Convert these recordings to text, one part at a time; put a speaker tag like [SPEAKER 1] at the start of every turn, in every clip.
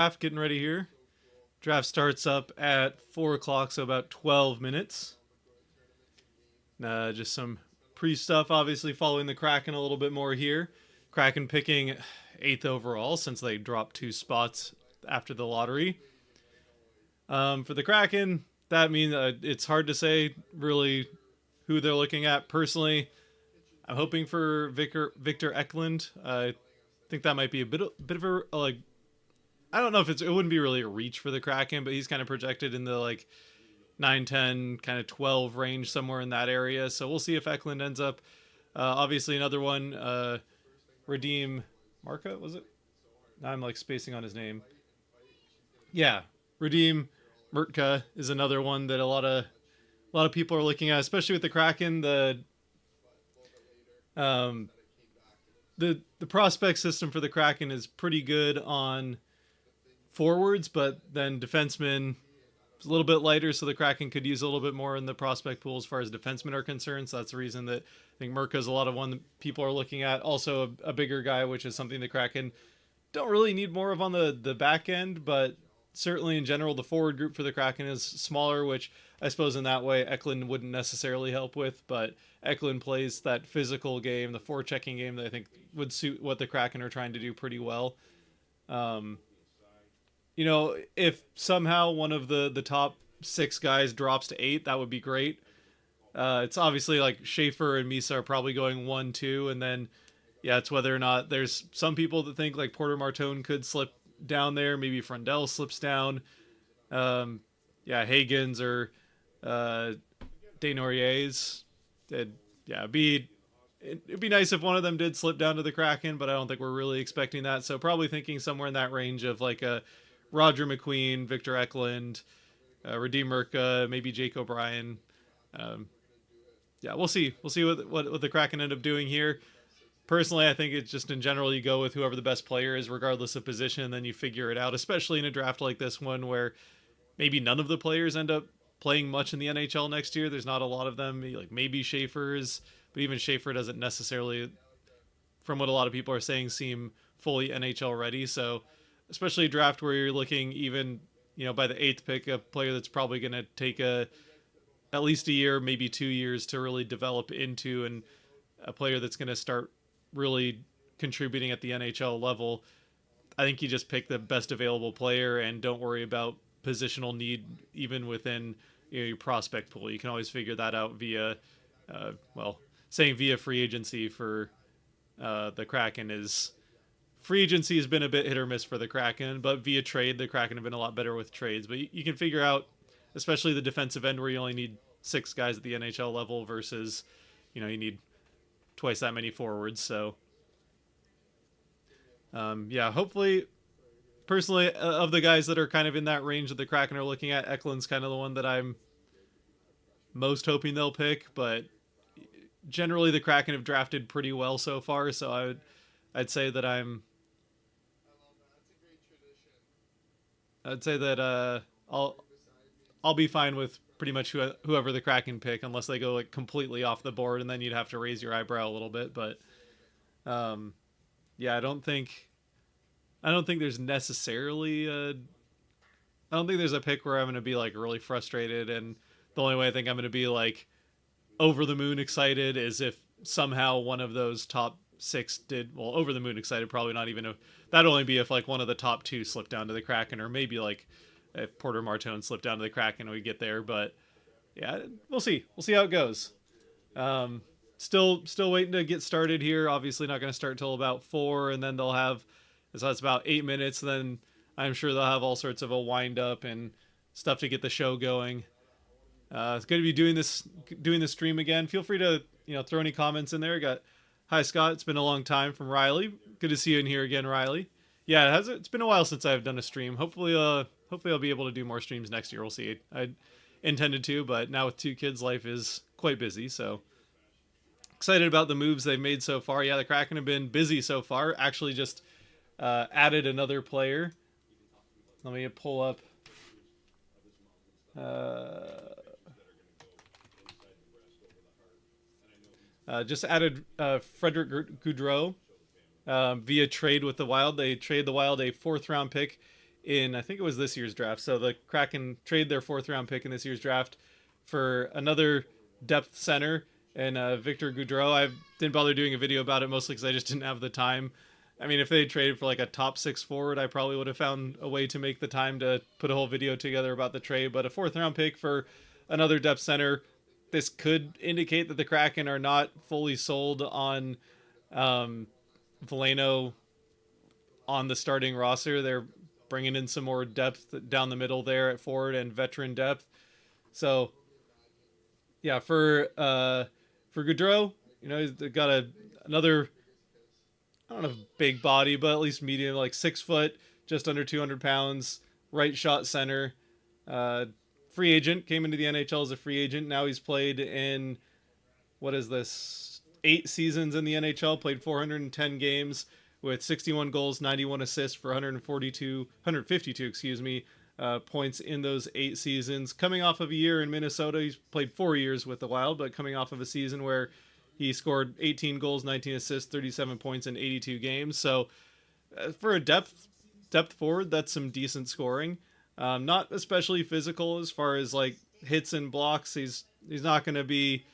[SPEAKER 1] Draft getting ready here. Draft starts up at 4 o'clock, so about 12 minutes. Just some pre stuff, obviously, following the Kraken a little bit more here. Kraken picking 8th overall since they dropped 2 spots after the lottery. For the Kraken, that means it's hard to say really who they're looking at. Personally, I'm hoping for Victor Eklund. I think that might be a bit of a like. I don't know if it wouldn't be really a reach for the Kraken, but he's kind of projected in the like 9, 10, kind of 12 range, somewhere in that area. So we'll see if Eklund ends up. Obviously, another one, Redeem Marca, was it? Now I'm like spacing on his name. Yeah, Redeem Murtka is another one that a lot of people are looking at, especially with the Kraken. Um, the prospect system for the Kraken is pretty good on forwards, but then defensemen is a little bit lighter, so the Kraken could use a little bit more in the prospect pool as far as defensemen are concerned. So that's the reason that I think Murka is a lot of one that people are looking at. Also a bigger guy, which is something the Kraken don't really need more of on the back end, but certainly in general the forward group for the Kraken is smaller, which I suppose in that way Eklund wouldn't necessarily help with, but Eklund plays that physical game, the forechecking game that I think would suit what the Kraken are trying to do pretty well. If somehow one of the top 6 guys drops to 8, that would be great. It's obviously like Schaefer and Misa are probably going 1, 2, and then it's whether or not there's some people that think like Porter Martone could slip down there. Maybe Frundell slips down. Hagens or Desnoyers. It'd be nice if one of them did slip down to the Kraken, but I don't think we're really expecting that. So probably thinking somewhere in that range of like a Roger McQueen, Victor Eklund, Redeem Murka, maybe Jake O'Brien. We'll see. We'll see what the Kraken end up doing here. Personally, I think it's just in general you go with whoever the best player is, regardless of position, and then you figure it out, especially in a draft like this one where maybe none of the players end up playing much in the NHL next year. There's not a lot of them. Like maybe Schaefer's, but even Schaefer doesn't necessarily, from what a lot of people are saying, seem fully NHL ready. So especially a draft where you're looking even, by the 8th pick, a player that's probably going to take at least a year, maybe 2 years to really develop into, and a player that's going to start really contributing at the NHL level. I think you just pick the best available player and don't worry about positional need even within your prospect pool. You can always figure that out via saying via free agency for the Kraken is free agency has been a bit hit or miss for the Kraken, but via trade the Kraken have been a lot better with trades. But you can figure out, especially the defensive end where you only need 6 guys at the NHL level versus you need twice that many forwards. So hopefully, personally, of the guys that are kind of in that range that the Kraken are looking at, Eklund's kind of the one that I'm most hoping they'll pick, but generally the Kraken have drafted pretty well so far, so I'd say that I'll be fine with pretty much whoever the Kraken pick, unless they go like completely off the board, and then you'd have to raise your eyebrow a little bit. But I don't think there's necessarily I don't think there's a pick where I'm going to be like really frustrated, and the only way I think I'm going to be like over the moon excited is if somehow one of those top 6 did well. Over the moon excited, probably not even that'd only be if like one of the top 2 slipped down to the Kraken, or maybe like if Porter Martone slipped down to the Kraken we get there. But we'll see how it goes. Still waiting to get started here. Obviously not going to start till about 4, and then they'll have, so that's about 8 minutes. Then I'm sure they'll have all sorts of a wind up and stuff to get the show going. It's good to be doing the stream again. Feel free to throw any comments in there. Got hi Scott, it's been a long time from Riley. Good to see you in here again, Riley. Yeah, it's been a while since I've done a stream. Hopefully I'll be able to do more streams next year. We'll see. I intended to, but now with 2 kids, life is quite busy. So excited about the moves they've made so far. Yeah, the Kraken have been busy so far. Actually, just added another player. Let me pull up. Just added Frederick Goudreau via trade with the Wild. They trade the Wild a 4th round pick in, I think it was this year's draft. So the Kraken trade their 4th round pick in this year's draft for another depth center and Victor Goudreau. I didn't bother doing a video about it mostly because I just didn't have the time. I mean, if they had traded for like a top 6 forward, I probably would have found a way to make the time to put a whole video together about the trade. But a 4th round pick for another depth center, this could indicate that the Kraken are not fully sold on Veleno on the starting roster. They're bringing in some more depth down the middle there at forward and veteran depth. So, yeah, for Goudreau, he's got another, I don't know if big body, but at least medium, like 6 foot, just under 200 pounds, right shot center. Free agent, came into the NHL as a free agent. Now he's played in, what is this, 8 seasons in the NHL, played 410 games with 61 goals, 91 assists for 152 points in those 8 seasons. Coming off of a year in Minnesota, he's played 4 years with the Wild, but coming off of a season where he scored 18 goals, 19 assists, 37 points in 82 games. So for a depth forward, that's some decent scoring. Not especially physical as far as like hits and blocks. He's not going to be.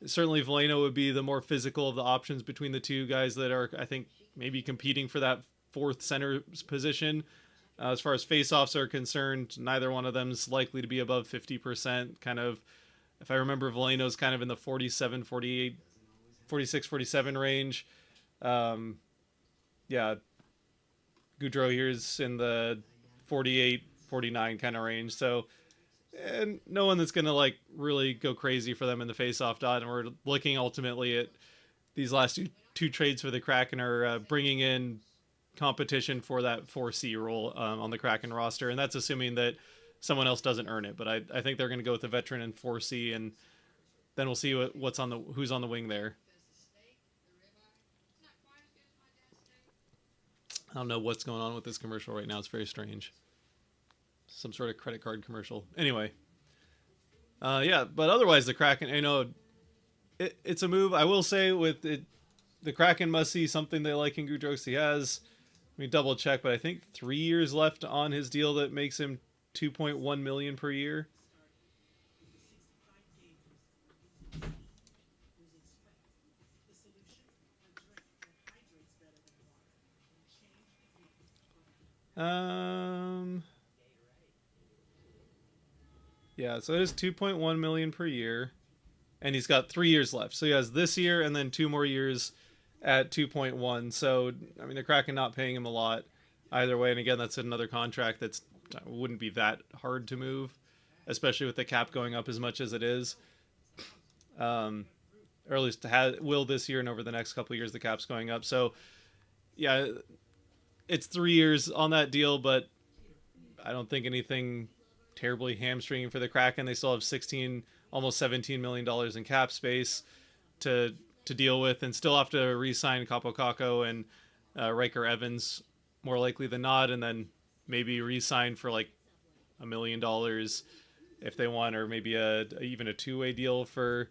[SPEAKER 1] Certainly, Veleno would be the more physical of the options between the two guys that are, I think, maybe competing for that 4th center position. As far as faceoffs are concerned, neither one of them is likely to be above 50%. Kind of, if I remember, Veleno's kind of in the 47, 48, 46, 47 range. Yeah, Goudreau here is in the 48, 49 kind of range. So, and no one that's going to like really go crazy for them in the faceoff dot. And we're looking ultimately at these last two trades for the Kraken are bringing in competition for that 4C role on the Kraken roster. And that's assuming that someone else doesn't earn it. But I think they're going to go with the veteran and 4C, and then we'll see who's on the wing there. I don't know what's going on with this commercial right now. It's very strange. Some sort of credit card commercial. Anyway. Yeah, but otherwise the Kraken, it's a move. I will say with it, the Kraken must see something they like in Goudreau. He has, let me double check, but I think 3 years left on his deal that makes him $2.1 million per year. Yeah, so it is $2.1 million per year, and he's got 3 years left. So he has this year and then 2 more years at 2.1. So I mean, the Kraken not paying him a lot either way. And again, that's another contract that wouldn't be that hard to move, especially with the cap going up as much as it is. Or at least will this year, and over the next couple of years the cap's going up. So yeah, it's 3 years on that deal, but I don't think anything terribly hamstringing for the Kraken. They still have almost $17 million in cap space to deal with, and still have to re-sign Capo Caco and Riker Evans more likely than not, and then maybe re-sign for like $1 million if they want, or maybe even a 2-way deal for.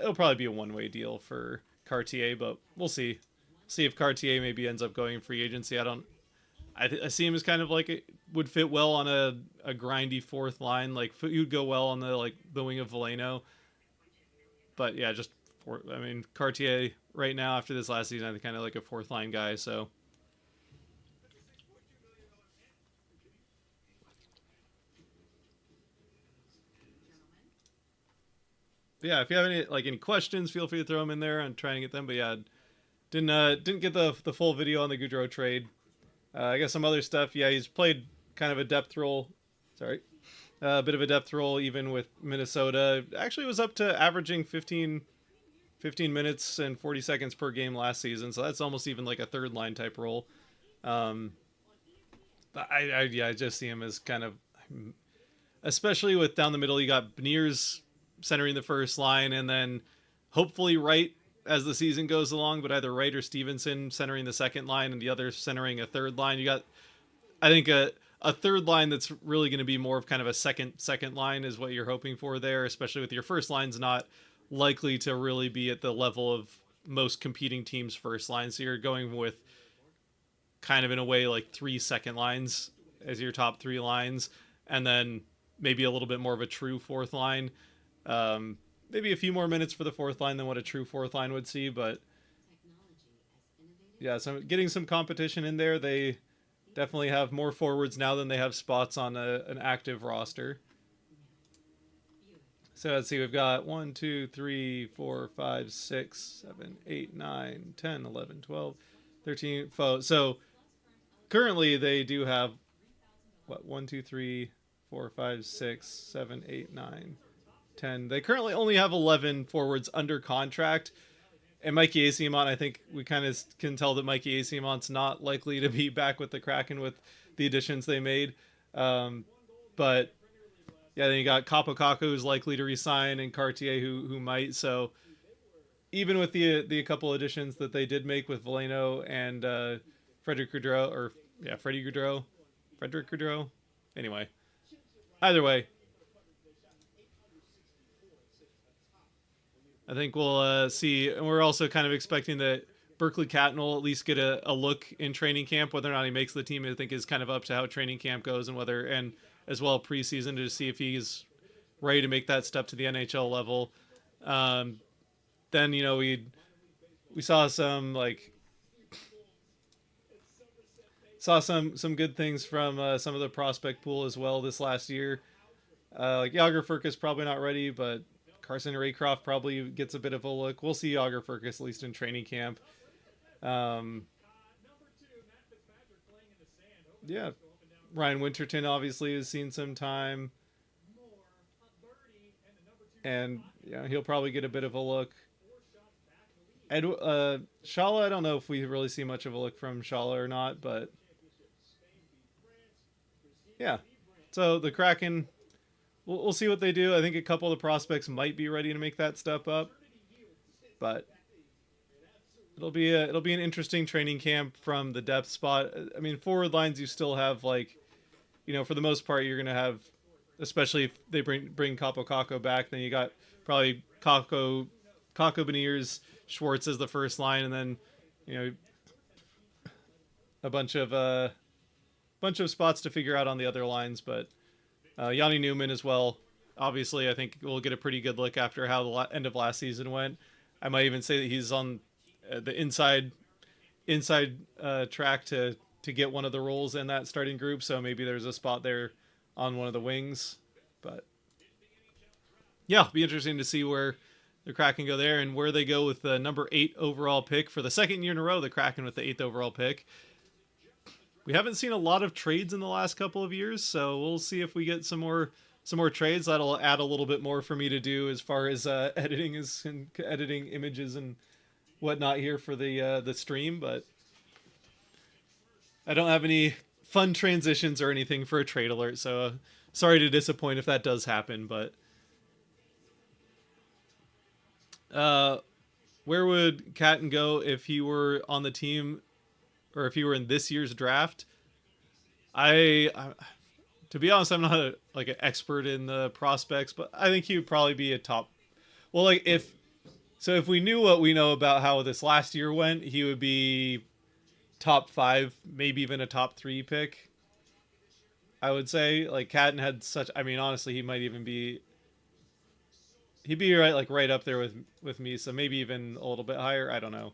[SPEAKER 1] It'll probably be a 1-way deal for Cartier, but we'll see. See if Cartier maybe ends up going free agency. I see him as kind of like it would fit well on a grindy 4th line. Like you'd go well on the wing of Veleno. But yeah, Cartier right now after this last season, I'm kind of like a 4th line guy. So yeah, if you have any questions, feel free to throw them in there. I'm trying to get them, but yeah, didn't get the full video on the Goudreau trade. I guess some other stuff. Yeah, he's played kind of a depth role. Sorry. A bit of a depth role even with Minnesota. Actually was up to averaging 15 minutes and 40 seconds per game last season. So that's almost even like a 3rd line type role. I just see him as kind of, especially with down the middle, you got Beniers centering the 1st line, and then hopefully Wright as the season goes along, but either Wright or Stevenson centering the 2nd line and the other centering a 3rd line. You got, I think, a 3rd line that's really going to be more of kind of a second line is what you're hoping for there, especially with your 1st line's not likely to really be at the level of most competing teams' 1st line. So you're going with kind of in a way like 3 second lines as your top three lines, and then maybe a little bit more of a true fourth line. Maybe a few more minutes for the fourth line than what a true fourth line would see, but yeah, so getting some competition in there. They definitely have more forwards now than they have spots on an active roster. So let's see, we've got 1, 2, 3, 4, 5, 6, 7, 8, 9, 10, 11, 12, 13. So currently they do have what, 1, 2, 3, 4, 5, 6, 7, 8, 9, 10. They currently only have 11 forwards under contract. And Mikey Eyssimont, I think we kind of can tell that Mikey Eysimont's not likely to be back with the Kraken with the additions they made. But yeah, then you got Kapokaka, who's likely to resign, and Cartier, who might. So even with the couple additions that they did make with Veleno and Frederick Gaudreau, Frederick Gaudreau. Anyway, either way, I think we'll see. And we're also kind of expecting that Berkeley Catton will at least get a look in training camp. Whether or not he makes the team, I think, is kind of up to how training camp goes, and as well preseason, to see if he's ready to make that step to the NHL level. Then we saw some some good things from some of the prospect pool as well this last year. Like Yager Furcus probably not ready, but Carson Raycroft probably gets a bit of a look. We'll see Yager Furcus at least in training camp. Yeah, Ryan Winterton obviously has seen some time, and he'll probably get a bit of a look. Shala, I don't know if we really see much of a look from Shala or not, but yeah. So the Kraken, we'll see what they do. I think a couple of the prospects might be ready to make that step up, but it'll be an interesting training camp from the depth spot. I mean, forward lines you still have for the most part you're gonna have, especially if they bring Capo back, then you got probably Kako Beniers, Schwartz as the first line, and then a bunch of spots to figure out on the other lines, but Yanni Newman as well. Obviously, I think we'll get a pretty good look after how the end of last season went. I might even say that he's on the inside track to get one of the roles in that starting group. So maybe there's a spot there on one of the wings. But yeah, it'll be interesting to see where the Kraken go there and where they go with the number 8 overall pick for the second year in a row. The Kraken with the 8th overall pick. We haven't seen a lot of trades in the last couple of years, so we'll see if we get some more trades. That'll add a little bit more for me to do as far as editing images and whatnot here for the stream. But I don't have any fun transitions or anything for a trade alert, so sorry to disappoint if that does happen. But where would Catton go if he were on the team? Or if he were in this year's draft? To be honest, I'm not an expert in the prospects, but I think he would probably be a top. Well, if we knew what we know about how this last year went, he would be top 5, maybe even a top 3 pick. I would say Catton had such. I mean, honestly, he might even be. He'd be right up there with me, so maybe even a little bit higher. I don't know.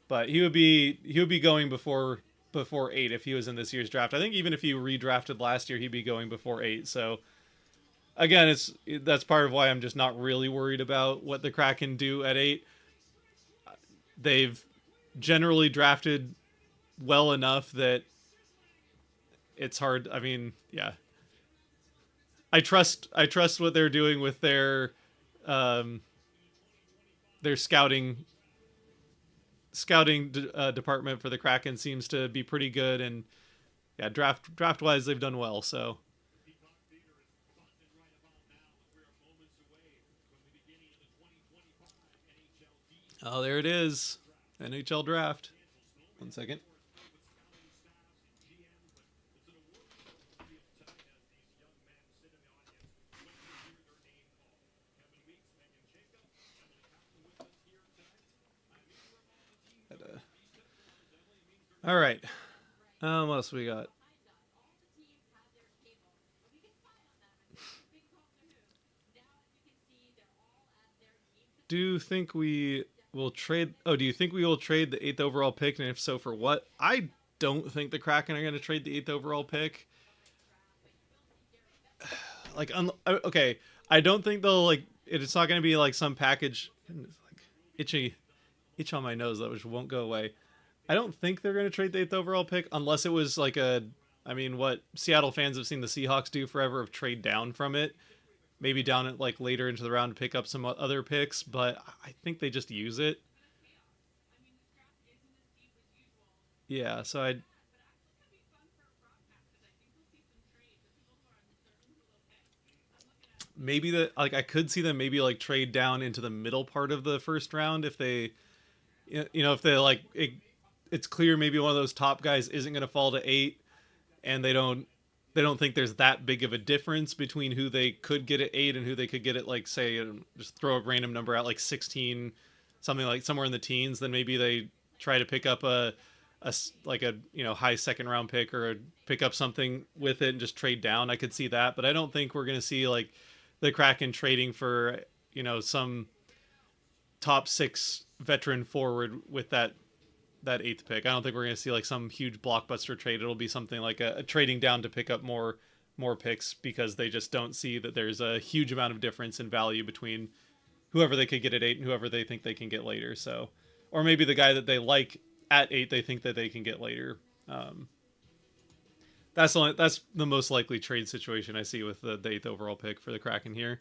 [SPEAKER 1] But he would be going before 8 if he was in this year's draft. I think even if he redrafted last year, he'd be going before 8. So again, that's part of why I'm just not really worried about what the Kraken do at 8. They've generally drafted well enough that it's hard. I mean, yeah, I trust what they're doing with their scouting department for the Kraken seems to be pretty good, and yeah, draft wise they've done well. So there it is, NHL draft. 1 second. All right. What else we got? do think we will trade. Oh, do you think we will trade the eighth overall pick? And if so, for what? I don't think the Kraken are going to trade the eighth overall pick. Okay, I don't think they'll like. It's not going to be like some package. Like itch on my nose that which won't go away. I don't think they're going to trade the eighth overall pick unless it was like a. I mean, what Seattle fans have seen the Seahawks do forever of trade down from it, maybe down at like later into the round to pick up some other picks. But I think they just use it. Yeah, so I maybe that like I could see them maybe like trade down into the middle part of the first round if they, if they like it's clear maybe one of those top guys isn't going to fall to 8 and they don't think there's that big of a difference between who they could get at 8 and who they could get at, like, say, just throw a random number out, like 16, something like somewhere in the teens. Then maybe they try to pick up like a high second round pick or pick up something with it and just trade down. I could see that, but I don't think we're going to see like the Kraken trading for some top 6 veteran forward with that 8th pick. I don't think we're going to see like some huge blockbuster trade. It'll be something like a trading down to pick up more picks because they just don't see that there's a huge amount of difference in value between whoever they could get at 8 and whoever they think they can get later. So, or maybe the guy that they like at 8, they think that they can get later. That's the most likely trade situation I see with the 8th overall pick for the Kraken here.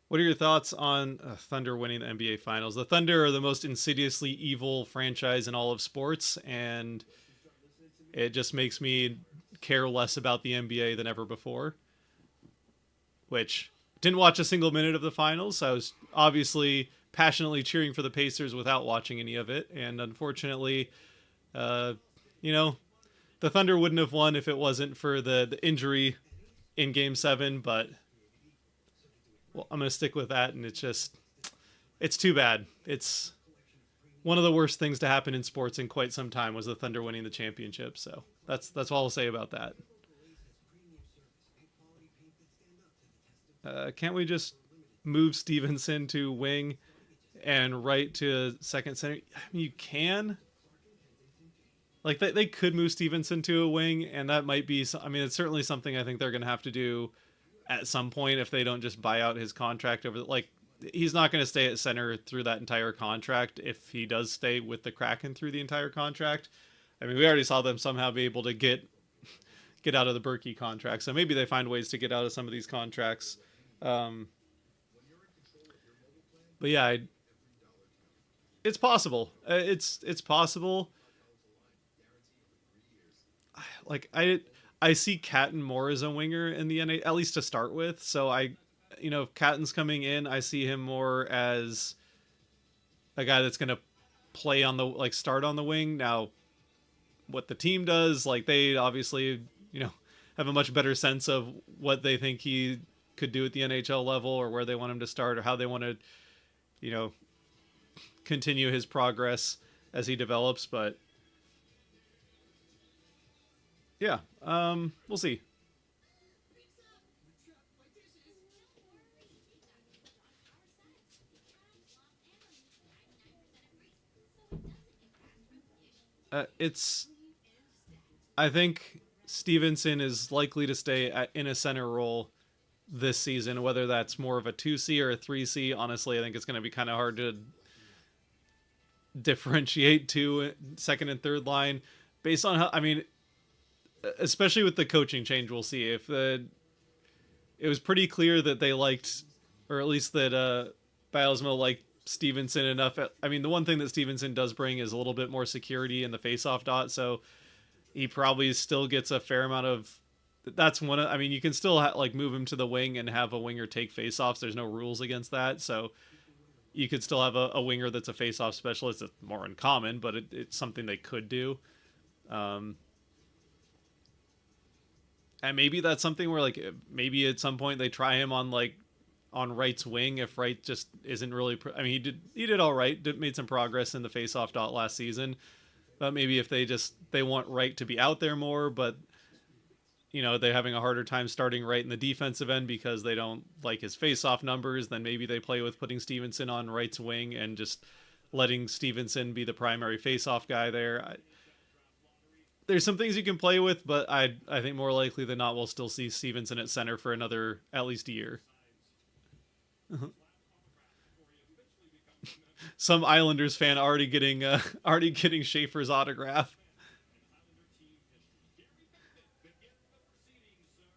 [SPEAKER 1] What are your thoughts on Thunder winning the NBA Finals? The Thunder are the most insidiously evil franchise in all of sports, and it just makes me care less about the NBA than ever before. Which, didn't watch a single minute of the Finals. I was obviously passionately cheering for the Pacers without watching any of it, and unfortunately, the Thunder wouldn't have won if it wasn't for the injury in Game 7, but well, I'm going to stick with that, and it's too bad. It's one of the worst things to happen in sports in quite some time was the Thunder winning the championship, so that's all I'll say about that. Can't we just move Stevenson to wing and right to second center? I mean, you can. Like, they could move Stevenson to a wing, and that might be... I mean, it's certainly something I think they're going to have to do at some point if they don't just buy out his contract over... Like, he's not going to stay at center through that entire contract if he does stay with the Kraken through the entire contract. I mean, we already saw them somehow be able to get out of the Berkey contract, so maybe they find ways to get out of some of these contracts. But yeah, it's possible. It's possible. Like, I see Catton more as a winger in the NA, at least to start with. So if Catton's coming in, I see him more as a guy that's going to play on the, start on the wing. Now, what the team does, they obviously, have a much better sense of what they think he could do at the NHL level or where they want him to start or how they want to, continue his progress as he develops. But yeah, we'll see. I think Stevenson is likely to stay in a center role this season, whether that's more of a 2C or a 3C. Honestly, I think it's going to be kind of hard to differentiate to second and third line based on how, I mean, especially with the coaching change, we'll see if it was pretty clear that they liked, or at least that Bilesma liked Stevenson enough. I mean, the one thing that Stevenson does bring is a little bit more security in the faceoff dot, so he probably still gets a fair amount of. That's one of. I mean, you can still move him to the wing and have a winger take faceoffs. There's no rules against that, so you could still have a winger that's a faceoff specialist. It's more uncommon, but it's something they could do. And maybe that's something where maybe at some point they try him on Wright's wing if Wright just isn't really. I mean, he did all right. Made some progress in the faceoff dot last season, but maybe if they want Wright to be out there more, but they're having a harder time starting right in the defensive end because they don't like his face-off numbers, then maybe they play with putting Stevenson on right's wing and just letting Stevenson be the primary face-off guy there. There's some things you can play with, but I think more likely than not we'll still see Stevenson at center for another at least a year. Some Islanders fan already getting Schaefer's autograph.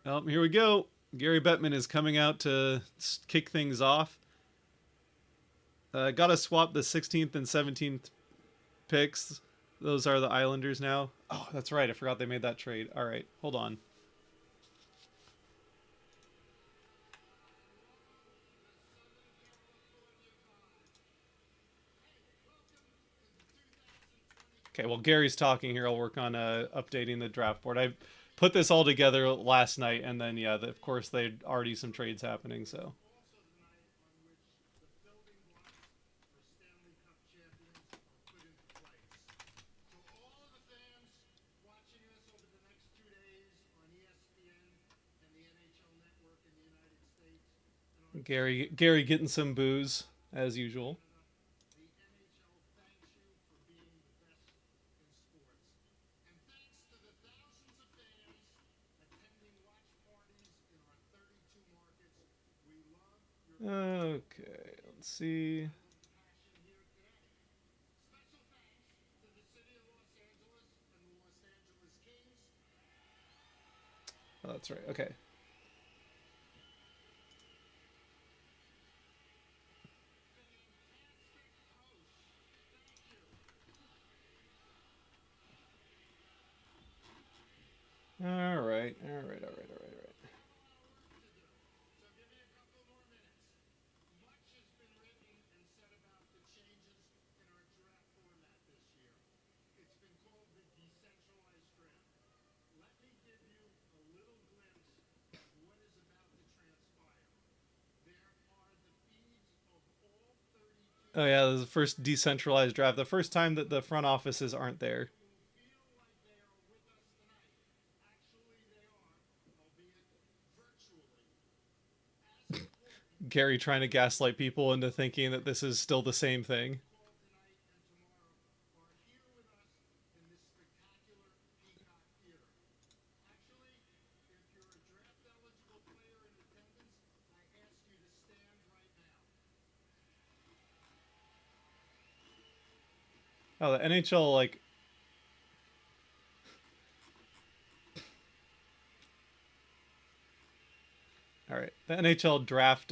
[SPEAKER 1] Oh, here we go. Gary Bettman is coming out to kick things off. Got to swap the 16th and 17th picks. Those are the Islanders now. Oh, that's right. I forgot they made that trade. All right, hold on. Okay, well, Gary's talking here. I'll work on updating the draft board. I put this all together last night, and then, yeah, of course, there'd already some trades happening, so. Gary getting some booze, as usual. Okay, let's see. Oh, that's right. Okay. All right. Oh yeah, this is the first decentralized draft. The first time that the front offices aren't there. Gary trying to gaslight people into thinking that this is still the same thing. Oh, the NHL like all right. The NHL draft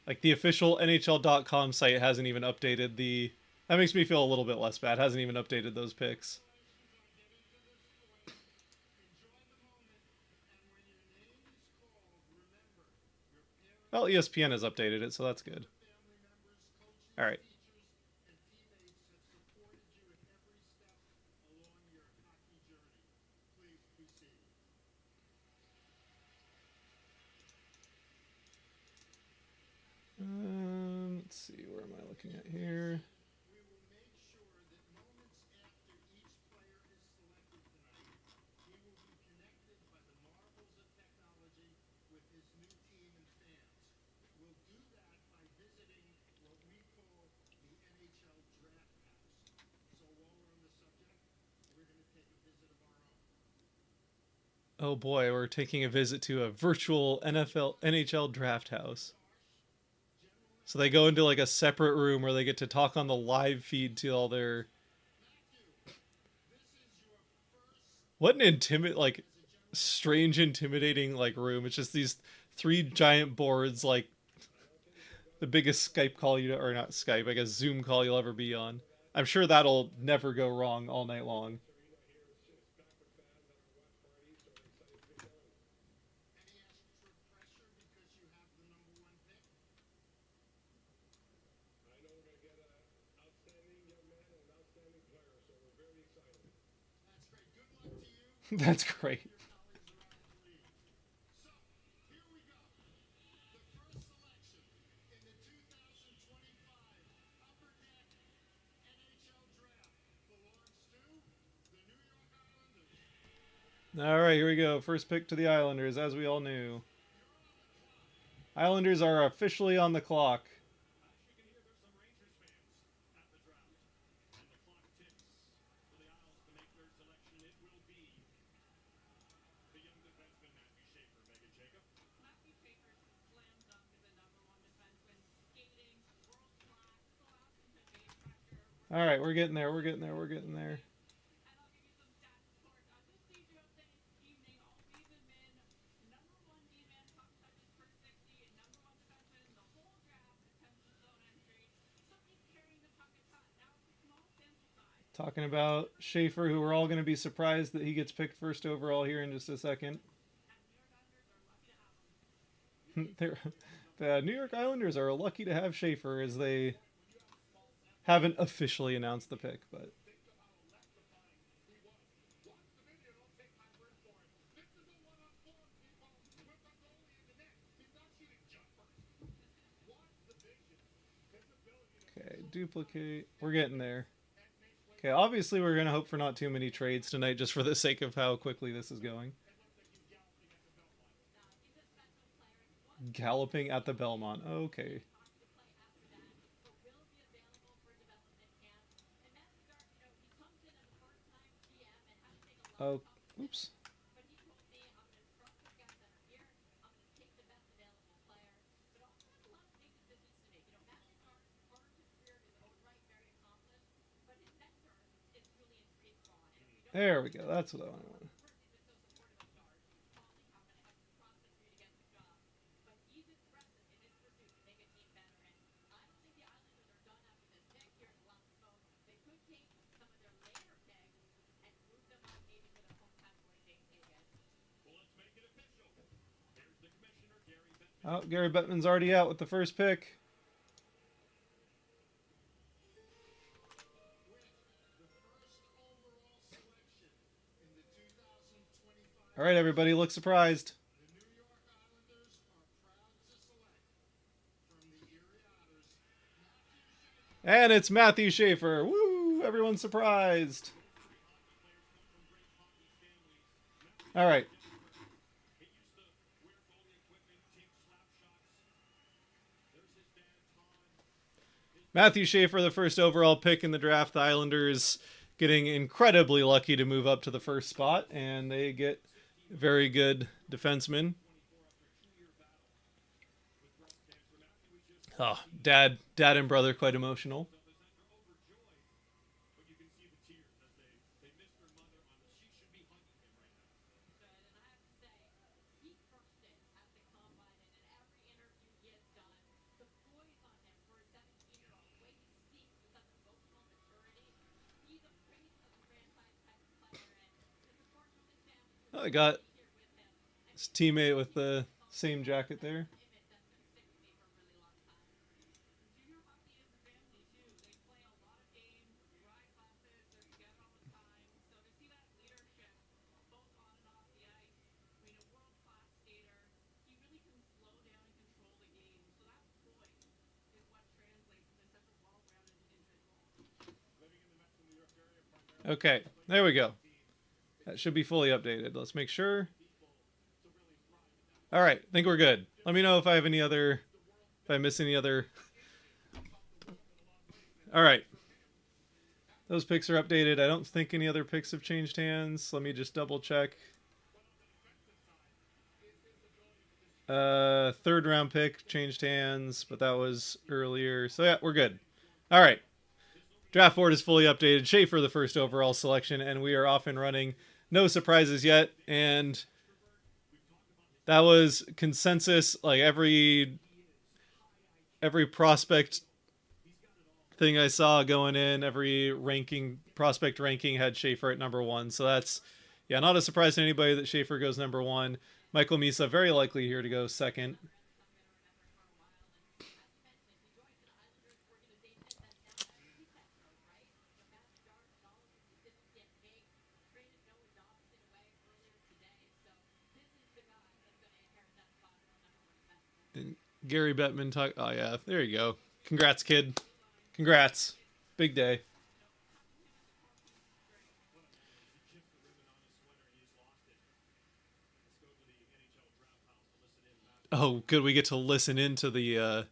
[SPEAKER 1] like the official NHL.com site hasn't even updated the that makes me feel a little bit less bad. Hasn't even updated those picks. Well, ESPN has updated it, so that's good. All right. Let's see. Where am I looking at here? Oh boy, we're taking a visit to a virtual NHL draft house. So they go into like a separate room where they get to talk on the live feed to all their what an like strange intimidating like room. It's just these three giant boards like the biggest Skype call you or not Skype, I guess Zoom call you'll ever be on. I'm sure that'll never go wrong all night long. That's great. All right, here we go. First pick to the Islanders, as we all knew. Islanders are officially on the clock. All right, we're getting there. We're getting there. We're getting there. Talking about Schaefer, who we're all going to be surprised that he gets picked first overall here in just a second. The New York Islanders are lucky to have Schaefer, as they haven't officially announced the pick, but okay, duplicate. We're getting there. Okay, obviously we're going to hope for not too many trades tonight, just for the sake of how quickly this is going. Galloping at the Belmont. Okay. Oh, oops. There we go. That's what I want. Oh, Gary Bettman's already out with the first pick. All right, everybody, look surprised. And it's Matthew Schaefer. Woo! Everyone's surprised. All right. Matthew Schaefer, the first overall pick in the draft. The Islanders getting incredibly lucky to move up to the first spot, and they get very good defenseman. Oh, dad and brother quite emotional. Oh, I got his teammate with the same jacket there. Okay, there we go. That should be fully updated. Let's make sure. All right, I think we're good. Let me know if I have any other, if I miss any other. All right. Those picks are updated. I don't think any other picks have changed hands. Let me just double check. Third round pick changed hands, but that was earlier. So yeah, we're good. All right. Draft board is fully updated. Schaefer, the first overall selection, and we are off and running. No surprises yet, and that was consensus. Like every prospect thing I saw going in, every prospect ranking had Schaefer at number 1. So that's, yeah, not a surprise to anybody that Schaefer goes number 1. Michael Misa very likely here to go second. And Gary Bettman talk. Oh yeah, there you go. Congrats, kid. Congrats. Big day. Oh, good. We get to listen into the.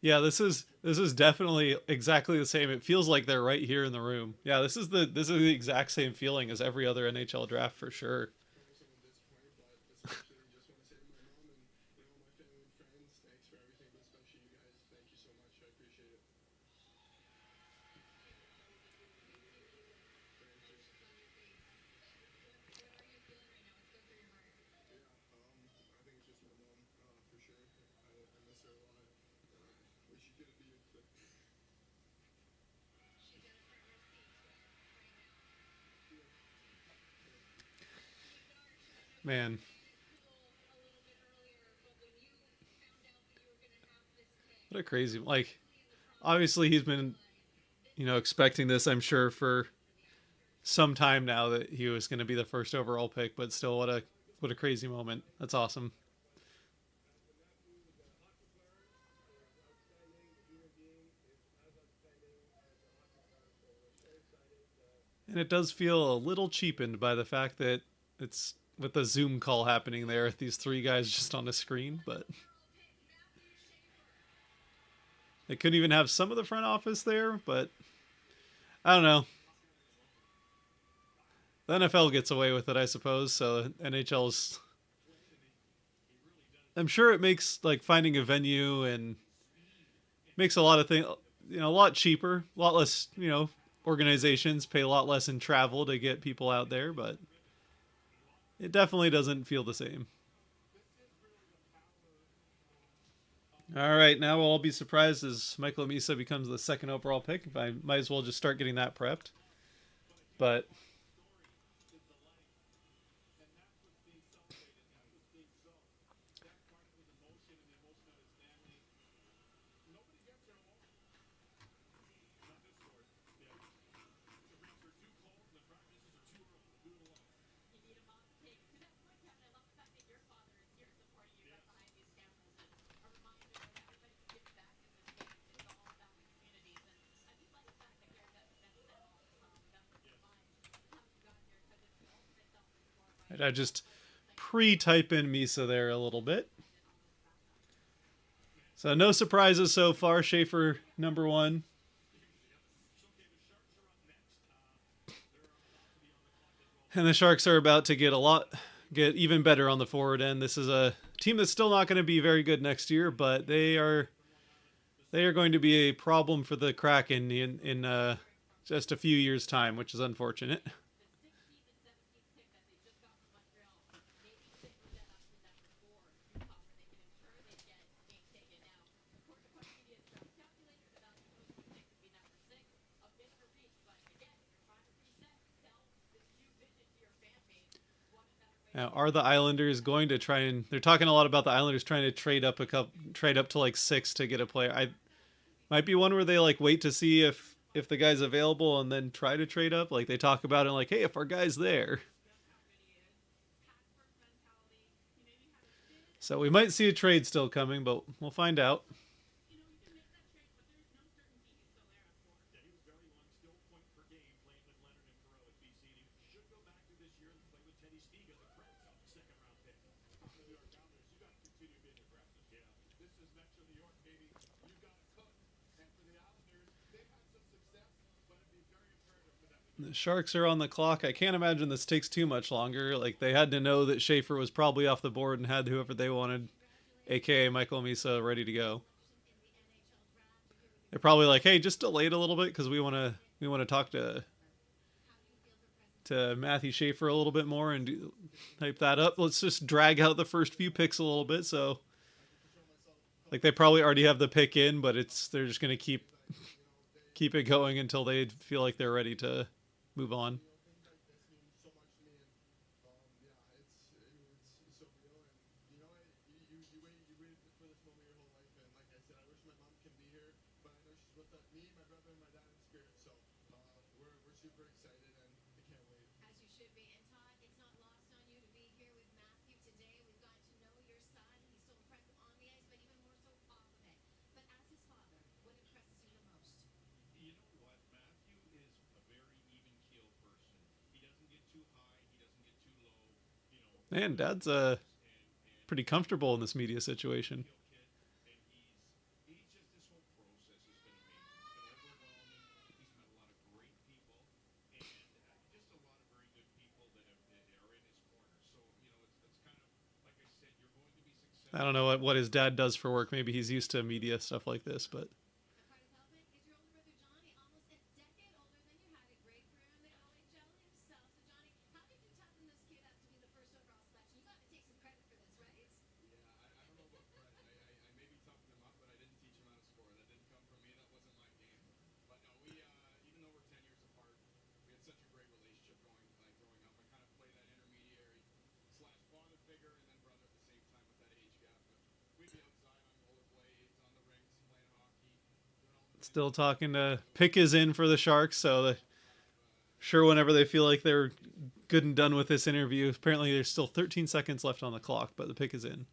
[SPEAKER 1] Yeah, this is definitely exactly the same. It feels like they're right here in the room. Yeah, this is the exact same feeling as every other NHL draft for sure. Man, what a crazy like. Obviously, he's been expecting this. I'm sure for some time now that he was going to be the first overall pick. But still, what a crazy moment. That's awesome. And it does feel a little cheapened by the fact that it's with the Zoom call happening there, these three guys just on a screen, but they couldn't even have some of the front office there, but I don't know. The NFL gets away with it, I suppose, so NHL's I'm sure it makes like finding a venue and makes a lot of things a lot cheaper, a lot less, organizations pay a lot less in travel to get people out there, but it definitely doesn't feel the same. All right, now we'll all be surprised as Michael Misa becomes the second overall pick. If I might as well just start getting that prepped. But I just pre-type in Misa there a little bit. So no surprises so far. Schaefer number one, and the Sharks are about to get even better on the forward end. This is a team that's still not going to be very good next year, but they are going to be a problem for the Kraken in just a few years' time, which is unfortunate. Now, are the Islanders going to try and? They're talking a lot about the Islanders trying to trade up to like six to get a player. I might be one where they like wait to see if the guy's available and then try to trade up. Like they talk about it, like, hey, if our guy's there, so we might see a trade still coming, but we'll find out. The Sharks are on the clock. I can't imagine this takes too much longer. Like they had to know that Schaefer was probably off the board and had whoever they wanted, aka Michael Misa, ready to go. They're probably like, hey, just delay it a little bit because we want to talk to Matthew Schaefer a little bit more and type that up. Let's just drag out the first few picks a little bit. So like they probably already have the pick in, but they're just gonna keep it going until they feel like they're ready to move on. Man, Dad's pretty comfortable in this media situation. I don't know what his dad does for work. Maybe he's used to media stuff like this, but still talking to Pick is in for the Sharks, so sure whenever they feel like they're good and done with this interview. Apparently, there's still 13 seconds left on the clock, but the pick is in.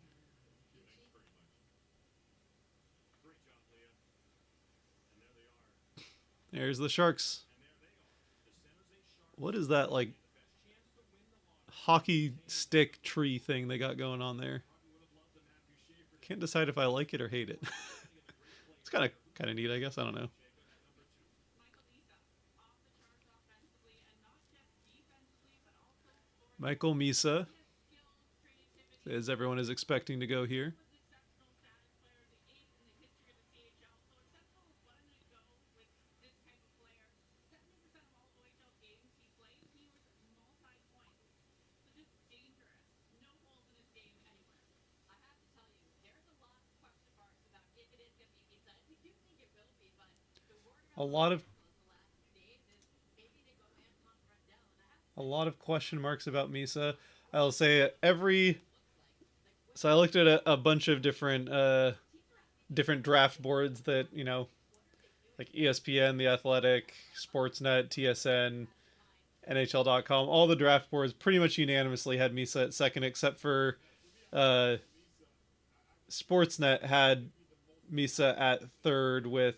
[SPEAKER 1] There's the Sharks. What is that, like, hockey stick tree thing they got going on there? Can't decide if I like it or hate it. It's kind of neat, I guess. I don't know. Michael Misa, as everyone is expecting to go here. A lot of a lot of question marks about Misa. I'll say every so I looked at a bunch of different draft boards that, like ESPN, The Athletic, Sportsnet, TSN, NHL.com. All the draft boards pretty much unanimously had Misa at second, except for uh, Sportsnet had Misa at third with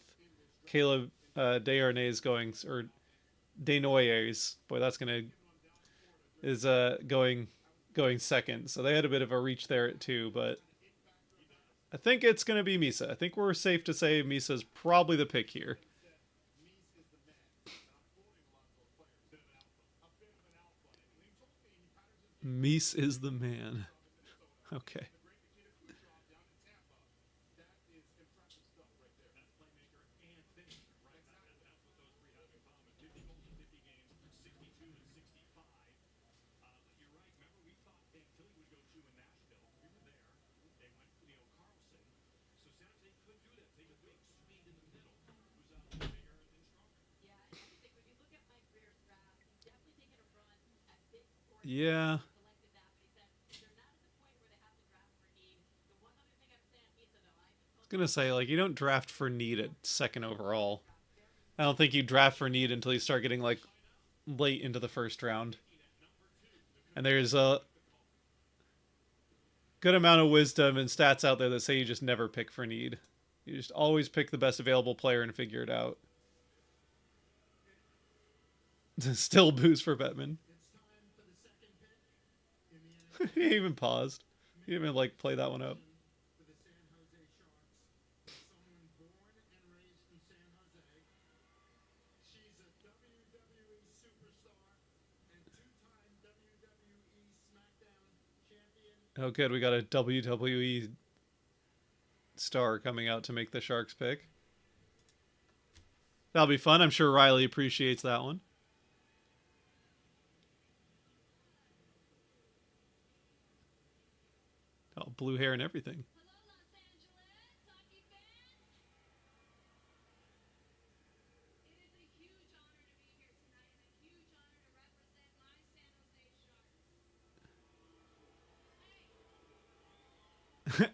[SPEAKER 1] Caleb Desharnais going, or Desnoyers. Boy, that's gonna is going second. So they had a bit of a reach there at two, but I think it's gonna be Misa. I think we're safe to say Misa's probably the pick here. Mies is the man. Okay. Yeah. I was gonna say, like, you don't draft for need at second overall. I don't think you draft for need until you start getting like late into the first round. And there's a good amount of wisdom and stats out there that say you just never pick for need. You just always pick the best available player and figure it out. Still booze for Bettman. He even paused. He didn't even like play that one up. Oh, good. We got a WWE star coming out to make the Sharks pick. That'll be fun. I'm sure Riley appreciates that one. Oh, blue hair and everything.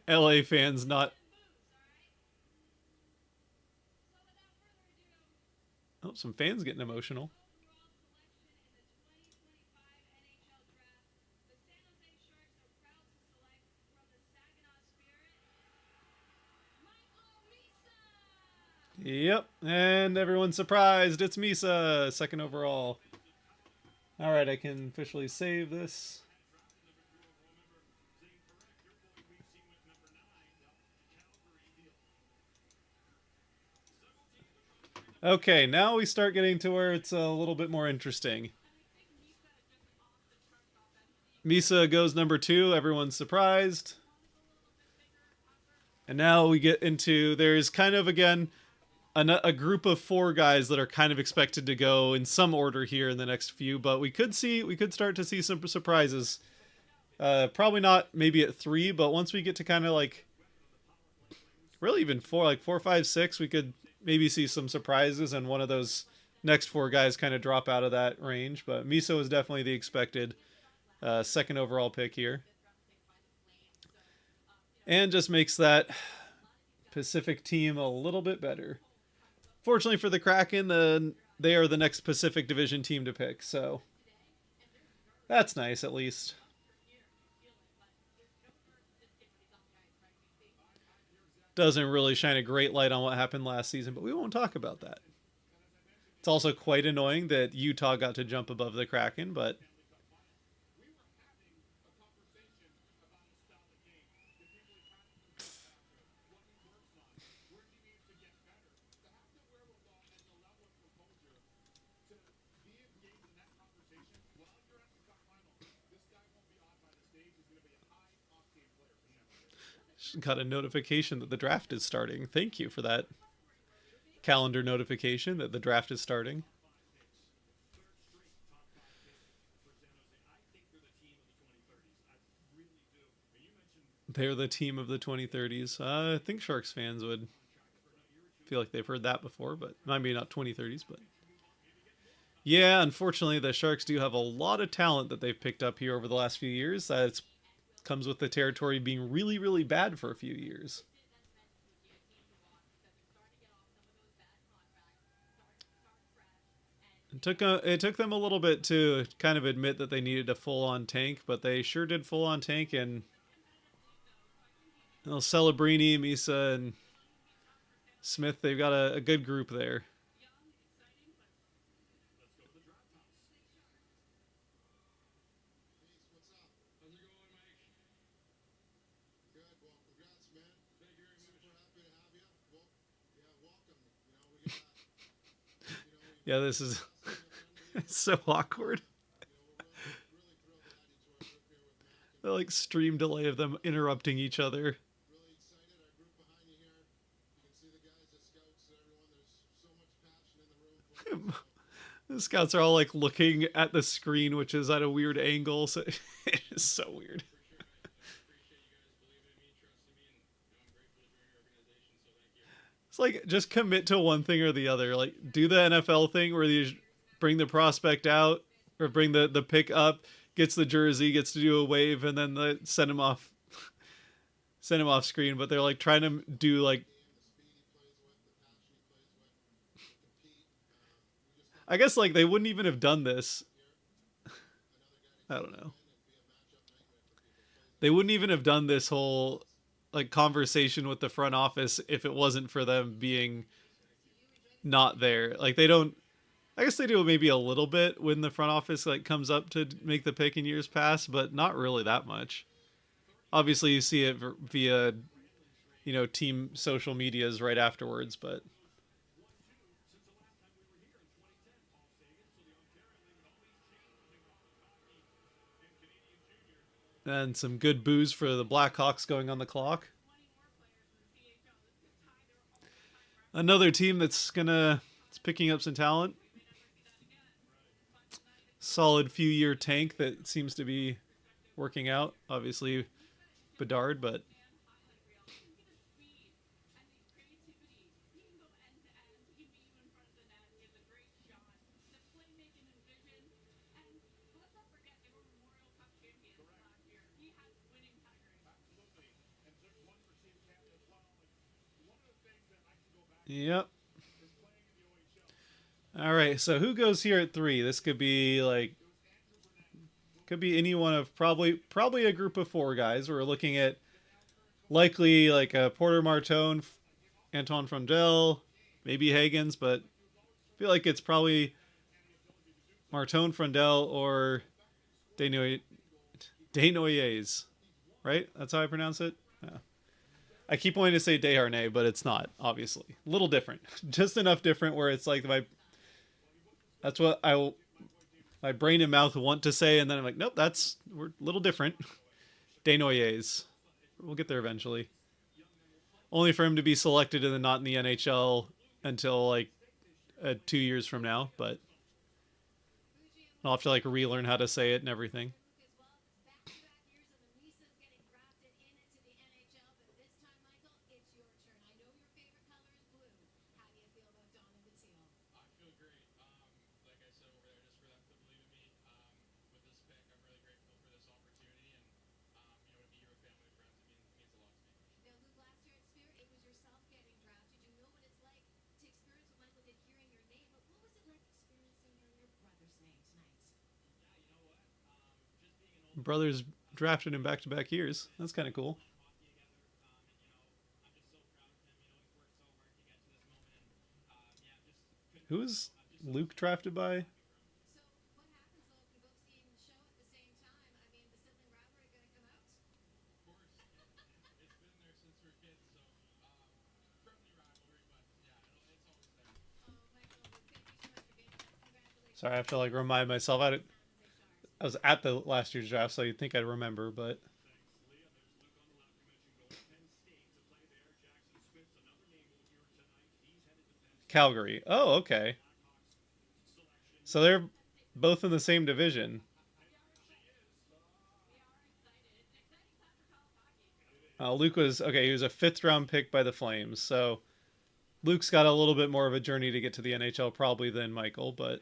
[SPEAKER 1] LA fans not. Oh, some fans getting emotional. Yep, and everyone's surprised. It's Misa, second overall. All right, I can officially save this. Okay, now we start getting to where it's a little bit more interesting. Misa goes number 2. Everyone's surprised. And now we get into there's kind of again a group of 4 guys that are kind of expected to go in some order here in the next few, but we could start to see some surprises. Probably not maybe at 3, but once we get to kind of like really even 4, like 4, 5, 6, we could maybe see some surprises, and one of those next 4 guys kind of drop out of that range. But Miso is definitely the expected second overall pick here, and just makes that Pacific team a little bit better. Fortunately for the Kraken, they are the next Pacific Division team to pick, so that's nice at least. Doesn't really shine a great light on what happened last season, but we won't talk about that. It's also quite annoying that Utah got to jump above the Kraken, but got a notification that the draft is starting. Thank you for that calendar notification that the draft is starting. They're the team of the 2030s. I think Sharks fans would feel like they've heard that before, but maybe not 2030s, but yeah, unfortunately the Sharks do have a lot of talent that they've picked up here over the last few years. It comes with the territory being really, really bad for a few years. It took them a little bit to kind of admit that they needed a full-on tank, but they sure did full-on tank, and Celebrini, Misa, and Smith, they've got a good group there. Yeah, this is it's so awkward. The like stream delay of them interrupting each other. The scouts are all like looking at the screen, which is at a weird angle. So it is so weird. It's like just commit to one thing or the other. Like do the NFL thing where you bring the prospect out or bring the pick up, gets the jersey, gets to do a wave, and then send him off, send him off screen. But they're like trying to do like I guess like they wouldn't even have done this. I don't know. They wouldn't even have done this whole like conversation with the front office if it wasn't for them being not there. Like they don't. I guess they do maybe a little bit when the front office like comes up to make the pick in years past, but not really that much. Obviously, you see it via team social medias right afterwards, but and some good booze for the Blackhawks going on the clock. Another team that's it's picking up some talent. Solid few year tank that seems to be working out. Obviously, Bedard, but yep. All right, so who goes here at 3? This could be any one of probably a group of 4 guys. We're looking at likely like a Porter Martone, Antoine Frondel, maybe Hagens, but I feel like it's probably Martone, Frondel, or Desnoyers, right? That's how I pronounce it. Yeah. I keep wanting to say Desharnais, but it's not. Obviously, a little different, just enough different where it's like my. That's what my brain and mouth want to say, and then I'm like, nope, we're a little different. Desnoyers. We'll get there eventually. Only for him to be selected and then not in the NHL until like 2 years from now, but I'll have to like relearn how to say it and everything. Brothers drafted in back-to-back years. That's kind of cool. Who is Luke drafted by? Sorry, I have to like remind myself. I was at the last year's draft, so you'd think I'd remember, but Calgary. Oh, okay. So they're both in the same division. Luke was okay. He was a fifth-round pick by the Flames, so Luke's got a little bit more of a journey to get to the NHL probably than Michael, but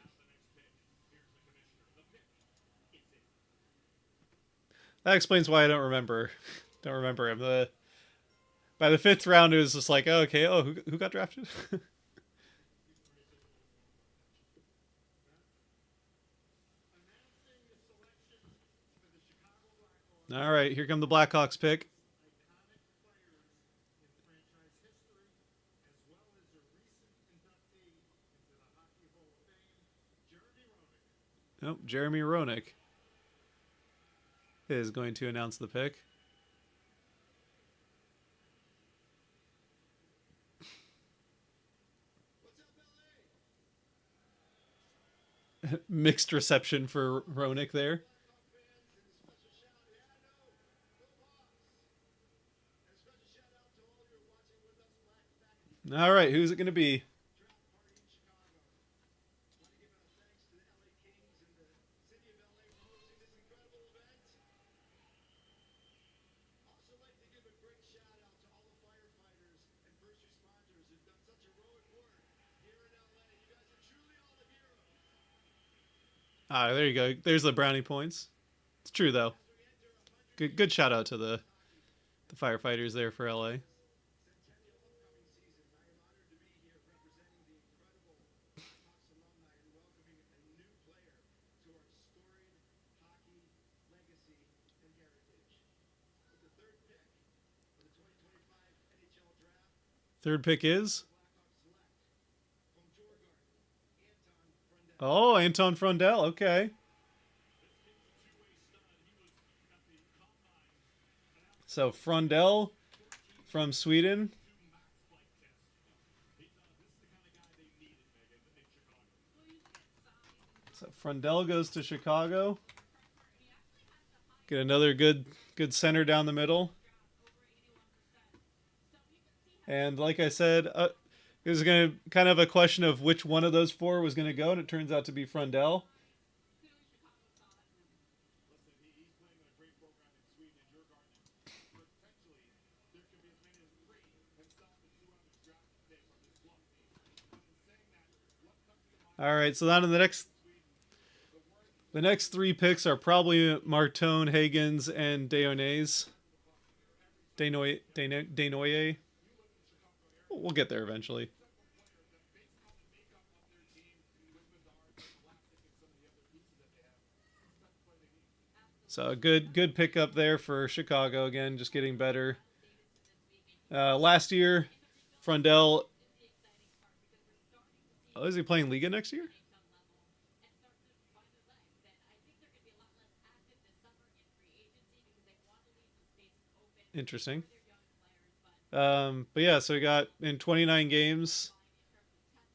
[SPEAKER 1] that explains why I don't remember him. By the fifth round, it was just like, oh, okay, oh, who got drafted? All right, here come the Blackhawks pick. Oh, Jeremy Roenick is going to announce the pick. Mixed reception for Roenick there. All right, who's it going to be? Ah, there you go. There's the brownie points. It's true though. Good shout out to the firefighters there for LA. Third pick is Anton Frundell. Okay. So Frundell from Sweden. So Frundell goes to Chicago. Get another good center down the middle. And like I said, it was going to kind of a question of which one of those four was going to go, and it turns out to be Frundell. All right, so now in the next three picks are probably Martone, Hagens, and Deonays. Denoye. We'll get there eventually. So a good pickup there for Chicago again, just getting better. Last year, Frundell. Oh, is he playing Liga next year? Interesting. But yeah, so we got in 29 games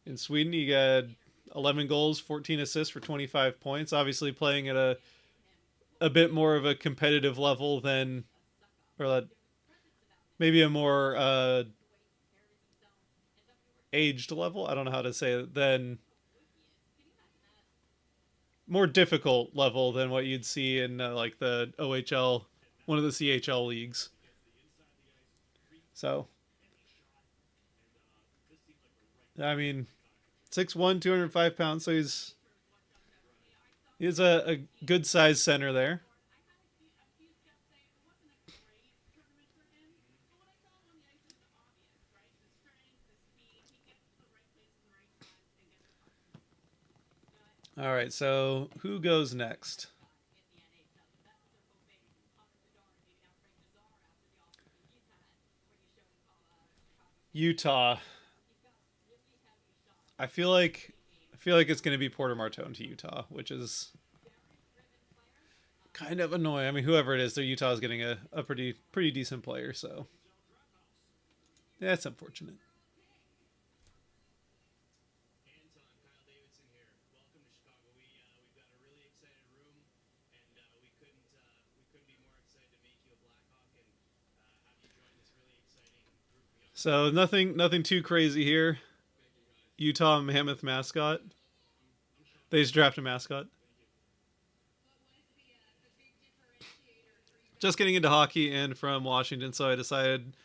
[SPEAKER 1] in Sweden, you got 11 goals, 14 assists for 25 points. Obviously, playing at a bit more of a competitive level than, or maybe a more aged level. I don't know how to say it. Than more difficult level than what you'd see in like the OHL, one of the CHL leagues. So, I mean, 6'1", 205 pounds. So he's a good sized center there. All right, so who goes next? Utah. I feel like it's going to be Porter Martone to Utah, which is kind of annoying. I mean, whoever it is, their Utah is getting a pretty decent player, so yeah, it's unfortunate. So nothing too crazy here. Utah Mammoth mascot. They just draft a mascot. Just getting into hockey and from Washington, so I decided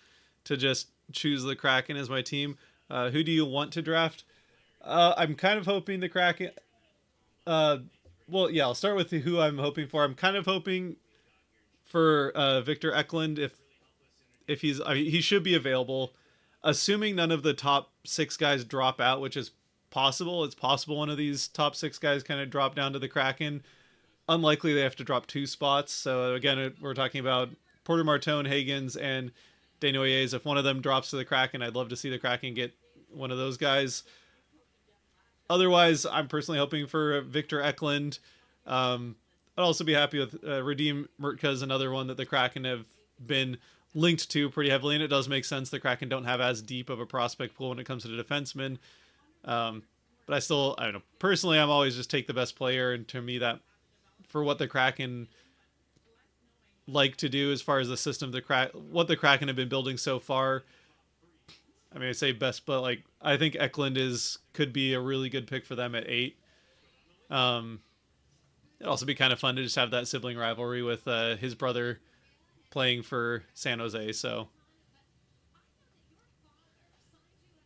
[SPEAKER 1] to just choose the Kraken as my team. Who do you want to draft? I'm kind of hoping the Kraken. Uh, well, yeah, I'll start with who I'm hoping for. I'm kind of hoping for Victor Eklund if he's. I mean, he should be available, assuming none of the top six guys drop out, which is possible. It's possible one of these top six guys kind of drop down to the Kraken. Unlikely they have to drop two spots. So again, we're talking about Porter Martone, Hagens, and Desnoyers. If one of them drops to the Kraken, I'd love to see the Kraken get one of those guys. Otherwise, I'm personally hoping for Victor Eklund. I'd also be happy with Radim Murtka is another one that the Kraken have been linked to pretty heavily, and it does make sense. The Kraken don't have as deep of a prospect pool when it comes to the defensemen. But I don't know. Personally, I'm always just take the best player, and to me, that for what the Kraken like to do as far as the system, what the Kraken have been building so far. I mean, I say best, but like I think Eklund could be a really good pick for them at 8. It'd also be kind of fun to just have that sibling rivalry with his brother playing for San Jose. So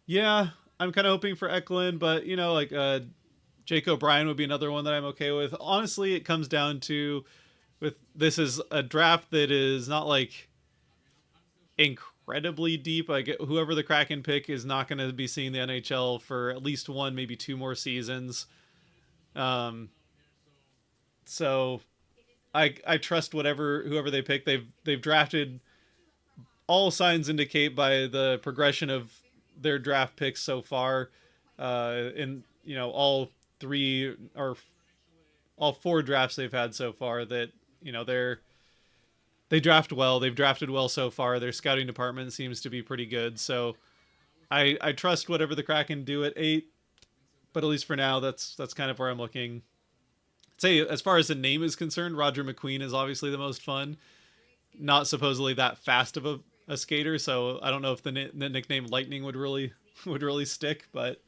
[SPEAKER 1] yeah, I'm kind of hoping for Eklund, but like Jake O'Brien would be another one that I'm okay with. Honestly, it comes down to this is a draft that is not like incredibly deep. Like whoever the Kraken pick is not going to be seeing the NHL for at least one, maybe two more seasons. So I trust whoever they pick. They've drafted. All signs indicate by the progression of their draft picks so far, in all four drafts they've had so far, that they draft well. They've drafted well so far. Their scouting department seems to be pretty good. So I trust whatever the Kraken do at 8. But at least for now, that's kind of where I'm looking. I'd say as far as the name is concerned, Roger McQueen is obviously the most fun. Not supposedly that fast of a skater, so I don't know if the nickname Lightning would really stick. But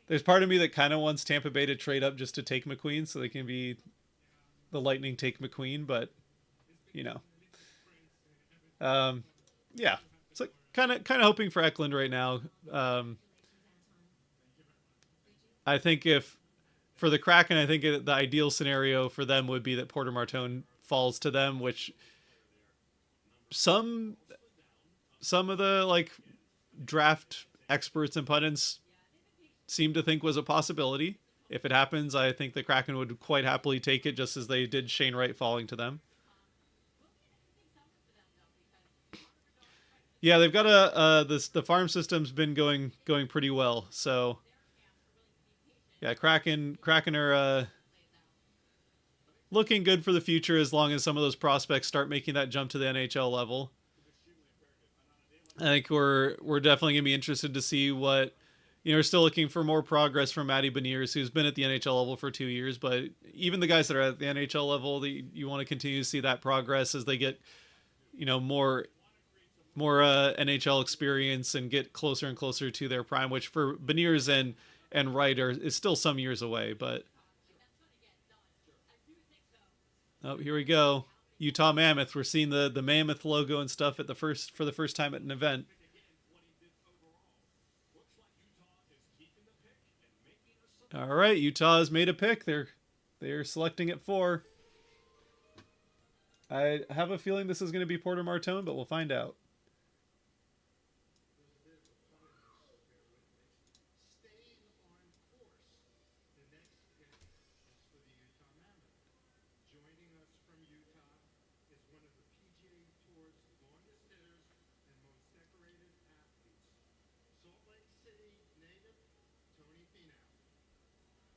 [SPEAKER 1] there's part of me that kind of wants Tampa Bay to trade up just to take McQueen, so they can be the Lightning take McQueen. But yeah, it's like kind of hoping for Eklund right now. I think if for the Kraken, I think the ideal scenario for them would be that Porter Martone falls to them, which some of the like draft experts and pundits seem to think was a possibility. If it happens, I think the Kraken would quite happily take it, just as they did Shane Wright falling to them. Yeah, they've got the farm system's been going pretty well. So yeah, Kraken are looking good for the future as long as some of those prospects start making that jump to the NHL level. I think we're definitely gonna be interested to see what we're still looking for more progress from Matty Beniers, who's been at the NHL level for 2 years. But even the guys that are at the NHL level, you want to continue to see that progress as they get more NHL experience and get closer and closer to their prime. Which for Beniers and Wright is still some years away. But oh, here we go. Utah Mammoth. We're seeing the Mammoth logo and stuff at the first for the first time at an event. All right, Utah has made a pick. They're selecting at 4. I have a feeling this is going to be Porter Martone, but we'll find out.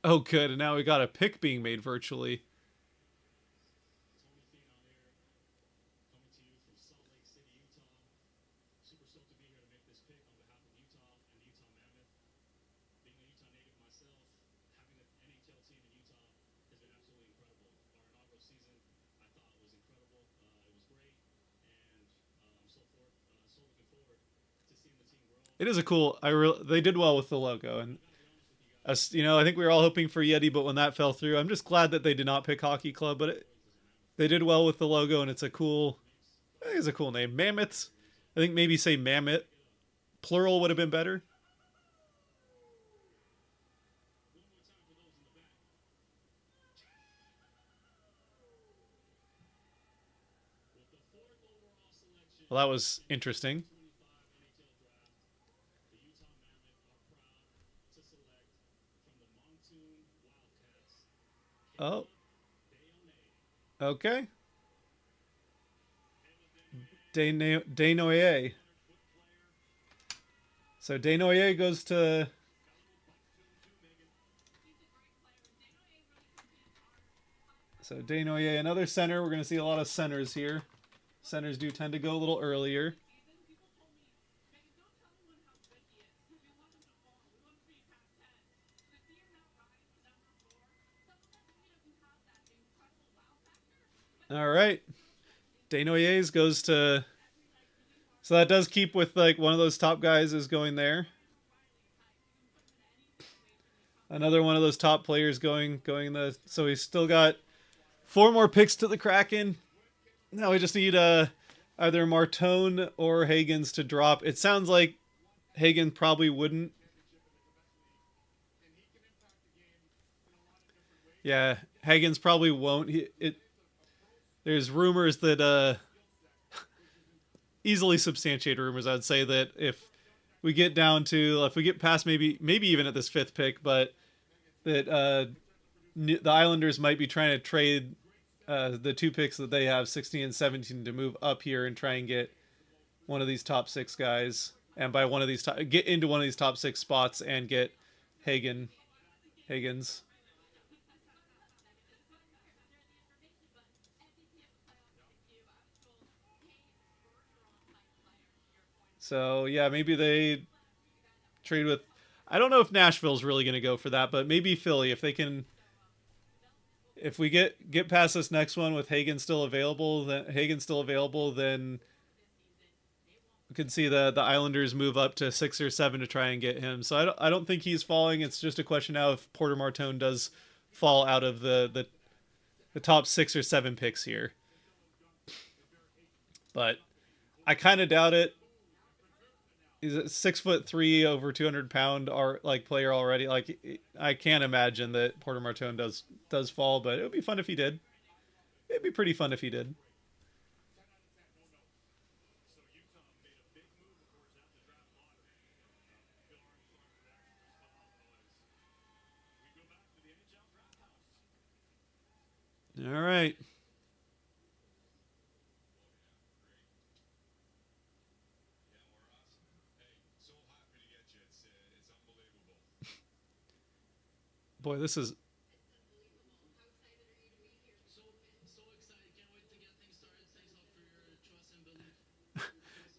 [SPEAKER 1] Oh, good. And now we got a pick being made virtually. It is a cool. They did well with the logo, and us, I think we were all hoping for Yeti, but when that fell through, I'm just glad that they did not pick Hockey Club. But they did well with the logo, and it's a cool. I think it's a cool name. Mammoths. I think maybe say Mammoth. Plural would have been better. Well, that was interesting. Oh, okay. Desnoyers. So Desnoyers goes to. So Desnoyers, another center. We're going to see a lot of centers here. Centers do tend to go a little earlier. All right. Desnoyers goes to. So that does keep with like one of those top guys is going there. Another one of those top players going the. So he's still got 4 more picks to the Kraken. Now we just need either Martone or Hagens to drop. It sounds like Hagen probably wouldn't. Yeah, Hagens probably won't. There's rumors that easily substantiated rumors. I'd say that if we get past maybe even at this 5th pick, but that the Islanders might be trying to trade the 2 picks that they have, 16 and 17, to move up here and try and get one of these top 6 guys, and by one of these get into one of these top 6 spots and get Hagens. So yeah, maybe they trade with. I don't know if Nashville's really going to go for that, but maybe Philly if they can. If we get past this next one with Hagen still available, then we can see the Islanders move up to 6 or 7 to try and get him. So I don't think he's falling. It's just a question now if Porter Martone does fall out of the top 6 or 7 picks here. But I kind of doubt it. He's a 6'3", over 200 pound player already. Like I can't imagine that Porter Martone does fall, but it would be fun if he did. It'd be pretty fun if he did. All right. Boy, this is.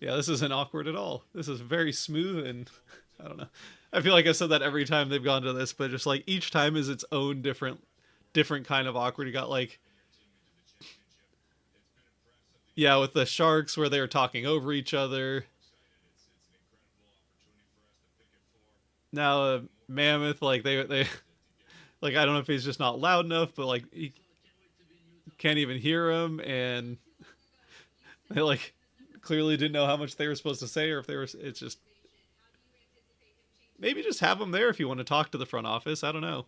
[SPEAKER 1] Yeah, this isn't awkward at all. This is very smooth and I don't know. I feel like I've said that every time they've gone to this, but just like each time is its own different kind of awkward. You got like yeah, with the Sharks where they were talking over each other. Now Mammoth like they like I don't know if he's just not loud enough, but like he can't even hear him and they like clearly didn't know how much they were supposed to say or if they were it's just maybe just have him there if you want to talk to the front office. I don't know.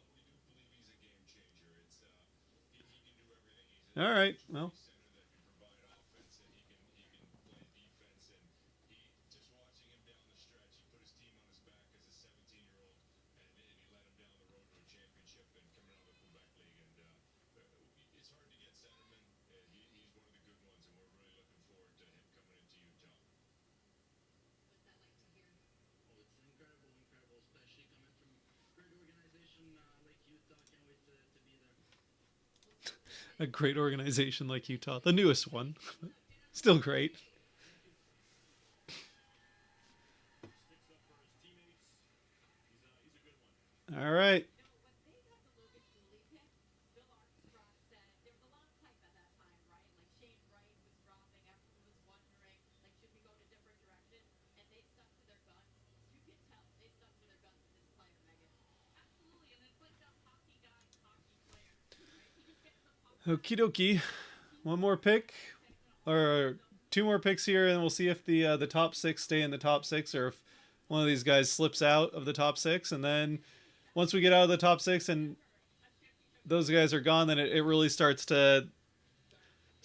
[SPEAKER 1] All right. Well, a great organization like Utah, the newest one, still great. All right. Okie dokie. One more pick, or two more picks here, and we'll see if the top six stay in the top six, or if one of these guys slips out of the top six. And then once we get out of the top six and those guys are gone, then it really starts to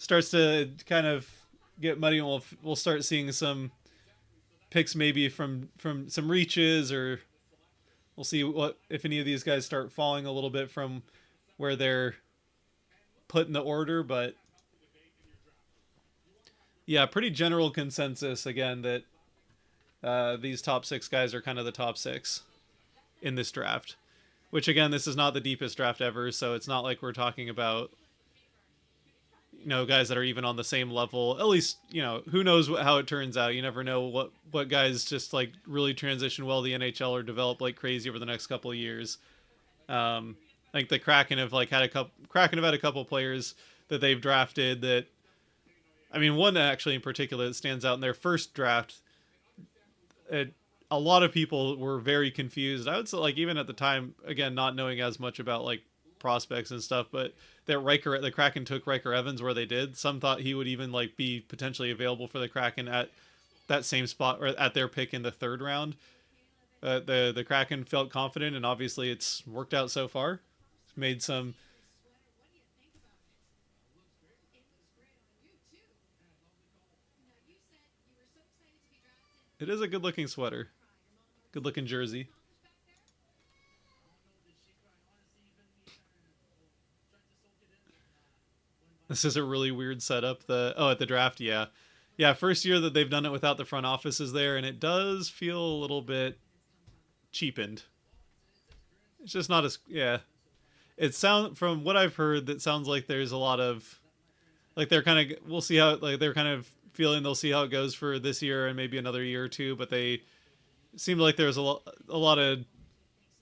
[SPEAKER 1] kind of get muddy, and we'll start seeing some picks maybe from some reaches, or we'll see what if any of these guys start falling a little bit from where they're put in the order. But yeah, pretty general consensus again that these top six guys are kind of the top six in this draft. Which again, this is not the deepest draft ever, so it's not like we're talking about guys that are even on the same level. At least who knows how it turns out. You never know what guys just like really transition well to the NHL or develop like crazy over the next couple of years. Like the Kraken have like had a couple players that they've drafted that, I mean, one actually in particular that stands out in their first draft. A lot of people were very confused. I would say, like, even at the time, again, not knowing as much about like prospects and stuff, but the Kraken took Riker Evans where they did. Some thought he would even like be potentially available for the Kraken at that same spot or at their pick in the third round. The Kraken felt confident, and obviously it's worked out so far. It's made some. It is a good looking sweater, good looking jersey. This is a really weird setup. At the draft, yeah, yeah. First year that they've done it without the front offices there, and it does feel a little bit cheapened. It's just not as yeah. It sound from what I've heard that sounds like there's a lot of like they're kind of we'll see how like they're kind of feeling they'll see how it goes for this year and maybe another year or two. But they seemed like there's a lot of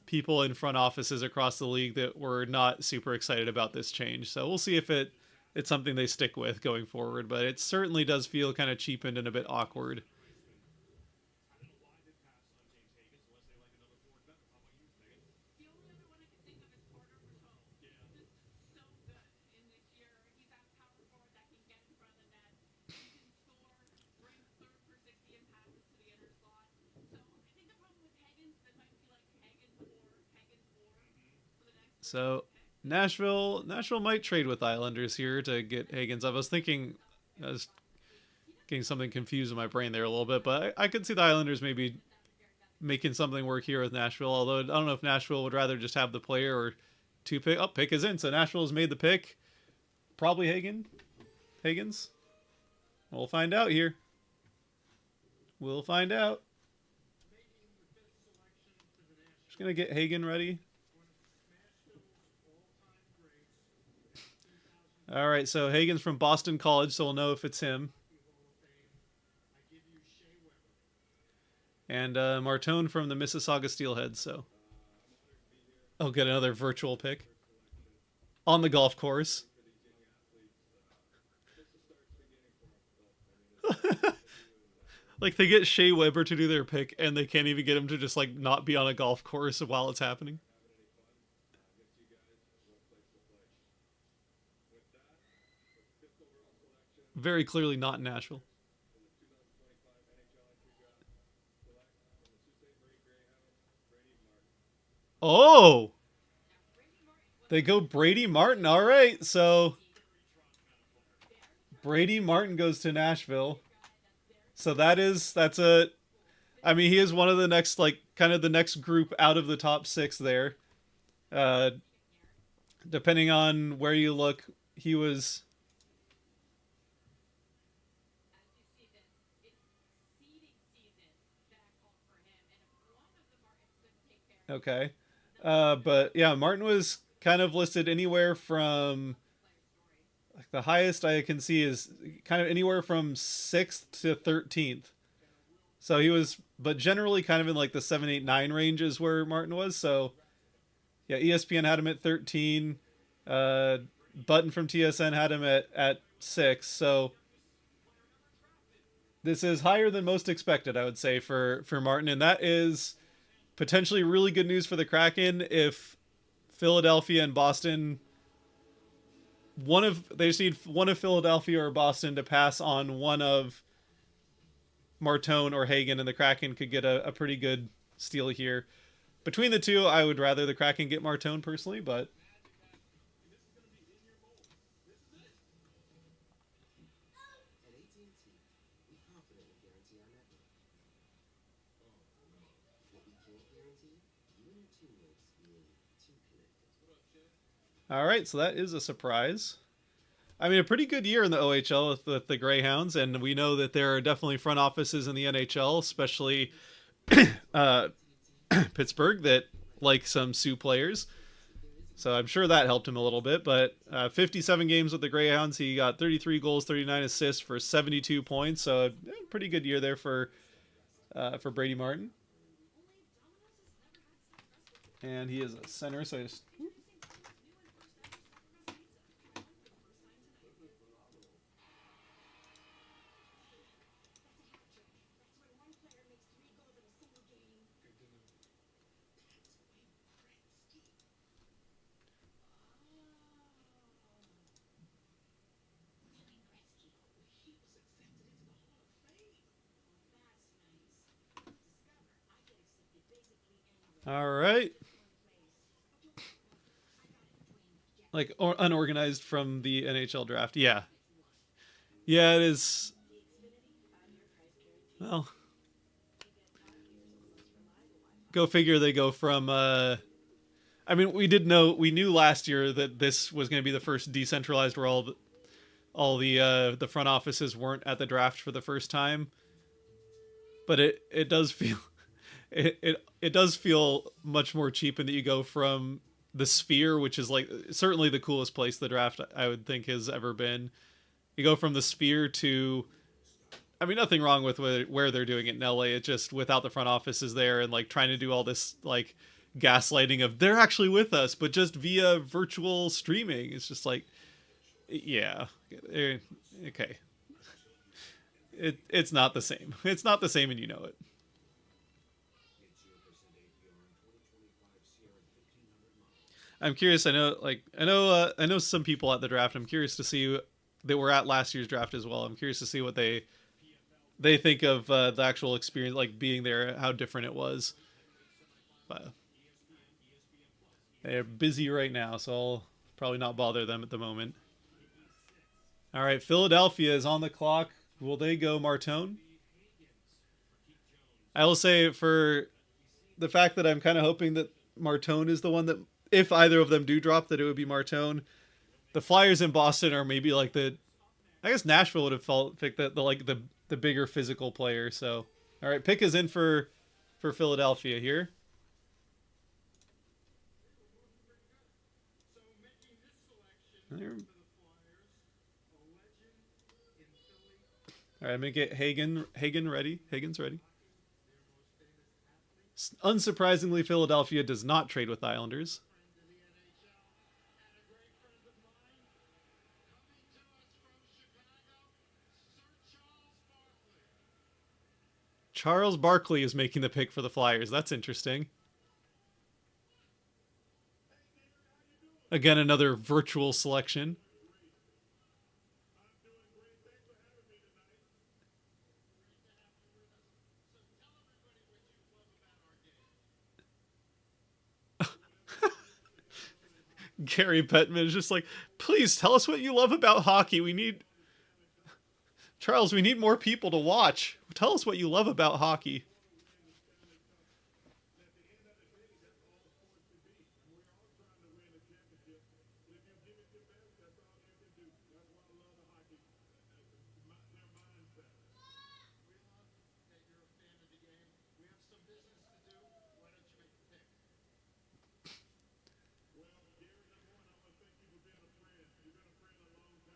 [SPEAKER 1] people in front offices across the league that were not super excited about this change. So we'll see if it's something they stick with going forward. But it certainly does feel kind of cheapened and a bit awkward. So Nashville might trade with Islanders here to get Higgins. I was thinking, I was getting something confused in my brain there a little bit, but I could see the Islanders maybe making something work here with Nashville. Although I don't know if Nashville would rather just have the player or two pick. Oh, pick is in. So Nashville has made the pick. Probably Higgins. We'll find out here. We'll find out. Just gonna get Hagen ready. All right, so Hagen's from Boston College, so we'll know if it's him. and Martone from the Mississauga Steelheads. So I'll get another virtual pick on the golf course. Like they get Shea Weber to do their pick, and they can't even get him to just like not be on a golf course while it's happening. Very clearly not in Nashville. Oh, they go Brady Martin. All right, so Brady Martin goes to Nashville. So that's a. I mean, he is one of the next like kind of the next group out of the top six there. Uh, Depending on where you look, he was okay. But yeah, Martin was kind of listed anywhere from like the highest I can see is kind of anywhere from 6th to 13th. So he was, but generally kind of in like the 7, 8, 9 ranges where Martin was. So yeah, ESPN had him at 13. Uh, Button from TSN had him at 6. So this is higher than most expected, I would say, for Martin, and that is potentially really good news for the Kraken if Philadelphia and Boston they just need one of Philadelphia or Boston to pass on one of Martone or Hagen, and the Kraken could get a pretty good steal here. Between the two, I would rather the Kraken get Martone personally, but all right, so that is a surprise. I mean, a pretty good year in the OHL with the Greyhounds, and we know that there are definitely front offices in the NHL, especially uh, Pittsburgh, that like some Sioux players. So I'm sure that helped him a little bit. But 57 games with the Greyhounds, he got 33 goals, 39 assists for 72 points. So a pretty good year there for Brady Martin. And he is a center, so I just all right. Like unorganized from the NHL draft. Yeah. Yeah, it is. Well, go figure they go from I mean, we knew last year that this was going to be the first decentralized where all the front offices weren't at the draft for the first time. But it does feel it does feel much more cheap in that you go from the Sphere, which is like certainly the coolest place the draft I would think has ever been. You go from the Sphere to, I mean, nothing wrong with where they're doing it in LA. It just without the front offices there and like trying to do all this like gaslighting of they're actually with us, but just via virtual streaming. It's just like, yeah, okay. It's not the same. It's not the same, and you know it. I'm curious. I know some people at the draft. I'm curious to see that were at last year's draft as well. I'm curious to see what they think of the actual experience, like being there, how different it was. But they're busy right now, so I'll probably not bother them at the moment. All right, Philadelphia is on the clock. Will they go Martone? I will say for the fact that I'm kind of hoping that Martone is the one that, if either of them do drop, that it would be Martone. The Flyers in Boston are maybe like the, I guess Nashville would have felt picked the bigger physical player. So, all right, pick is in for Philadelphia here. All right, I'm gonna get Hagen ready. Hagen's ready. Unsurprisingly, Philadelphia does not trade with the Islanders. Charles Barkley is making the pick for the Flyers. That's interesting. Again, another virtual selection. Gary Bettman is just like, please tell us what you love about hockey. We need Charles. We need more people to watch. Tell us what you love about hockey.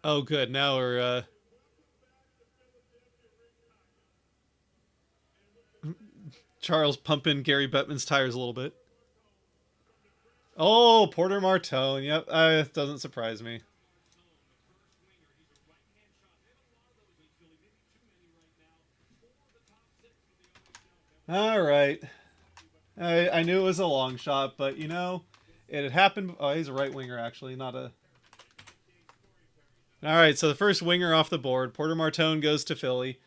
[SPEAKER 1] Oh, good. Now we're Charles pumping Gary Bettman's tires a little bit. Oh, Porter Martone. Yep, it doesn't surprise me. All right. I knew it was a long shot, but you know, it had happened. Oh, he's a right winger, actually, not a. All right, so the first winger off the board, Porter Martone goes to Philly.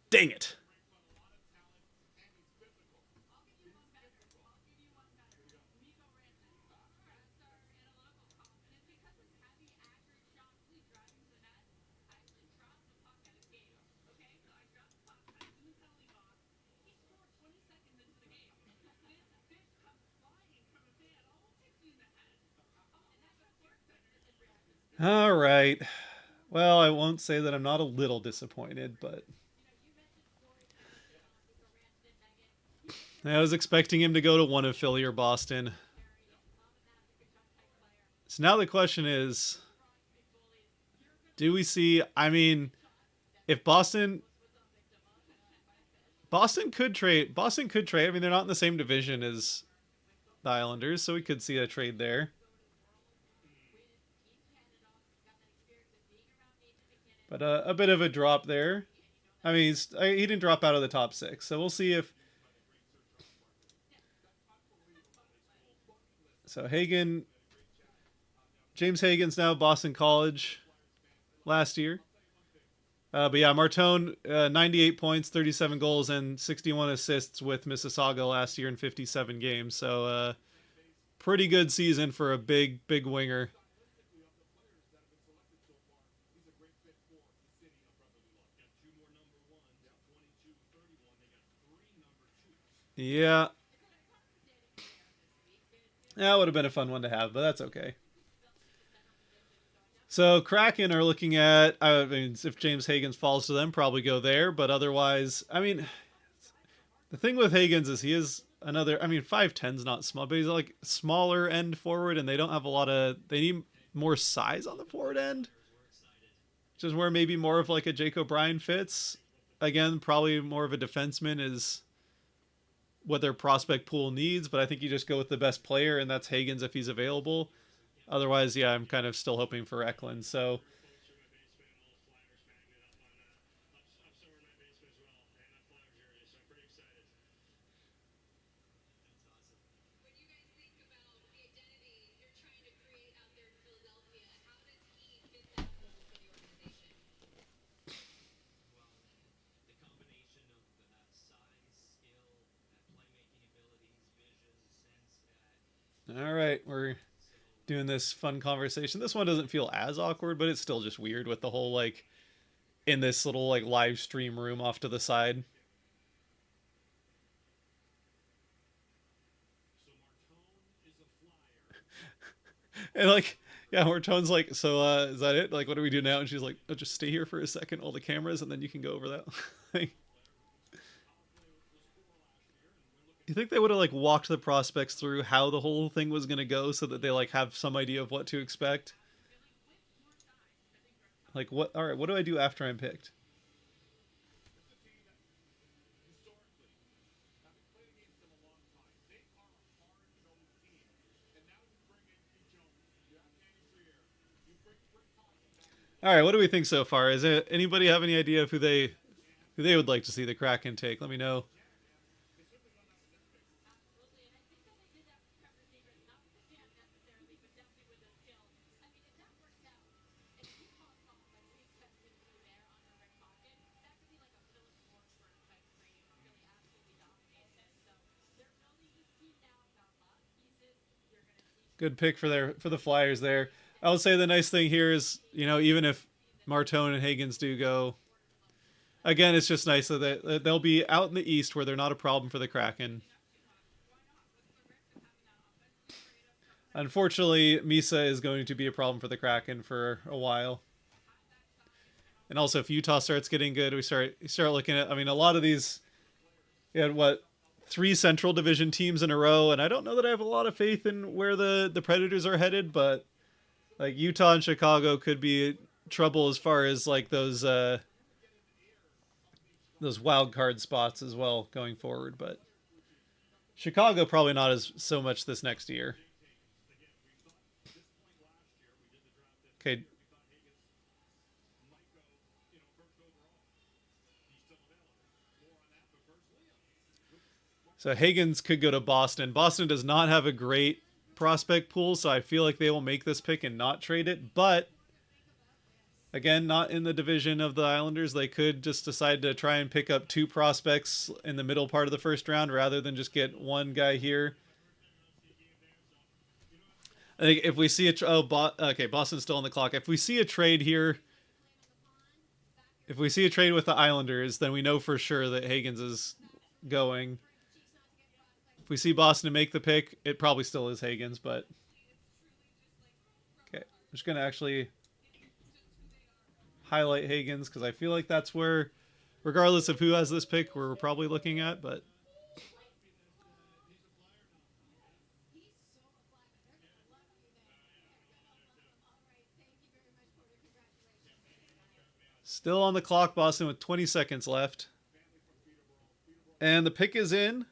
[SPEAKER 1] Dang it. All right. Well, I won't say that I'm not a little disappointed, but I was expecting him to go to one of Philly or Boston. So now the question is, do we see? I mean, if Boston could trade. Boston could trade. I mean, they're not in the same division as the Islanders, so we could see a trade there. But a bit of a drop there. I mean, he didn't drop out of the top six, so we'll see if. So Hagen, James Hagen's now Boston College last year. But yeah, Martone, 98 points, 37 goals, and 61 assists with Mississauga last year in 57 games. So pretty good season for a big winger. Yeah. That would have been a fun one to have, but that's okay. So Kraken are looking at. I mean, if James Hagens falls to them, probably go there. But otherwise, I mean, the thing with Hagens is he is another. I mean, 5'10's not small, but he's like smaller end forward, and they don't have a lot of. They need more size on the forward end, which is where maybe more of like a Jake O'Brien fits. Again, probably more of a defenseman is what their prospect pool needs, but I think you just go with the best player, and that's Hagens if he's available. Otherwise, yeah, I'm kind of still hoping for Eklund. So, all right, we're doing this fun conversation. This one doesn't feel as awkward, but it's still just weird with the whole like in this little like live stream room off to the side. And like, yeah, Hortone's like, so is that it? Like, what do we do now? And she's like, oh, just stay here for a second, all the cameras, and then you can go over that. You think they would have like walked the prospects through how the whole thing was gonna go so that they like have some idea of what to expect? Like what all right, what do I do after I'm picked? All right, what do we think so far? Is it anybody have any idea of who they would like to see the Kraken take? Let me know. Good pick for the Flyers there. I would say the nice thing here is, even if Martone and Higgins do go, again, it's just nice that they'll be out in the East where they're not a problem for the Kraken. Unfortunately, Misa is going to be a problem for the Kraken for a while. And also, if Utah starts getting good, we start looking at. I mean, a lot of these, you had what, 3 Central Division teams in a row, and I don't know that I have a lot of faith in where the Predators are headed, but like Utah and Chicago could be trouble as far as like those wild card spots as well going forward. But Chicago probably not as so much this next year. Okay. So Higgins could go to Boston. Boston does not have a great prospect pool, so I feel like they will make this pick and not trade it. But again, not in the division of the Islanders. They could just decide to try and pick up 2 prospects in the middle part of the first round rather than just get one guy here. I think if we see okay, Boston's still on the clock. If we see a trade here, if we see a trade with the Islanders, then we know for sure that Higgins is going. If we see Boston make the pick, it probably still is Higgins, but okay, I'm just gonna actually highlight Higgins because I feel like that's where, regardless of who has this pick, we're probably looking at, but still on the clock, Boston with 20 seconds left. And the pick is in.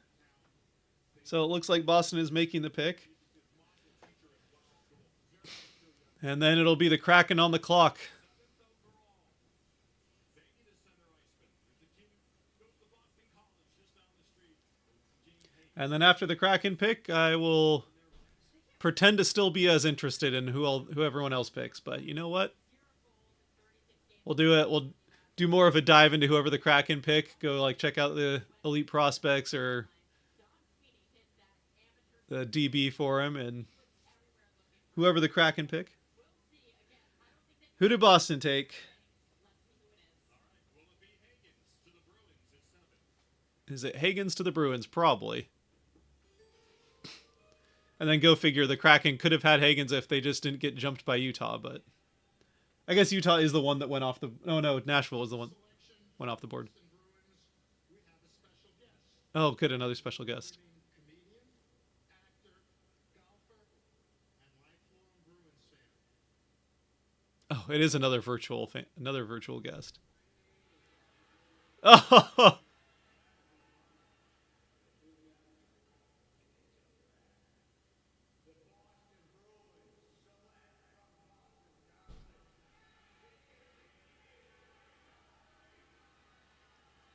[SPEAKER 1] So it looks like Boston is making the pick. And then it'll be the Kraken on the clock. And then after the Kraken pick, I will pretend to still be as interested in who everyone else picks. But you know what? We'll do it. We'll do more of a dive into whoever the Kraken pick. Go like check out the elite prospects or the DB for him and whoever the Kraken pick. Who did Boston take? Is it Higgins to the Bruins? Probably. And then go figure, the Kraken could have had Higgins if they just didn't get jumped by Utah, but I guess Utah is the one that went off the... Oh, no, Nashville was the one went off the board. Oh, good, another special guest. Oh, it is another virtual guest. Oh,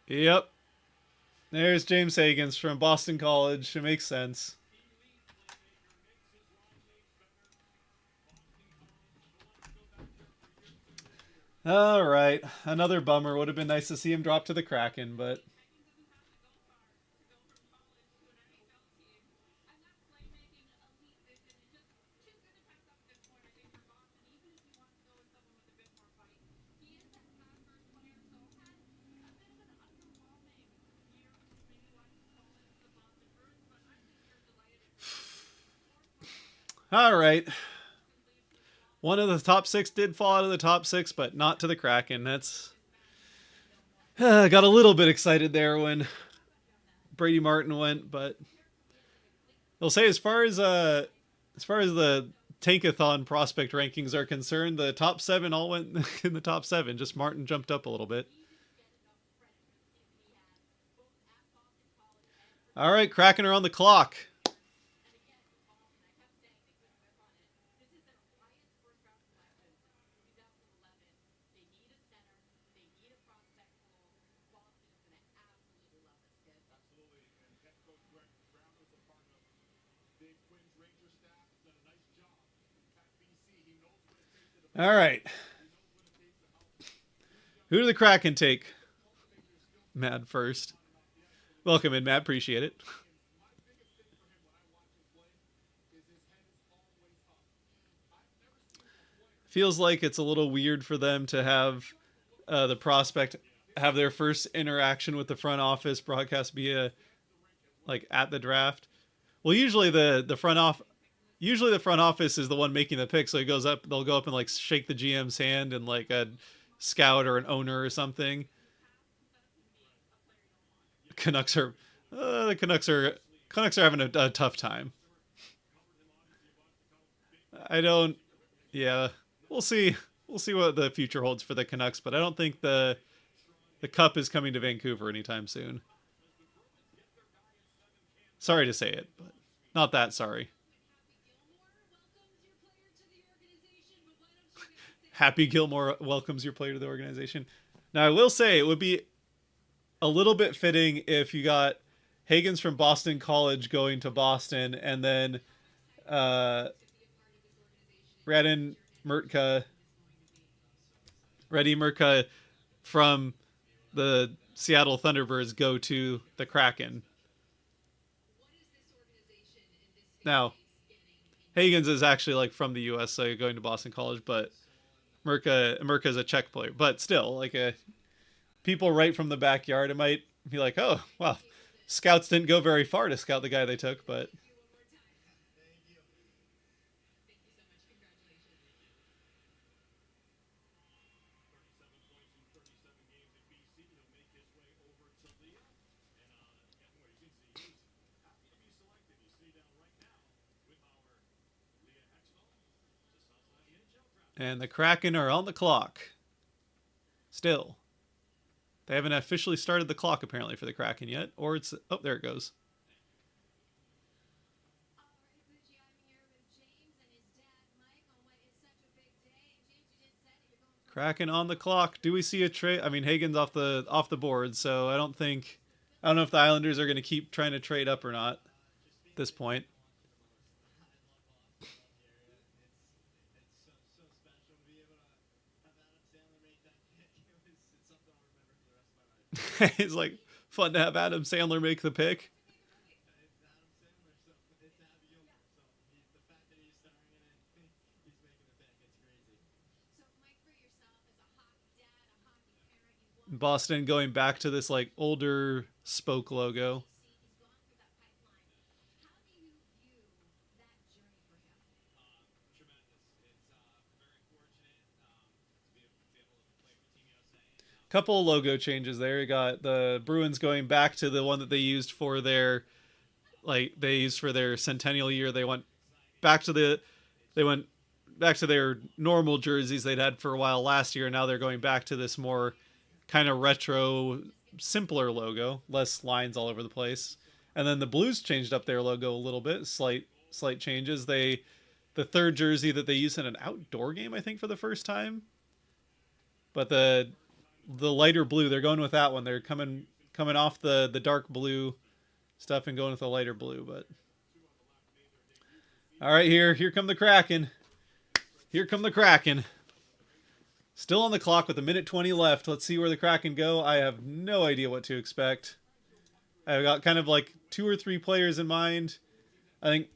[SPEAKER 1] yep. There's James Higgins from Boston College. It makes sense. All right. Another bummer. Would have been nice to see him drop to the Kraken, but... All right. One of the top 6 did fall out of the top 6, but not to the Kraken. That's... got a little bit excited there when Brady Martin went, but I'll say as far as the Tankathon prospect rankings are concerned, the top 7 all went in the top 7. Just Martin jumped up a little bit. All right, Kraken are on the clock. All right. Who do the Kraken take? Matt first. Welcome in, Matt. Appreciate it. Feels like it's a little weird for them to have the prospect have their first interaction with the front office broadcast via like at the draft. Well, usually the front office is the one making the pick, so he goes up. They'll go up and like shake the GM's hand and like a scout or an owner or something. Canucks are the Canucks are having a tough time. I don't. Yeah, we'll see. We'll see what the future holds for the Canucks, but I don't think the cup is coming to Vancouver anytime soon. Sorry to say it, but not that sorry. Happy Gilmore welcomes your player to the organization. Now, I will say it would be a little bit fitting if you got Hagens from Boston College going to Boston, and then Radin Murtka, Reddy Murtka from the Seattle Thunderbirds go to the Kraken. Now, Hagens is actually like from the U.S., so you're going to Boston College, but Murka is a Czech player. But still, like people right from the backyard, it might be like, oh, well, scouts didn't go very far to scout the guy they took, but and the Kraken are on the clock. Still. They haven't officially started the clock apparently for the Kraken yet, or it's oh, there it goes. Kraken on the clock. Do we see a trade? I mean, Hagen's off the board, so I don't know if the Islanders are going to keep trying to trade up or not at this point. It's like fun to have Adam Sandler make the pick. Boston going back to this like older spoke logo. Couple logo changes there. You got the Bruins going back to the one that they used for their centennial year. Back to they went back to their normal jerseys they'd had for a while last year. Now they're going back to this more kind of retro, simpler logo, less lines all over the place. And then the Blues changed up their logo a little bit, slight changes. The third jersey that they used in an outdoor game, I think, for the first time. But the lighter blue, they're going with that one. They're coming off the dark blue stuff and going with the lighter blue. But all right, here come the Kraken. Here come the Kraken. Still on the clock with a minute 20 left. Let's see where the Kraken go. I have no idea what to expect. I've got kind of like 2 or 3 players in mind. I think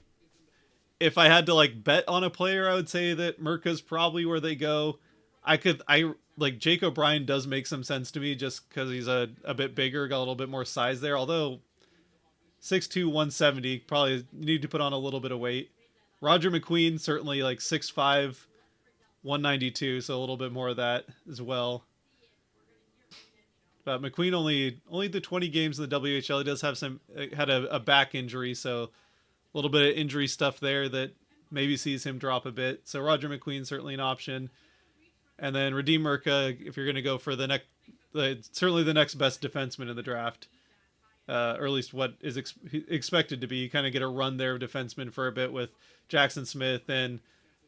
[SPEAKER 1] if I had to like bet on a player, I would say that Murka's probably where they go. I like Jake O'Brien does make some sense to me just because he's a bit bigger, got a little bit more size there. Although 6'2", 170, probably need to put on a little bit of weight. Roger McQueen, certainly like 6'5", 192, so a little bit more of that as well. But McQueen only the 20 games in the WHL. He does have had a back injury, so a little bit of injury stuff there that maybe sees him drop a bit. So Roger McQueen certainly an option. And then Radim Murka, if you're going to go for certainly the next best defenseman in the draft, or at least what is expected to be. You kind of get a run there of defensemen for a bit with Jackson Smith and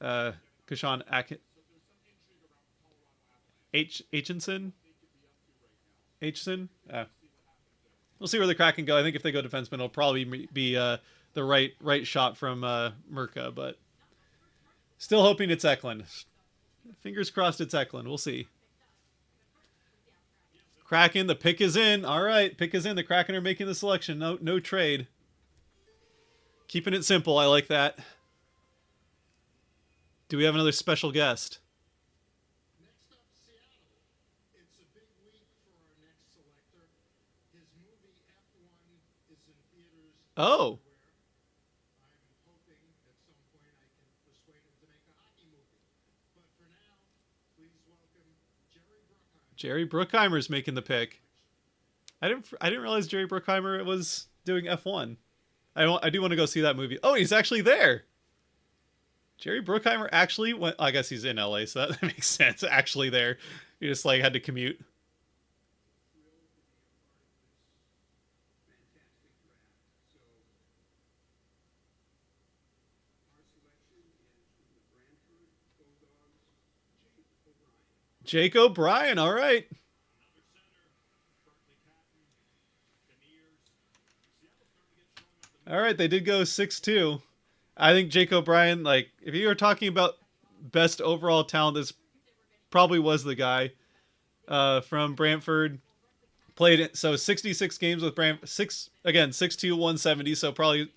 [SPEAKER 1] Kashawn Aitchison. We'll see where the Kraken go. I think if they go defenseman, it'll probably be the right shot from Murka, but still hoping it's Eklund. Fingers crossed it's Eklund. We'll see. Kraken, the pick is in. All right, pick is in. The Kraken are making the selection. No trade. Keeping it simple. I like that. Do we have another special guest?
[SPEAKER 2] Next up, Seattle. It's a big week for our next selector. His movie F1 is in theaters.
[SPEAKER 1] Oh.
[SPEAKER 2] I'm hoping at some point I can persuade him to make a hockey movie. But for now, please welcome Jerry Bruckheimer.
[SPEAKER 1] Jerry Bruckheimer's making the pick. I didn't realize Jerry Bruckheimer was doing F1. I do want to go see that movie. Oh, he's actually there. Jerry Bruckheimer actually went. I guess he's in LA, so that makes sense. Actually, there, he just like had to commute. Jake O'Brien. All right. All right, they did go 6-2. I think Jake O'Brien, like, if you were talking about best overall talent, this probably was the guy from Brantford. Played it, so 66 games with Brantford. 6'2", 170, so probably a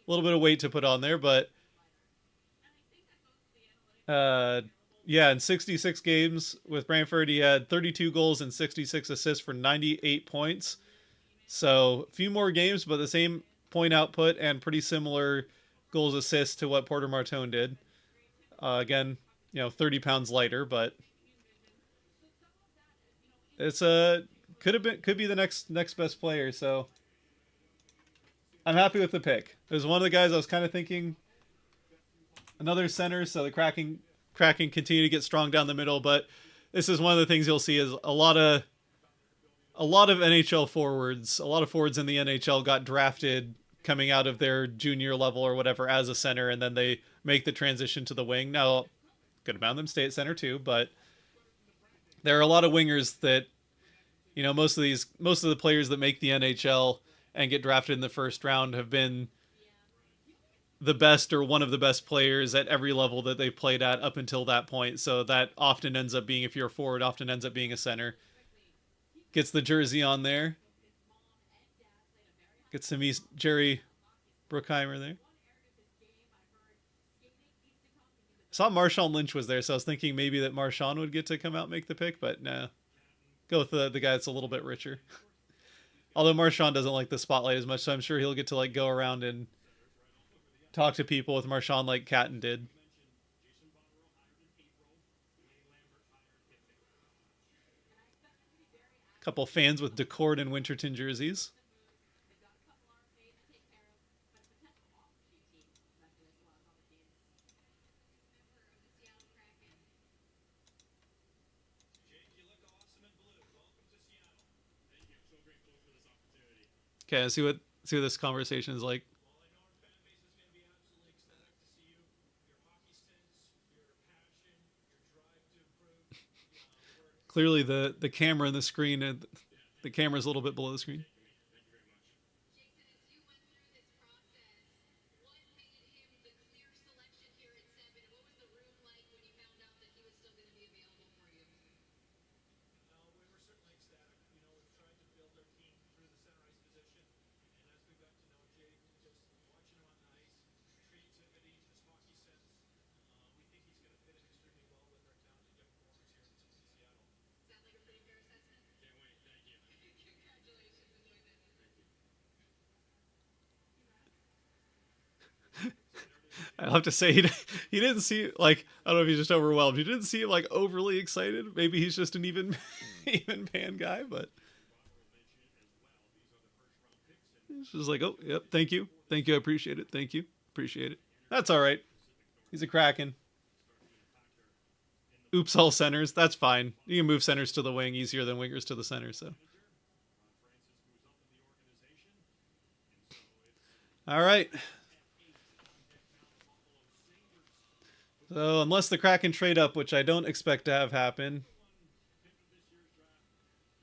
[SPEAKER 1] little bit of weight to put on there. But, yeah, in 66 games with Brantford, he had 32 goals and 66 assists for 98 points. So, a few more games, but the same point output and pretty similar goals assists to what Porter Martone did. Again, 30 pounds lighter, but it's could be the next best player. So I'm happy with the pick. It was one of the guys I was kind of thinking another center, so the Kraken continue to get strong down the middle. But this is one of the things you'll see is a lot of NHL forwards, a lot of forwards in the NHL got drafted coming out of their junior level or whatever as a center, and then they make the transition to the wing. Now, good amount of them stay at center too, but there are a lot of wingers that, most of the players that make the NHL and get drafted in the first round have been the best or one of the best players at every level that they've played at up until that point. So that often ends up being, if you're a forward, often ends up being a center. Gets the jersey on there. Gets to meet Jerry Bruckheimer there. I saw Marshawn Lynch was there, so I was thinking maybe that Marshawn would get to come out and make the pick, but no. Go with the guy that's a little bit richer. Although Marshawn doesn't like the spotlight as much, so I'm sure he'll get to like go around and talk to people with Marshawn like Catton did. Couple fans with Decord and Winterton jerseys. Okay, let's see what this conversation is like. Clearly, the camera and the screen, the camera's a little bit below the screen. I'll have to say he didn't seem like, I don't know if he's just overwhelmed. He didn't seem like overly excited. Maybe he's just an even pan guy, but he's just like, oh, yep, thank you, I appreciate it, thank you, appreciate it. That's all right. He's a Kraken. Oops, all centers. That's fine. You can move centers to the wing easier than wingers to the center. So, all right. So unless the Kraken trade up, which I don't expect to have happen,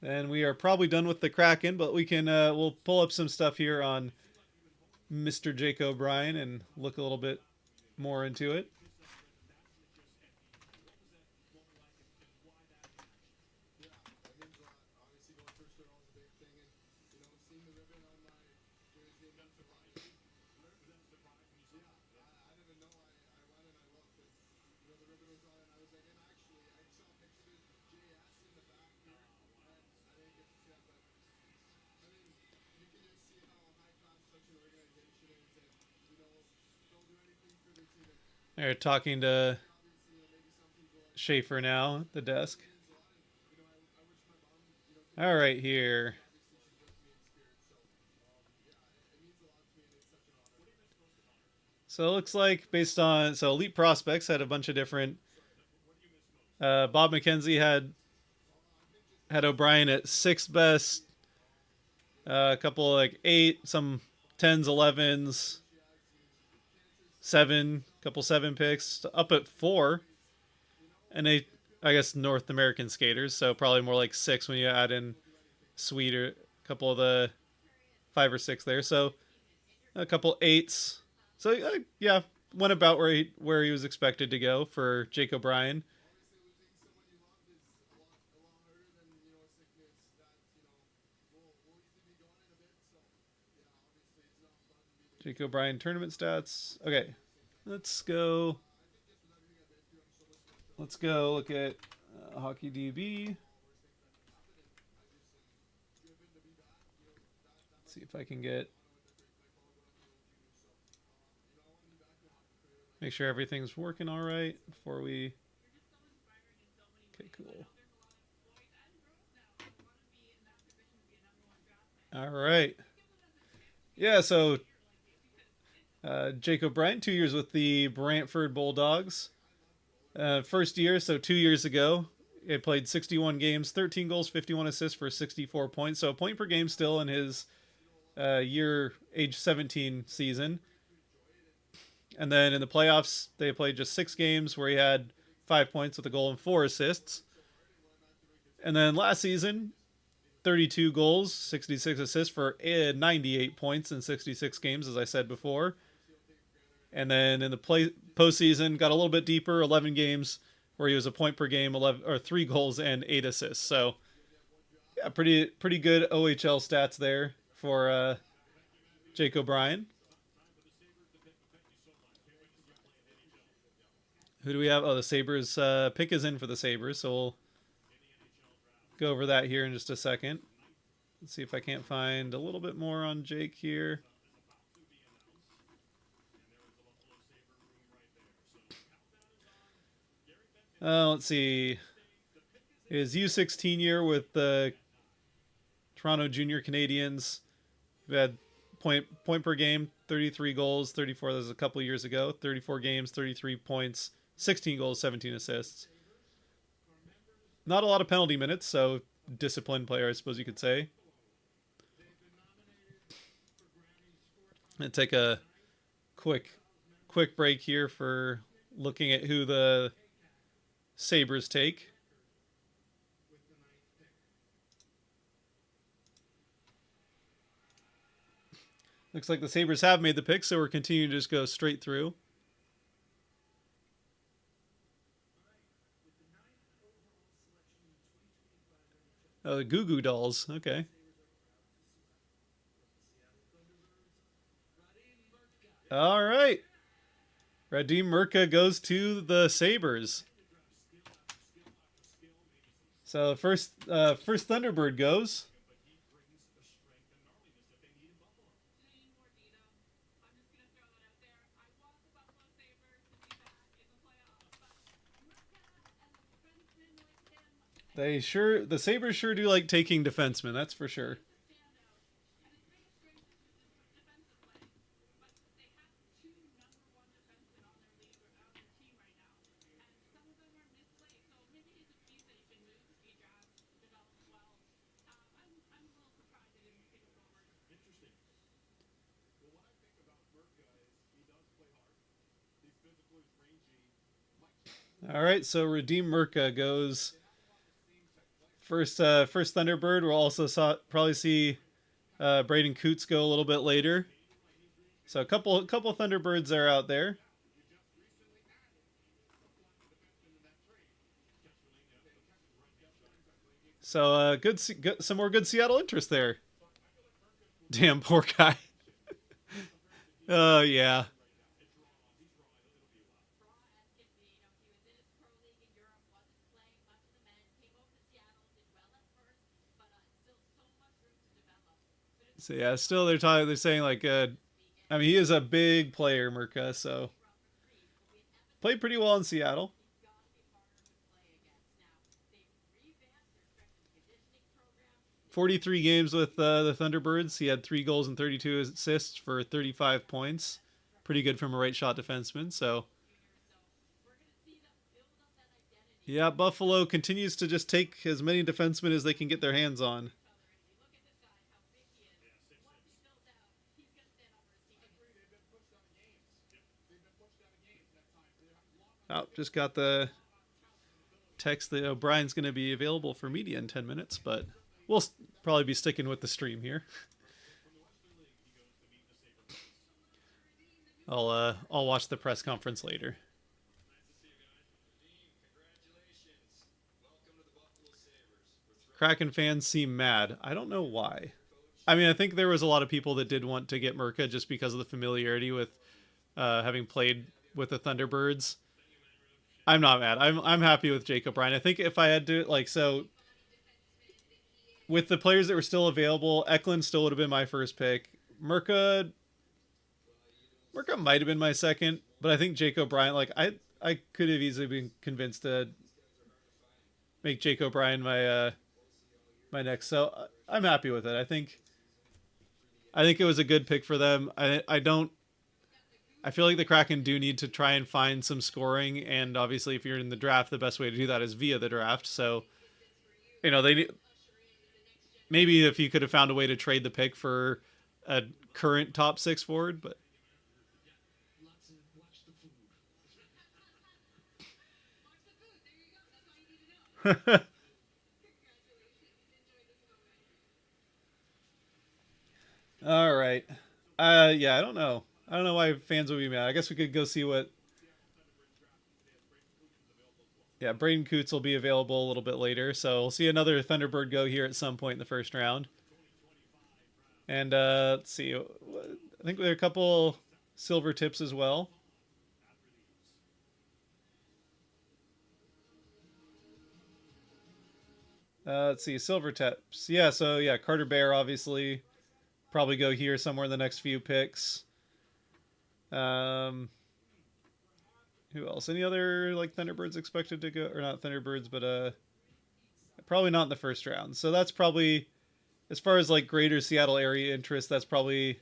[SPEAKER 1] then we are probably done with the Kraken. But we can we'll pull up some stuff here on Mr. Jake O'Brien and look a little bit more into it. They're talking to Schaefer now at the desk. All right, here. So it looks like based on Elite Prospects had a bunch of different. Bob McKenzie had O'Brien at sixth best. A couple like eight, some tens, 11s, seven, couple seven picks up at four, and I guess North American skaters, so probably more like six when you add in Swede or a couple of the five or six there. So a couple eights. So yeah, went about where he was expected to go for Jake O'Brien. Jake O'Brien tournament stats. Okay, let's go. Let's go look at Hockey DB. Let's see if I can make sure everything's working all right before we. Okay, cool. All right. Yeah, so Jake O'Brien, 2 years with the Brantford Bulldogs. First year, so 2 years ago, he played 61 games, 13 goals, 51 assists for 64 points. So a point per game still in his year age 17 season. And then in the playoffs, they played just 6 games where he had 5 points with a goal and 4 assists. And then last season, 32 goals, 66 assists for 98 points in 66 games, as I said before. And then in the postseason, got a little bit deeper, 11 games where he was a point per game, 3 goals and 8 assists. So, yeah, pretty good OHL stats there for Jake O'Brien. Who do we have? Oh, the Sabres. Pick is in for the Sabres, so we'll go over that here in just a second. Let's see if I can't find a little bit more on Jake here. Let's see. His U16 year with the Toronto Junior Canadiens. We had point per game, 33 goals, 34. That was a couple years ago. 34 games, 33 points, 16 goals, 17 assists. Not a lot of penalty minutes, so disciplined player, I suppose you could say. And take a quick break here for looking at who the Sabres take. Looks like the Sabres have made the pick, so we're continuing to just go straight through. Oh, the Goo Goo Dolls. Okay. All right. Radim Murka goes to the Sabres. So first Thunderbird goes. The Sabres sure do like taking defensemen, that's for sure. All right, so Radim Murka goes first. First Thunderbird. We'll also probably see Braden Coots go a little bit later. So a couple Thunderbirds are out there. So good, some more good Seattle interest there. Damn, poor guy. Oh yeah. So yeah, still they're saying like, I mean, he is a big player, Murka. So Played pretty well in Seattle. 43 games with the Thunderbirds. He had 3 goals and 32 assists for 35 points. Pretty good from a right shot defenseman. So, yeah, Buffalo continues to just take as many defensemen as they can get their hands on. Oh, just got the text that O'Brien's going to be available for media in 10 minutes, but we'll probably be sticking with the stream here. I'll watch the press conference later. Kraken fans seem mad. I don't know why. I mean, I think there was a lot of people that did want to get Merca just because of the familiarity with having played with the Thunderbirds. I'm not mad. I'm happy with Jake O'Brien. I think if I had to with the players that were still available, Eklund still would have been my first pick. Merca might have been my second, but I think Jake O'Brien, I could have easily been convinced to make Jake O'Brien my my next. So I'm happy with it. I think it was a good pick for them. I feel like the Kraken do need to try and find some scoring, and obviously if you're in the draft, the best way to do that is via the draft. So, maybe if you could have found a way to trade the pick for a current top 6 forward, but all right. Yeah, I don't know. I don't know why fans would be mad. I guess we could go see what. Yeah, Braden Coots will be available a little bit later, so we'll see another Thunderbird go here at some point in the first round. And let's see. I think there are a couple silver tips as well. Let's see, silver tips. Yeah, so yeah, Carter Bear obviously probably go here somewhere in the next few picks. Who else? Any other Thunderbirds expected to go, or not Thunderbirds, but probably not in the first round. So that's probably, as far as greater Seattle area interest, that's probably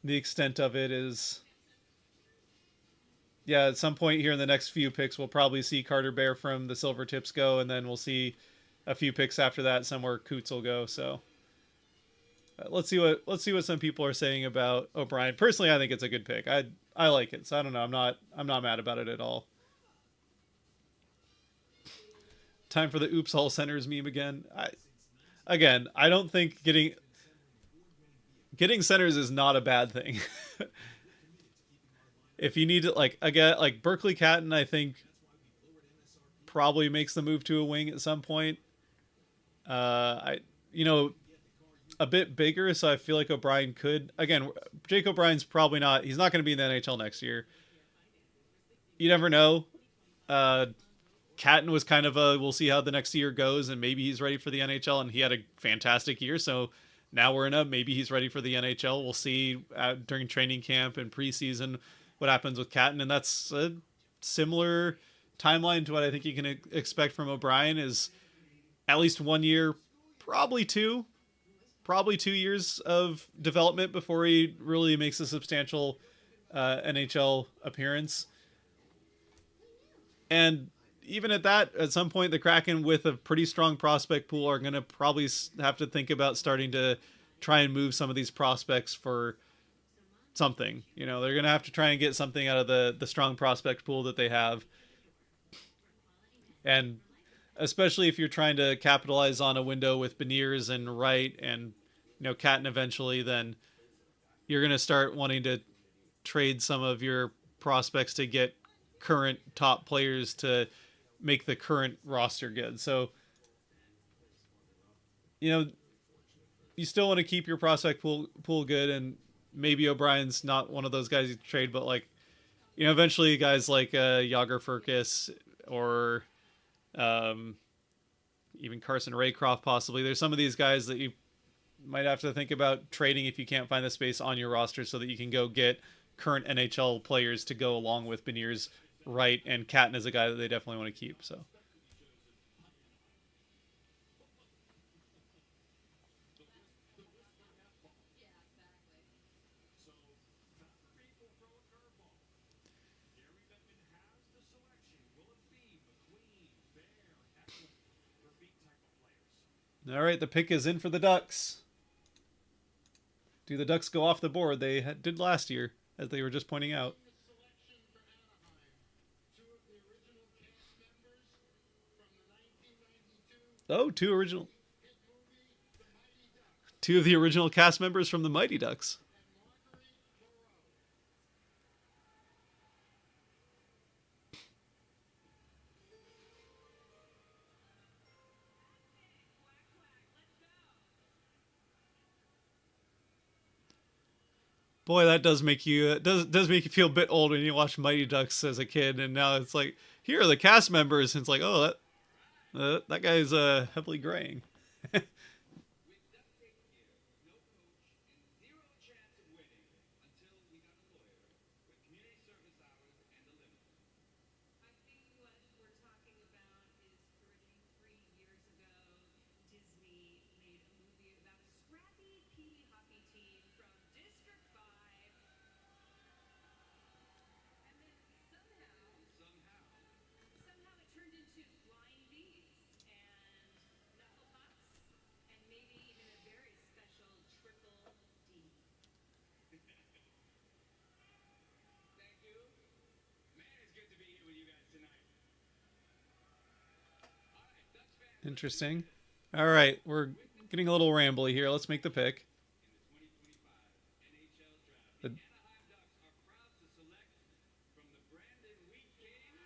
[SPEAKER 1] the extent of it. Is yeah, at some point here in the next few picks, we'll probably see Carter Bear from the silver tips go, and then we'll see a few picks after that somewhere Coots will go. So. Let's see what some people are saying about O'Brien. Personally, I think it's a good pick. I like it, so I don't know. I'm not mad about it at all. Time for the "Oops all centers" meme again. I don't think getting centers is not a bad thing. If you need to again Berkeley Catton, I think probably makes the move to a wing at some point. A bit bigger, so I feel like O'Brien could. Again, Jake O'Brien's probably not. He's not going to be in the NHL next year. You never know. Catton was kind of we'll see how the next year goes, and maybe he's ready for the NHL, and he had a fantastic year, so now we're in maybe he's ready for the NHL. We'll see during training camp and preseason what happens with Catton, and that's a similar timeline to what I think you can expect from O'Brien, is at least 1 year, probably 2 years of development before he really makes a substantial NHL appearance. And even at that, at some point, the Kraken, with a pretty strong prospect pool, are going to probably have to think about starting to try and move some of these prospects for something. They're going to have to try and get something out of the strong prospect pool that they have. And especially if you're trying to capitalize on a window with Beniers and Wright and Catton eventually, then you're going to start wanting to trade some of your prospects to get current top players to make the current roster good. So, you still want to keep your prospect pool good, and maybe O'Brien's not one of those guys you trade, but eventually guys like Yager Furcus or even Carson Raycroft possibly. There's some of these guys that you might have to think about trading if you can't find the space on your roster, so that you can go get current NHL players to go along with Beniers right, and Catton is a guy that they definitely want to keep. So
[SPEAKER 2] So, Tucker Reed will throw a curveball. Gary Bettman has the selection. Will it be McQueen, Bear, Eklund? Repeat type of players.
[SPEAKER 1] all right, the pick is in for the Ducks. Do the Ducks go off the board? They did last year, as they were just pointing out.
[SPEAKER 2] The selection for Anaheim. Two of the original cast members from the 1992
[SPEAKER 1] Oh, two original,
[SPEAKER 2] hit movie, The Mighty Ducks,
[SPEAKER 1] two of the original cast members from the Mighty Ducks.
[SPEAKER 2] and Marguerite Moreau.
[SPEAKER 1] Boy, that does make you does make you feel a bit old when you watch Mighty Ducks as a kid, and now it's like here are the cast members, and it's like oh that guy's heavily graying.
[SPEAKER 3] With duct tape here, no coach, and zero chance of winning until we got a lawyer with community service hours and a limit.
[SPEAKER 4] I think what we're talking about is 33 years ago, Disney made a movie about a scrappy pee hockey team from District 5. And then somehow it turned into flying bees and knuckle pucks and maybe even a very special triple D.
[SPEAKER 3] Thank you. Man, it's good to be here with you guys tonight. All right, Ducks fans.
[SPEAKER 1] Interesting. All right, we're getting a little rambly here. Let's make the pick.
[SPEAKER 3] In the 2025 NHL draft,
[SPEAKER 1] The-
[SPEAKER 3] the Anaheim Ducks are proud to select from the Brandon Wheat Kings,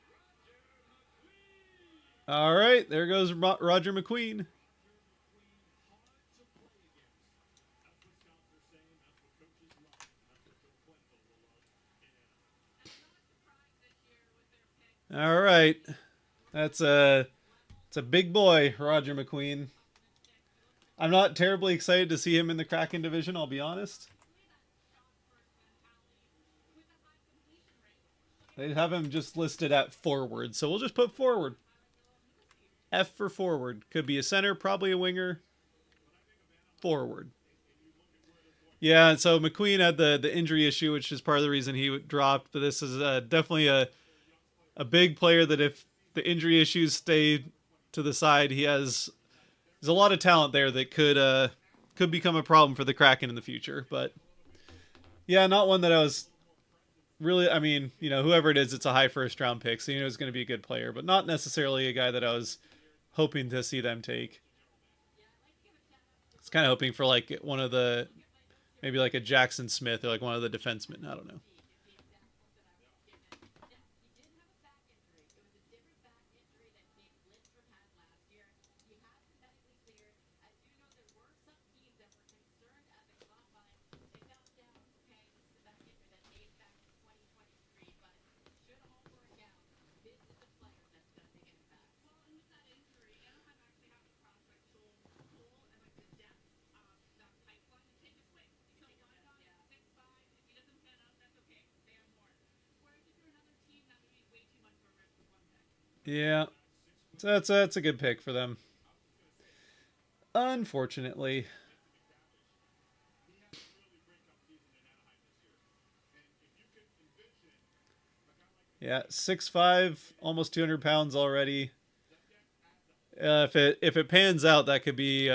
[SPEAKER 3] Roger McQueen.
[SPEAKER 1] All right, there goes Roger McQueen.
[SPEAKER 2] Hard to play against. That's what scouts are saying. That's what coaches love. That's what Bill Quenville will love in Anaheim.
[SPEAKER 4] I'm not surprised this year with their pick.
[SPEAKER 1] All right, it's a big boy, Roger McQueen. I'm not terribly excited to see him in the Kraken division. I'll be honest. They have him just listed at forward, so we'll just put forward. F for forward. Could be a center, probably a winger. Forward. Yeah, so McQueen had the injury issue, which is part of the reason he dropped. But this is definitely a big player that if the injury issues stay to the side, there's a lot of talent there that could become a problem for the Kraken in the future. But yeah, not one that I was really. I mean, whoever it is, it's a high first round pick, so it's going to be a good player, but not necessarily a guy that I was hoping to see them take. It's kind of hoping for like one of the maybe like a Jackson Smith or like one of the defensemen. I don't know. Yeah, so that's a good pick for them. Unfortunately, yeah, 6'5", almost 200 pounds already. If it pans out, that could be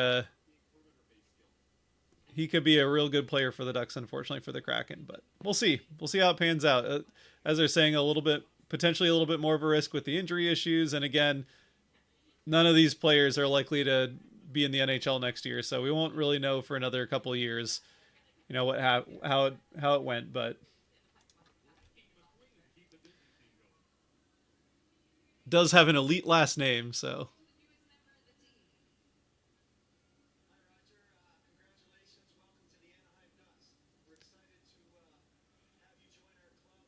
[SPEAKER 1] he could be a real good player for the Ducks. Unfortunately for the Kraken, but we'll see. We'll see how it pans out. As they're saying, potentially a little bit more of a risk with the injury issues, and again, none of these players are likely to be in the NHL next year, so we won't really know for another couple of years, how it went, but does have an elite last name, so.
[SPEAKER 2] Hi, Roger. Congratulations. Welcome to the Anaheim Ducks. We're excited to have you join our club.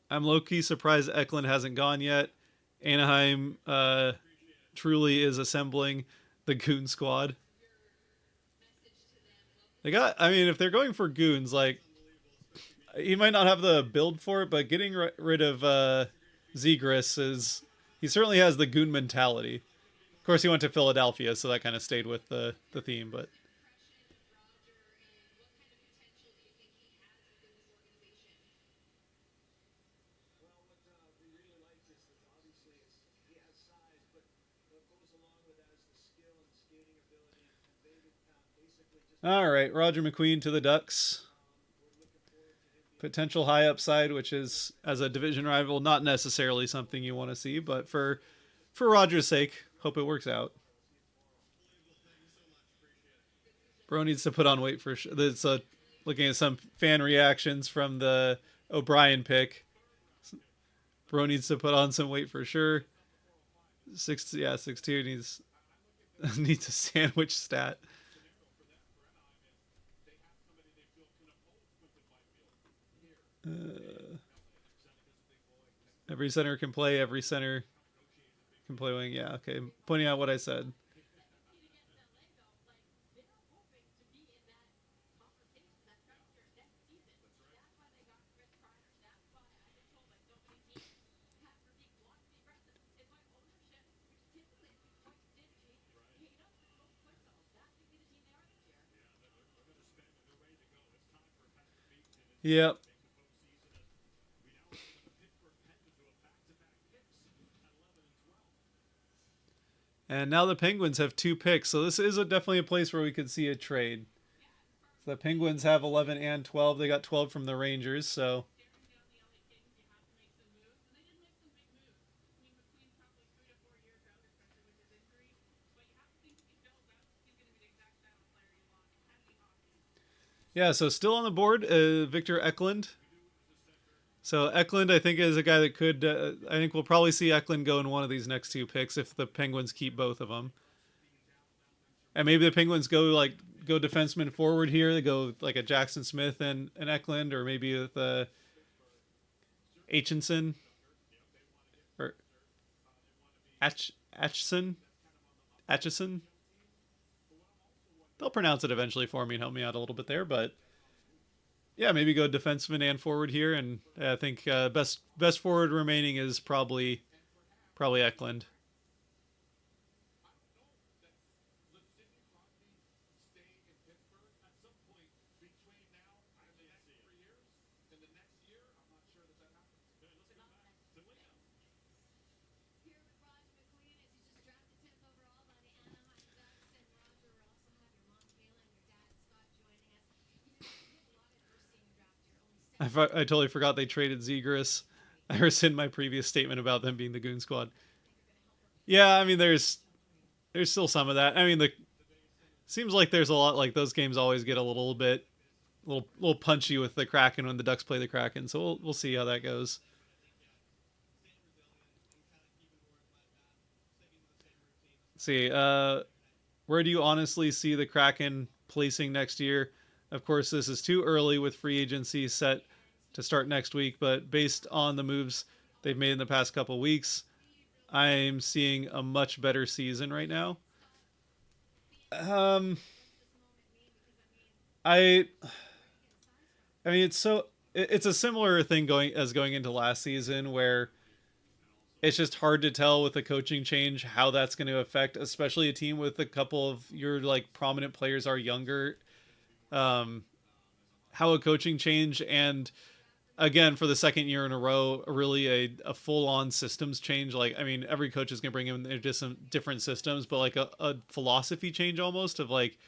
[SPEAKER 1] I'm low-key surprised Eklund hasn't gone yet. Anaheim truly is assembling the Goon Squad. If they're going for goons, like, he might not have the build for it, but getting rid of Zegras is he certainly has the goon mentality. Of course, he went to Philadelphia, so that kind of stayed with the theme. But
[SPEAKER 2] Well, what we really like is that obviously he has size, but what goes along with that is the skill and skating ability. And David basically just
[SPEAKER 1] all right, Roger McQueen to the Ducks.
[SPEAKER 2] we're looking forward to him being
[SPEAKER 1] Potential high upside, which is as a division rival, not necessarily something you want to see, but for Roger's sake, hope it works out. Bro needs to put on weight for sure. It's looking at some fan reactions from the O'Brien pick. Bro needs to put on some weight for sure. 6'2" needs needs a sandwich stat. Every center can play. Every center can play wing. Yeah, okay. Pointing out what I said. Yep. And now the Penguins have 2 picks, so this is definitely a place where we could see a trade. So the Penguins have 11 and 12. They got 12 from the Rangers, so yeah. So still on the board, Victor Eklund. So Eklund, I think, is a guy that could. I think we'll probably see Eklund go in one of these next 2 picks if the Penguins keep both of them. And maybe the Penguins go defenseman forward here. They go like a Jackson Smith and Eklund, or maybe with Aitchison or Atchison. They'll pronounce it eventually for me and help me out a little bit there, but yeah, maybe go defenseman and forward here, and I think best forward remaining is probably Eklund.
[SPEAKER 4] Here with Roger McQueen as you just drafted 10th overall by the Anaheim Ducks. And Roger, we'll also have your mom Kayla and your dad Scott joining us. You have a lot of adversity in your draft. You're only
[SPEAKER 1] I totally forgot they traded Zegras. I rescind my previous statement about them being the Goon Squad. Yeah, I mean there's still some of that. I mean seems like there's a lot, like those games always get a little punchy with the Kraken when the Ducks play the Kraken. So we'll see how that goes. Let's see, where do you honestly see the Kraken placing next year? Of course, this is too early with free agency set to start next week, but based on the moves they've made in the past couple weeks, I'm seeing a much better season right now. I mean it's a similar thing going into last season where it's just hard to tell with the coaching change how that's going to affect, especially a team with a couple of your like prominent players are younger. How a coaching change, and again for the second year in a row, really a full-on systems change. Like, I mean, every coach is going to bring in just some different systems, but like a philosophy change almost of like,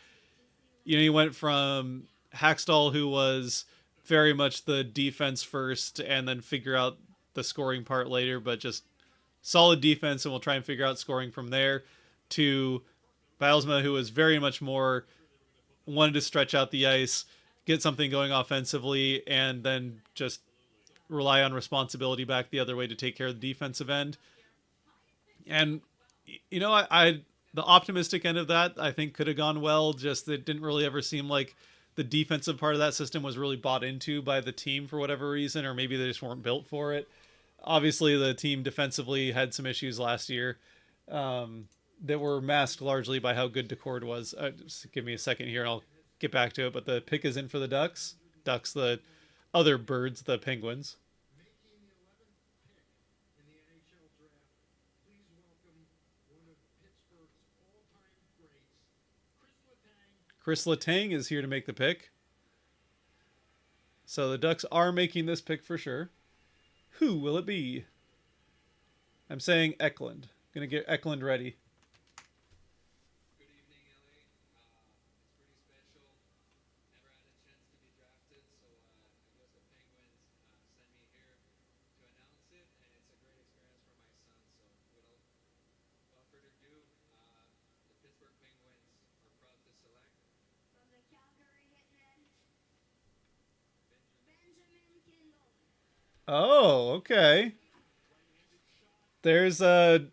[SPEAKER 1] you went from Hackstall, who was very much the defense first and then figure out the scoring part later, but just solid defense and we'll try and figure out scoring from there, to Bylsma, who was very much more wanted to stretch out the ice, get something going offensively, and then just rely on responsibility back the other way to take care of the defensive end. And I the optimistic end of that I think could have gone well. Just it didn't really ever seem like the defensive part of that system was really bought into by the team for whatever reason, or maybe they just weren't built for it. Obviously, the team defensively had some issues last year that were masked largely by how good Decord was. Just give me a second here and I'll get back to it. But the pick is in for the Ducks. Ducks, the other birds, the Penguins.
[SPEAKER 2] Making the 11th pick in the NHL draft, please welcome one of Pittsburgh's all-time greats, Chris Letang.
[SPEAKER 1] Chris Letang is here to make the pick. So the Ducks are making this pick for sure. Who will it be? I'm saying Eklund. Gonna get Eklund ready.
[SPEAKER 3] Good evening, LA. It's pretty special. Never had a chance to be drafted, so I guess the Penguins sent me here to announce it, and it's a great experience for my son. So without further ado, the Pittsburgh Penguins are proud to select
[SPEAKER 4] From the Calgary Hitmen, Benjamin Kindle.
[SPEAKER 1] Oh, okay. There's a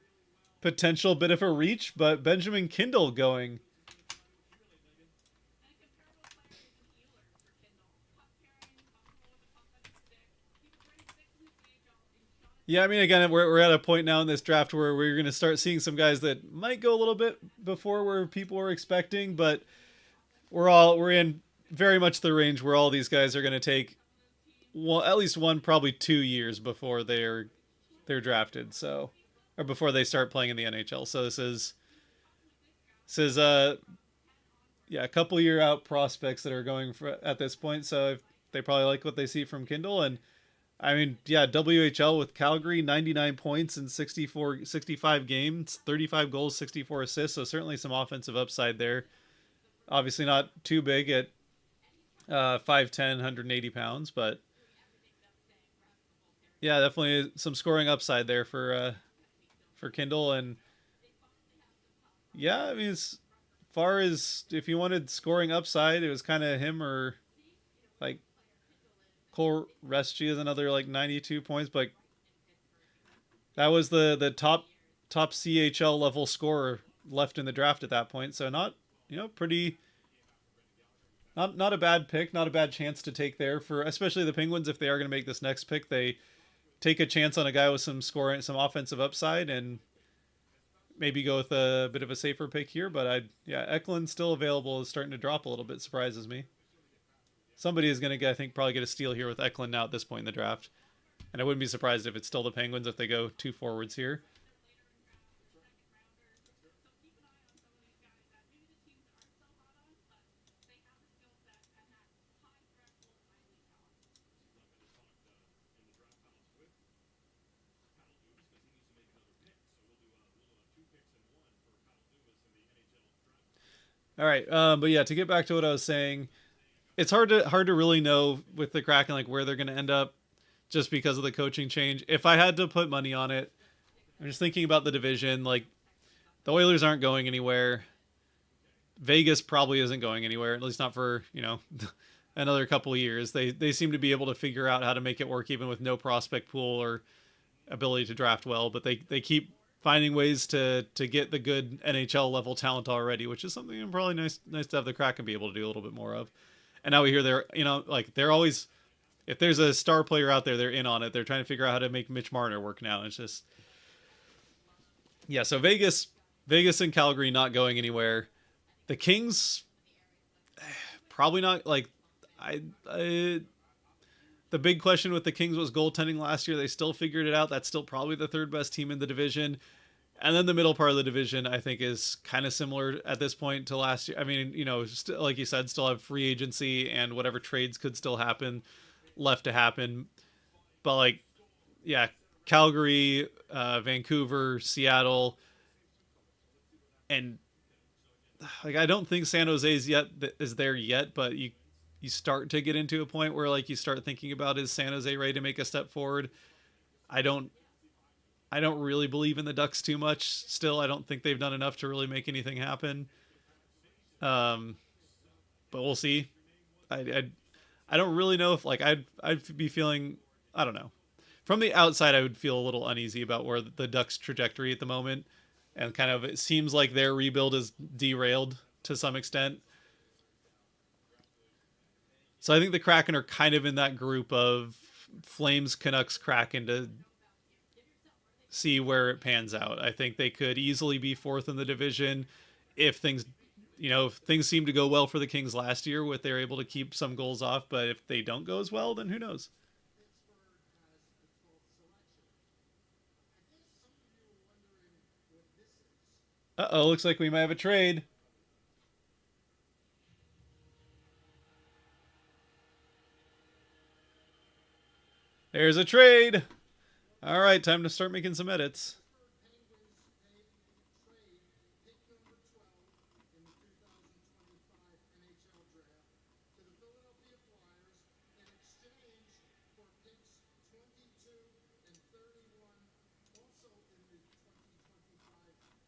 [SPEAKER 1] potential bit of a reach, but Benjamin Kindle going.
[SPEAKER 4] And a comparable player is an Ealer for Kindle. Puck carrying, comfortable with the puck on his stick. He was ranked 6th in the CHL in shot.
[SPEAKER 1] Yeah, I mean, again, we're at a point now in this draft where we're going to start seeing some guys that might go a little bit before where people were expecting, but we're in very much the range where all these guys are going to take at least one, probably 2 years before they're drafted. So, or before they start playing in the NHL. So this is a couple year out prospects that are going for at this point. So if they probably like what they see from Kindle. And I mean, yeah, WHL with Calgary, 99 points in 65 games, 35 goals, 64 assists. So certainly some offensive upside there. Obviously not too big at 5'10", 180 pounds, but yeah, definitely some scoring upside there for Kindle. And yeah, I mean, as far as if you wanted scoring upside, it was kind of him or like Cole Reschi is another like 92 points, but that was the top CHL level scorer left in the draft at that point. So not, pretty, not a bad pick, not a bad chance to take there for especially the Penguins. If they are going to make this next pick, they take a chance on a guy with some scoring, some offensive upside, and maybe go with a bit of a safer pick here. But Eklund still available is starting to drop a little bit. Surprises me. Somebody is going to, I think, probably get a steal here with Eklund now at this point in the draft. And I wouldn't be surprised if it's still the Penguins if they go 2 forwards here. All right, but yeah, to get back to what I was saying, it's hard to really know with the Kraken like where they're going to end up, just because of the coaching change. If I had to put money on it, I'm just thinking about the division. Like the Oilers aren't going anywhere. Vegas probably isn't going anywhere, at least not for another couple of years. They seem to be able to figure out how to make it work even with no prospect pool or ability to draft well. But they keep finding ways to get the good NHL level talent already, which is something probably nice to have the Kraken be able to do a little bit more of. And now we hear they're always, if there's a star player out there, they're in on it. They're trying to figure out how to make Mitch Marner work now. It's just, yeah. So Vegas and Calgary not going anywhere. The Kings, probably not. Like the big question with the Kings was goaltending last year. They still figured it out. That's still probably the third best team in the division. And then the middle part of the division, I think, is kind of similar at this point to last year. I mean, like you said, still have free agency and whatever trades could still happen left to happen. But like, yeah, Calgary, Vancouver, Seattle, and like I don't think San Jose is there yet, but you start to get into a point where like you start thinking about, is San Jose ready to make a step forward? I don't really believe in the Ducks too much still. I don't think they've done enough to really make anything happen. But we'll see. I don't really know if like I'd be feeling, I don't know. From the outside, I would feel a little uneasy about where the Ducks' trajectory at the moment, and kind of it seems like their rebuild is derailed to some extent. So I think the Kraken are kind of in that group of Flames, Canucks, Kraken to see where it pans out. I think they could easily be fourth in the division if things you know, if things seem to go well for the Kings last year, with they're able to keep some goals off, but if they don't go as well, then who knows? Uh-oh, looks like we might have a trade. There's a trade. All right, time to start making some edits.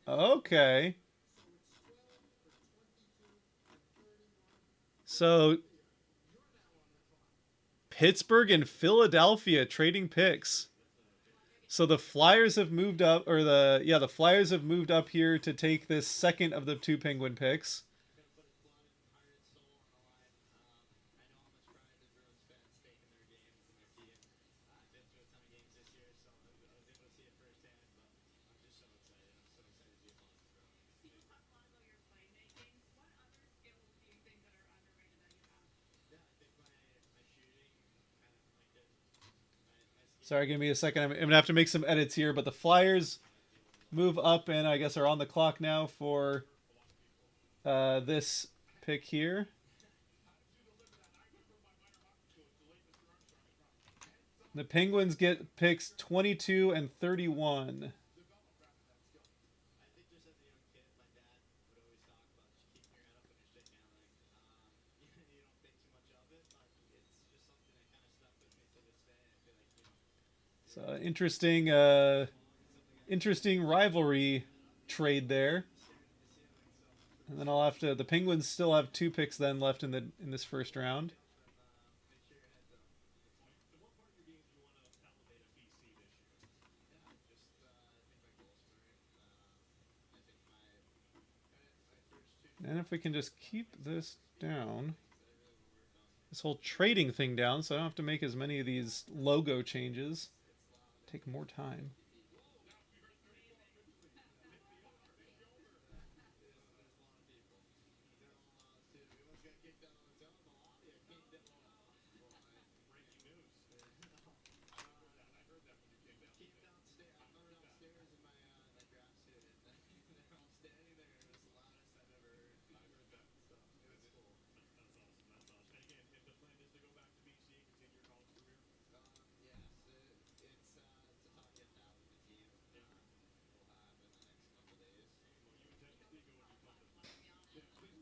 [SPEAKER 1] Okay. So Pittsburgh and Philadelphia trading picks. So the Flyers have moved up, or the Flyers have moved up here to take this second of the two Penguin picks.
[SPEAKER 4] You talk a lot about your playmaking. What other skills do you think that are underrated that you have?
[SPEAKER 1] Sorry, give me a second. I'm gonna have to make some edits here, but the Flyers move up and I guess are on the clock now for this pick here. The Penguins get picks 22 and 31. So interesting rivalry trade there. And then I'll have to. The Penguins still have two picks then left in this first round. And if we can just keep this down, this whole trading thing down, so I don't have to make as many of these logo changes. Take more time.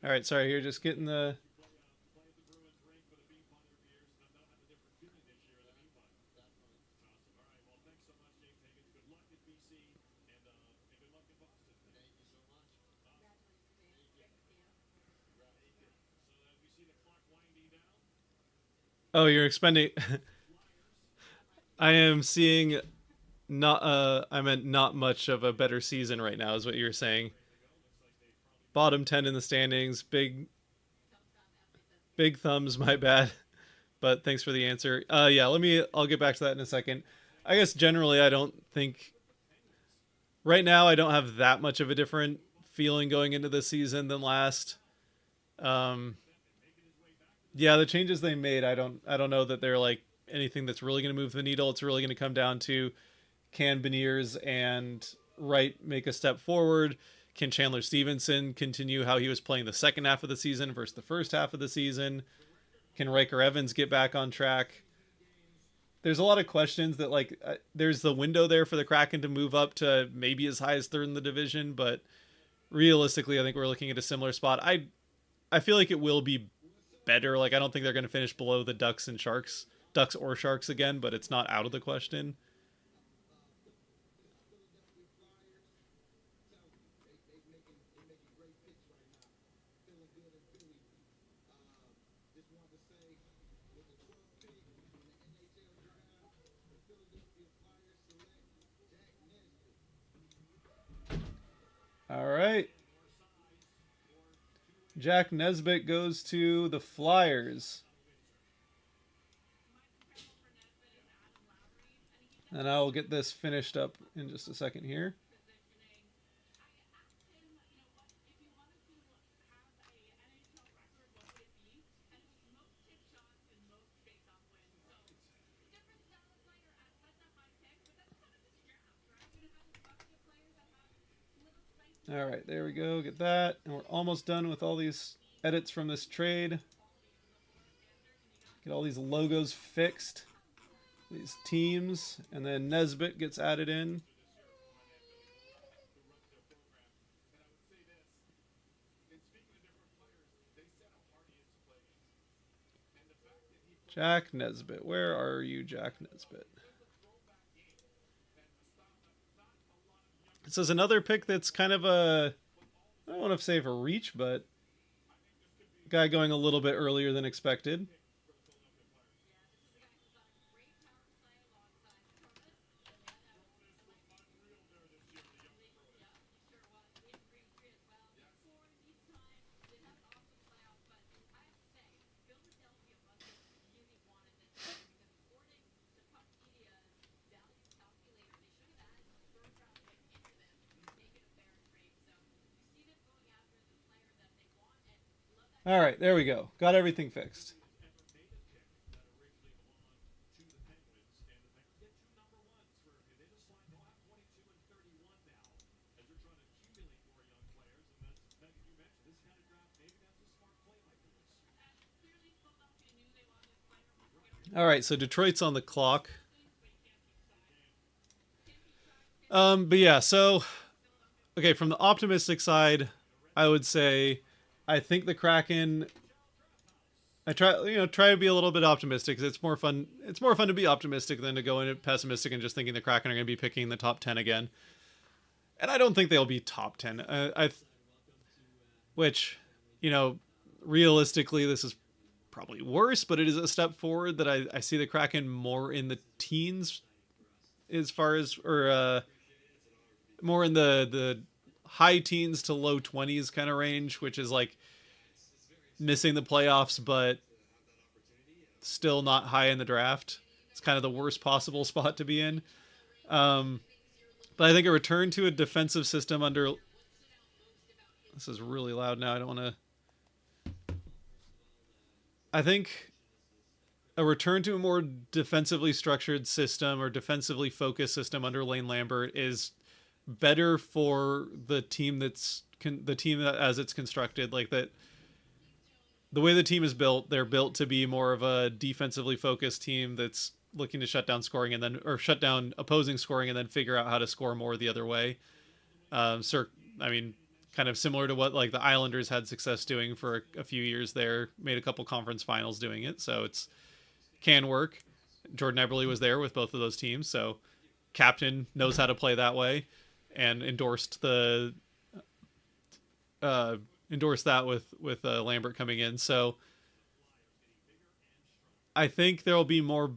[SPEAKER 1] All right, sorry, here, just getting the. Oh, you're expending. I am seeing not. I meant not much of a better season right now, is what you're saying. Bottom 10 in the standings. Big thumbs. My bad. But thanks for the answer. Yeah, I'll get back to that in a second. I guess generally, I don't think. Right now, I don't have that much of a different feeling going into this season than last. Yeah, the changes they made, I don't know that they're like anything that's really going to move the needle. It's really going to come down to, can Beniers and Wright make a step forward? Can Chandler Stevenson continue how he was playing the second half of the season versus the first half of the season? Can Riker Evans get back on track? There's a lot of questions that there's the window there for the Kraken to move up to maybe as high as third in the division, but realistically, I think we're looking at a similar spot. I feel like it will be better. Like, I don't think they're going to finish below the Ducks or Sharks again, but it's not out of the question. All right. Jack Nesbitt goes to the Flyers. And I'll get this finished up in just a second here. All right, there we go. Get that. And we're almost done with all these edits from this trade. Get all these logos fixed. These teams. And then Nesbitt gets added in. Jack Nesbitt. Where are you, Jack Nesbitt? This is another pick that's kind of a, I don't want to say for reach, but guy going a little bit earlier than expected. All right, there we go. Got everything fixed. All right, so Detroit's on the clock. But yeah, so okay, from the optimistic side, I would say I think the Kraken. I try to be a little bit optimistic because it's more fun. It's more fun to be optimistic than to go in pessimistic and just thinking the Kraken are going to be picking the top 10 again. And I don't think they'll be top 10. Which, realistically, this is probably worse, but it is a step forward that I see the Kraken more in the teens, as far as more in the high teens to low 20s kind of range, which is like missing the playoffs, but still not high in the draft. It's kind of the worst possible spot to be in. But I think a return to a defensive system under... This is really loud now. I don't want to... I think a return to a more defensively structured system or defensively focused system under Lane Lambert is better for the team as it's constructed. Like that, the way the team is built, they're built to be more of a defensively focused team that's looking to shut down scoring shut down opposing scoring and then figure out how to score more the other way. Kind of similar to what like the Islanders had success doing for a few years there, made a couple conference finals doing it. So it's can work. Jordan Eberle was there with both of those teams. So captain knows how to play that way and endorsed that with Lambert coming in. So I think there'll be more.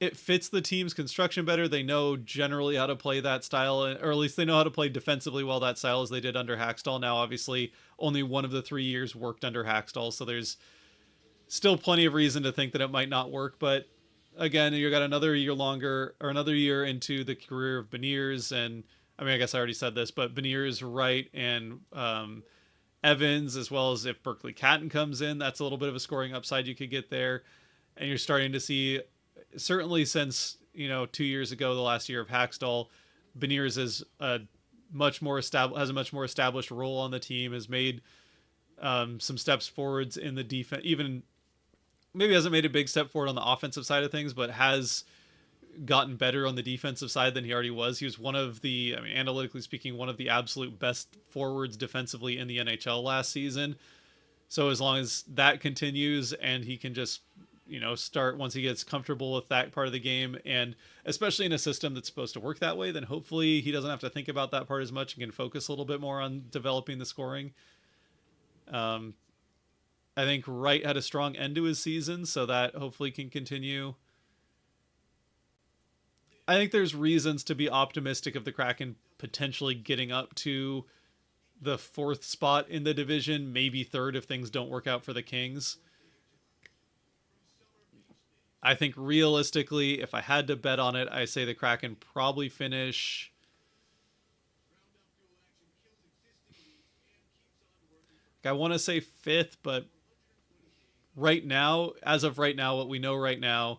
[SPEAKER 1] It fits the team's construction better. They know generally how to play that style, or at least they know how to play defensively well that style as they did under Hackstall. Now, obviously, only one of the 3 years worked under Hackstall, so there's still plenty of reason to think that it might not work. But again, you got another year into the career of Beniers, and I guess I already said this, but Beniers, Wright, and Evans, as well as if Berkeley Catton comes in, that's a little bit of a scoring upside you could get there. And you're starting to see, certainly since 2 years ago, the last year of Hackstall, Beniers is has a much more established role on the team, has made some steps forwards in the defense, even maybe hasn't made a big step forward on the offensive side of things, but has gotten better on the defensive side than he already was. He was one of the, analytically speaking, one of the absolute best forwards defensively in the NHL last season. So as long as that continues and he can just start once he gets comfortable with that part of the game, and especially in a system that's supposed to work that way, then hopefully he doesn't have to think about that part as much and can focus a little bit more on developing the scoring. I think Wright had a strong end to his season, so that hopefully can continue. I think there's reasons to be optimistic of the Kraken potentially getting up to the 4th spot in the division, maybe 3rd if things don't work out for the Kings. I think realistically, if I had to bet on it, I say the Kraken probably finish. I want to say 5th, but as of right now, what we know right now,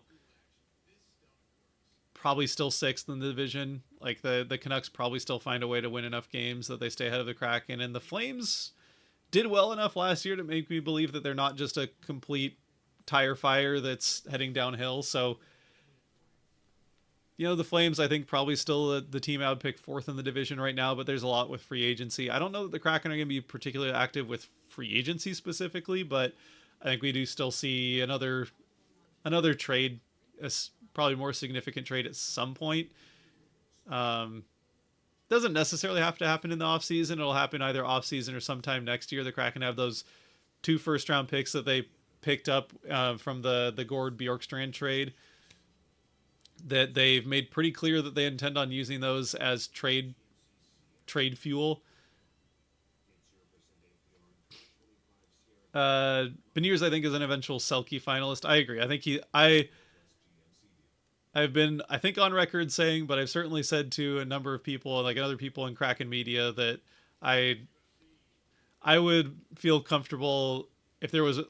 [SPEAKER 1] probably still sixth in the division. Like the Canucks probably still find a way to win enough games that they stay ahead of the Kraken, and the Flames did well enough last year to make me believe that they're not just a complete tire fire that's heading downhill. So, the Flames, I think, probably still the team I would pick fourth in the division right now, but there's a lot with free agency. I don't know that the Kraken are going to be particularly active with free agency specifically, but I think we do still see another trade, probably more significant trade at some point. Doesn't necessarily have to happen in the offseason. It'll happen either offseason or sometime next year. The Kraken have those 2 first-round picks that they picked up from the Gord Bjorkstrand trade that they've made pretty clear that they intend on using those as trade fuel. Beniers, I think, is an eventual Selke finalist. I agree. I think I've been, I think, on record saying, but I've certainly said to a number of people, like other people in Kraken media, that I would feel comfortable if there was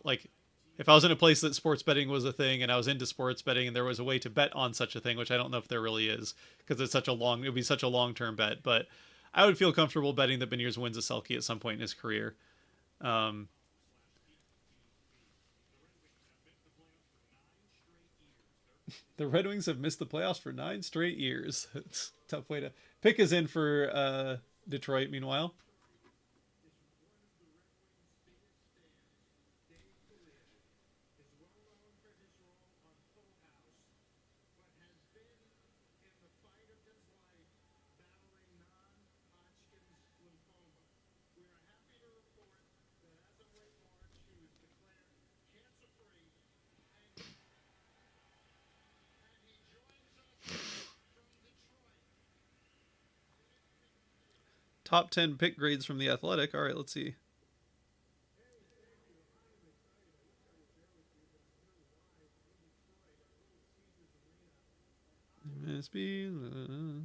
[SPEAKER 1] if I was in a place that sports betting was a thing and I was into sports betting and there was a way to bet on such a thing, which I don't know if there really is because it would be such a long-term bet, but I would feel comfortable betting that Beniers wins a Selke at some point in his career. The Red Wings have missed the playoffs for 9 straight years. It's a tough way to pick us in for Detroit, meanwhile. Top 10 pick grades from The Athletic. All right, let's see. MSB.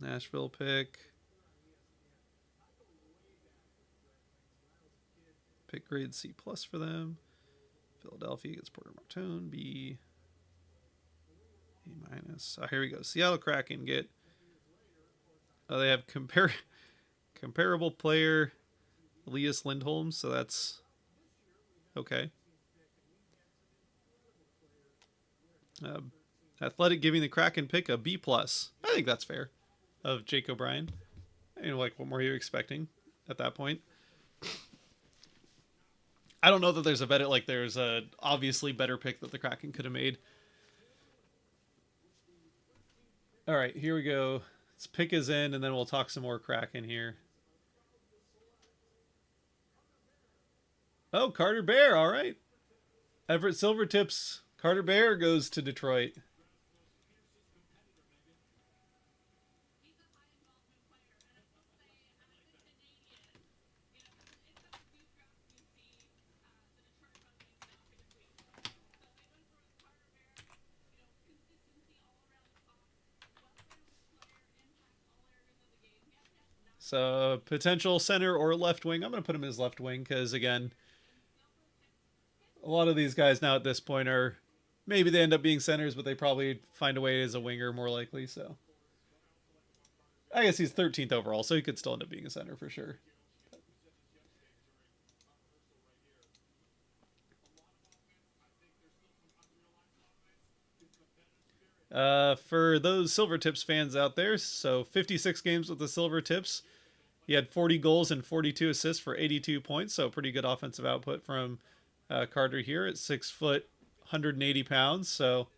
[SPEAKER 1] Nashville pick. Pick grade C+ for them. Philadelphia gets Porter Martone. B. A-. Oh, here we go. Seattle Kraken get. Oh, they have comparable player Elias Lindholm, so that's okay. Athletic giving the Kraken pick a B+. I think that's fair. Of Jake O'Brien. What more are you expecting at that point? I don't know that there's there's a obviously better pick that the Kraken could have made. All right, here we go. Let's pick his in, and then we'll talk some more Kraken here. Oh, Carter Bear, all right. Everett Silvertips, Carter Bear goes to Detroit. So potential center or left wing. I'm going to put him as left wing because, again, a lot of these guys now at this point are, maybe they end up being centers, but they probably find a way as a winger more likely. So I guess he's 13th overall, so he could still end up being a center for sure. For those Silvertips fans out there, so 56 games with the Silvertips. He had 40 goals and 42 assists for 82 points, so pretty good offensive output from Carter here at 6 foot, 180 pounds. So,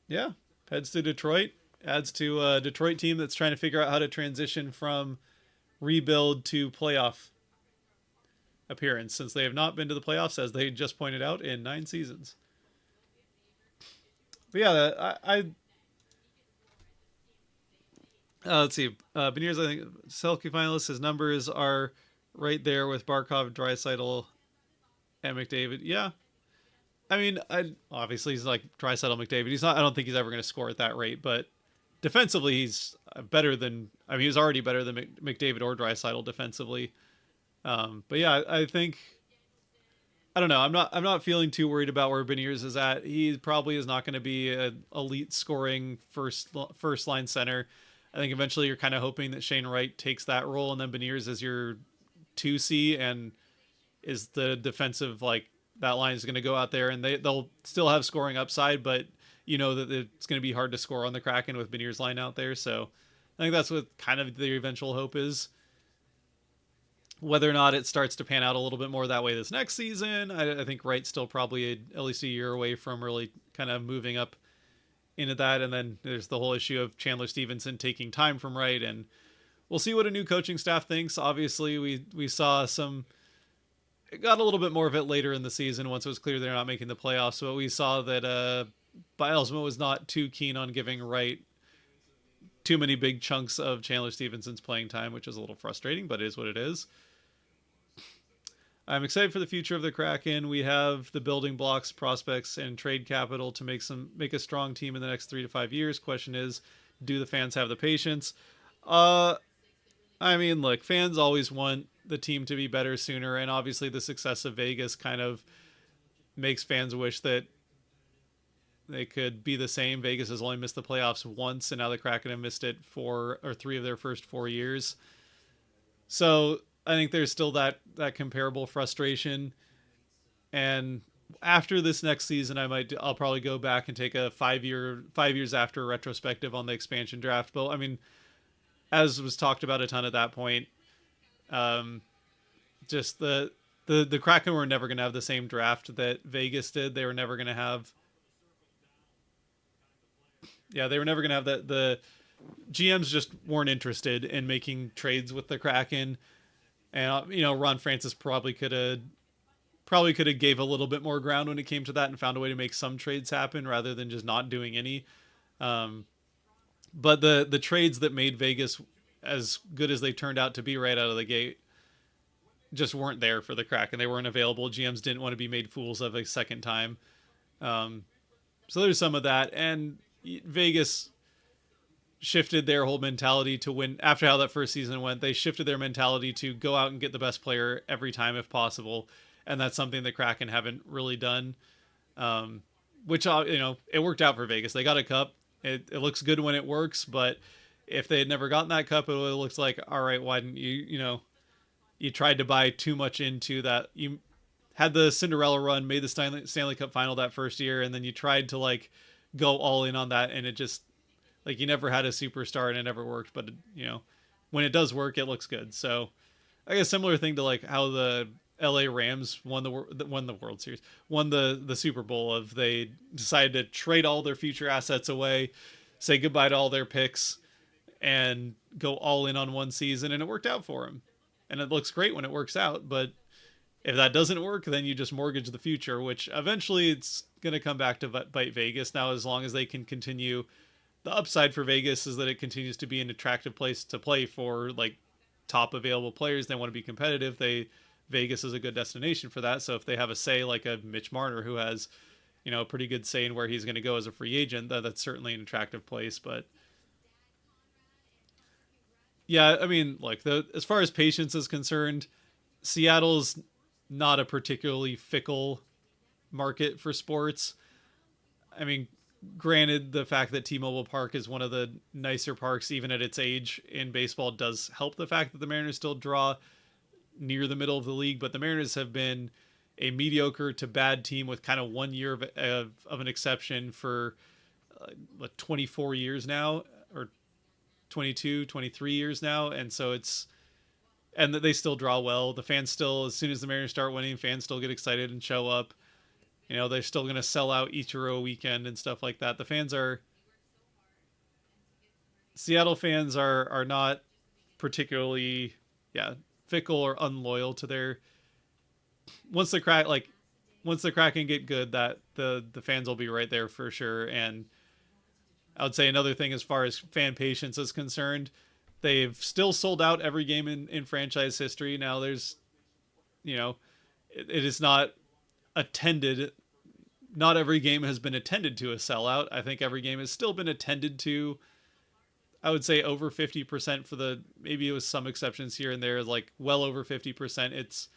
[SPEAKER 1] yeah, heads to Detroit, adds to a Detroit team that's trying to figure out how to transition from rebuild to playoff appearance, since they have not been to the playoffs, as they just pointed out, in 9 seasons. But yeah, let's see. Beniers, I think, Selke finalist. His numbers are right there with Barkov, Draisaitl, and McDavid. Yeah. I mean, obviously he's like Draisaitl, McDavid. He's not. I don't think he's ever going to score at that rate, but defensively he's better than. I mean, he's already better than McDavid or Draisaitl defensively. But yeah, I think I don't know. I'm not feeling too worried about where Beniers is at. He probably is not going to be an elite scoring first line center. I think eventually you're kind of hoping that Shane Wright takes that role, and then Beniers is your 2C and is the defensive, like, that line is going to go out there and they'll still have scoring upside, but you know that it's going to be hard to score on the Kraken with Beniers' line out there. So I think that's what kind of the eventual hope is. Whether or not it starts to pan out a little bit more that way this next season, I think Wright's still probably at least a year away from really kind of moving up into that. And then there's the whole issue of Chandler Stevenson taking time from Wright, and we'll see what a new coaching staff thinks. Obviously, we saw some. It got a little bit more of it later in the season once it was clear they're not making the playoffs. But we saw that Bilesma was not too keen on giving Wright too many big chunks of Chandler Stevenson's playing time, which is a little frustrating, but it is what it is. I'm excited for the future of the Kraken. We have the building blocks, prospects, and trade capital to make a strong team in the next 3 to 5 years. Question is, do the fans have the patience? I mean, look, fans always want the team to be better sooner, and obviously the success of Vegas kind of makes fans wish that they could be the same. Vegas has only missed the playoffs once, and now the Kraken have missed it 4 or 3 of their first 4 years. So I think there's still that comparable frustration. And after this next season, I'll probably go back and take a 5 years after retrospective on the expansion draft. But I mean, as was talked about a ton at that point, just the Kraken were never going to have the same draft that Vegas did. They were never going to have. Yeah, they were never going to have that. The GMs just weren't interested in making trades with the Kraken. And, you know, Ron Francis probably could have gave a little bit more ground when it came to that and found a way to make some trades happen rather than just not doing any. But the trades that made Vegas as good as they turned out to be right out of the gate just weren't there for the Kraken. They weren't available. GMs didn't want to be made fools of a second time. So there's some of that. And Vegas shifted their whole mentality to win. After how that first season went, they shifted their mentality to go out and get the best player every time if possible. And that's something the Kraken haven't really done, which, you know, it worked out for Vegas. They got a cup. It looks good when it works, but if they had never gotten that cup, it would have looked like, all right, why didn't you tried to buy too much into that. You had the Cinderella run, made the Stanley Cup final that first year, and then you tried to like go all in on that, and it just, like, you never had a superstar and it never worked. But, you know, when it does work, it looks good. So I guess similar thing to like how the LA Rams won the World Series, won the Super Bowl. Of they decided to trade all their future assets away, say goodbye to all their picks, and go all in on one season, and it worked out for them. And it looks great when it works out, but if that doesn't work, then you just mortgage the future, which eventually it's going to come back to bite Vegas. Now, as long as they can continue, the upside for Vegas is that it continues to be an attractive place to play for like top available players. They want to be competitive. Vegas is a good destination for that. So if they have a say, like a Mitch Marner, who has, you know, a pretty good say in where he's going to go as a free agent, that's certainly an attractive place. But yeah, I mean, like, as far as patience is concerned, Seattle's not a particularly fickle market for sports. I mean, granted, the fact that T-Mobile Park is one of the nicer parks, even at its age in baseball, does help the fact that the Mariners still draw near the middle of the league. But the Mariners have been a mediocre to bad team with kind of 1 year of an exception for 24 years now, or 22, 23 years now. And so and that they still draw well. The fans still, as soon as the Mariners start winning, fans still get excited and show up. You know, they're still going to sell out Ichiro weekend and stuff like that. Seattle fans are not particularly, fickle or unloyal to their, once the Kraken get good, that the fans will be right there for sure. And I would say another thing as far as fan patience is concerned, they've still sold out every game in franchise history. Now there's, you know, it is not attended. Not every game has been attended to a sellout. I think every game has still been attended to. I would say over 50% maybe it was some exceptions here and there, like well over 50%.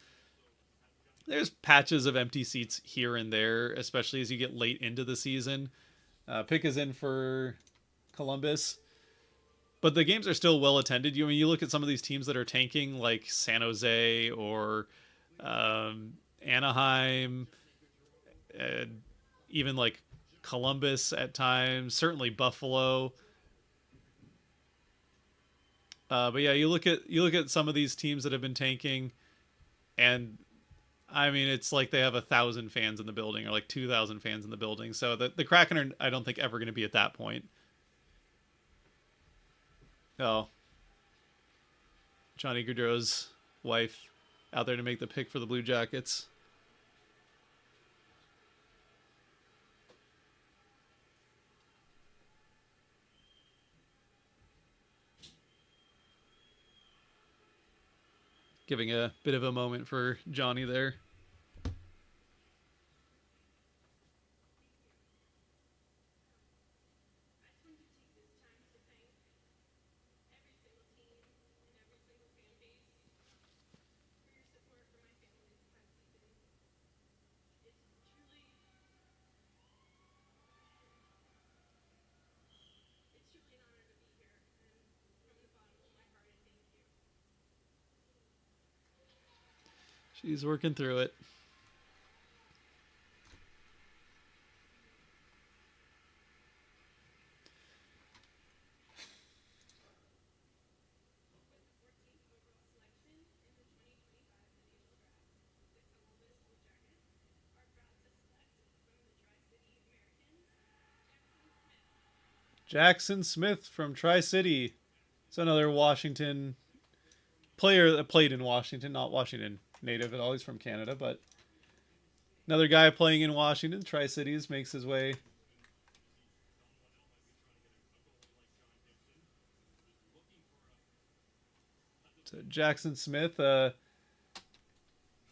[SPEAKER 1] there's patches of empty seats here and there, especially as you get late into the season. Pick is in for Columbus, but the games are still well attended. You look at some of these teams that are tanking, like San Jose or Anaheim, even like Columbus at times, certainly Buffalo. But yeah, you look at some of these teams that have been tanking, and I mean, it's like they have 1,000 fans in the building or like 2,000 fans in the building. So the Kraken are, I don't think, ever going to be at that point. Oh, Johnny Gaudreau's wife out there to make the pick for the Blue Jackets. Giving a bit of a moment for Johnny there.
[SPEAKER 4] I just wanted to take this time to thank every single team and every single fan base for your support for my family this past season. It's truly an honor to be here, and from the bottom of my heart, I thank you.
[SPEAKER 1] She's working through it.
[SPEAKER 4] With the 14th overall selection in the 2025 NHL Draft, the Columbus Blue Jackets are proud to select from the Tri-City Americans,
[SPEAKER 1] Jackson Smith from Tri-City. So another Washington player that played in Washington, not Washington native at all. He's from Canada, but another guy playing in Washington, Tri-Cities, makes his way. So Jackson Smith, third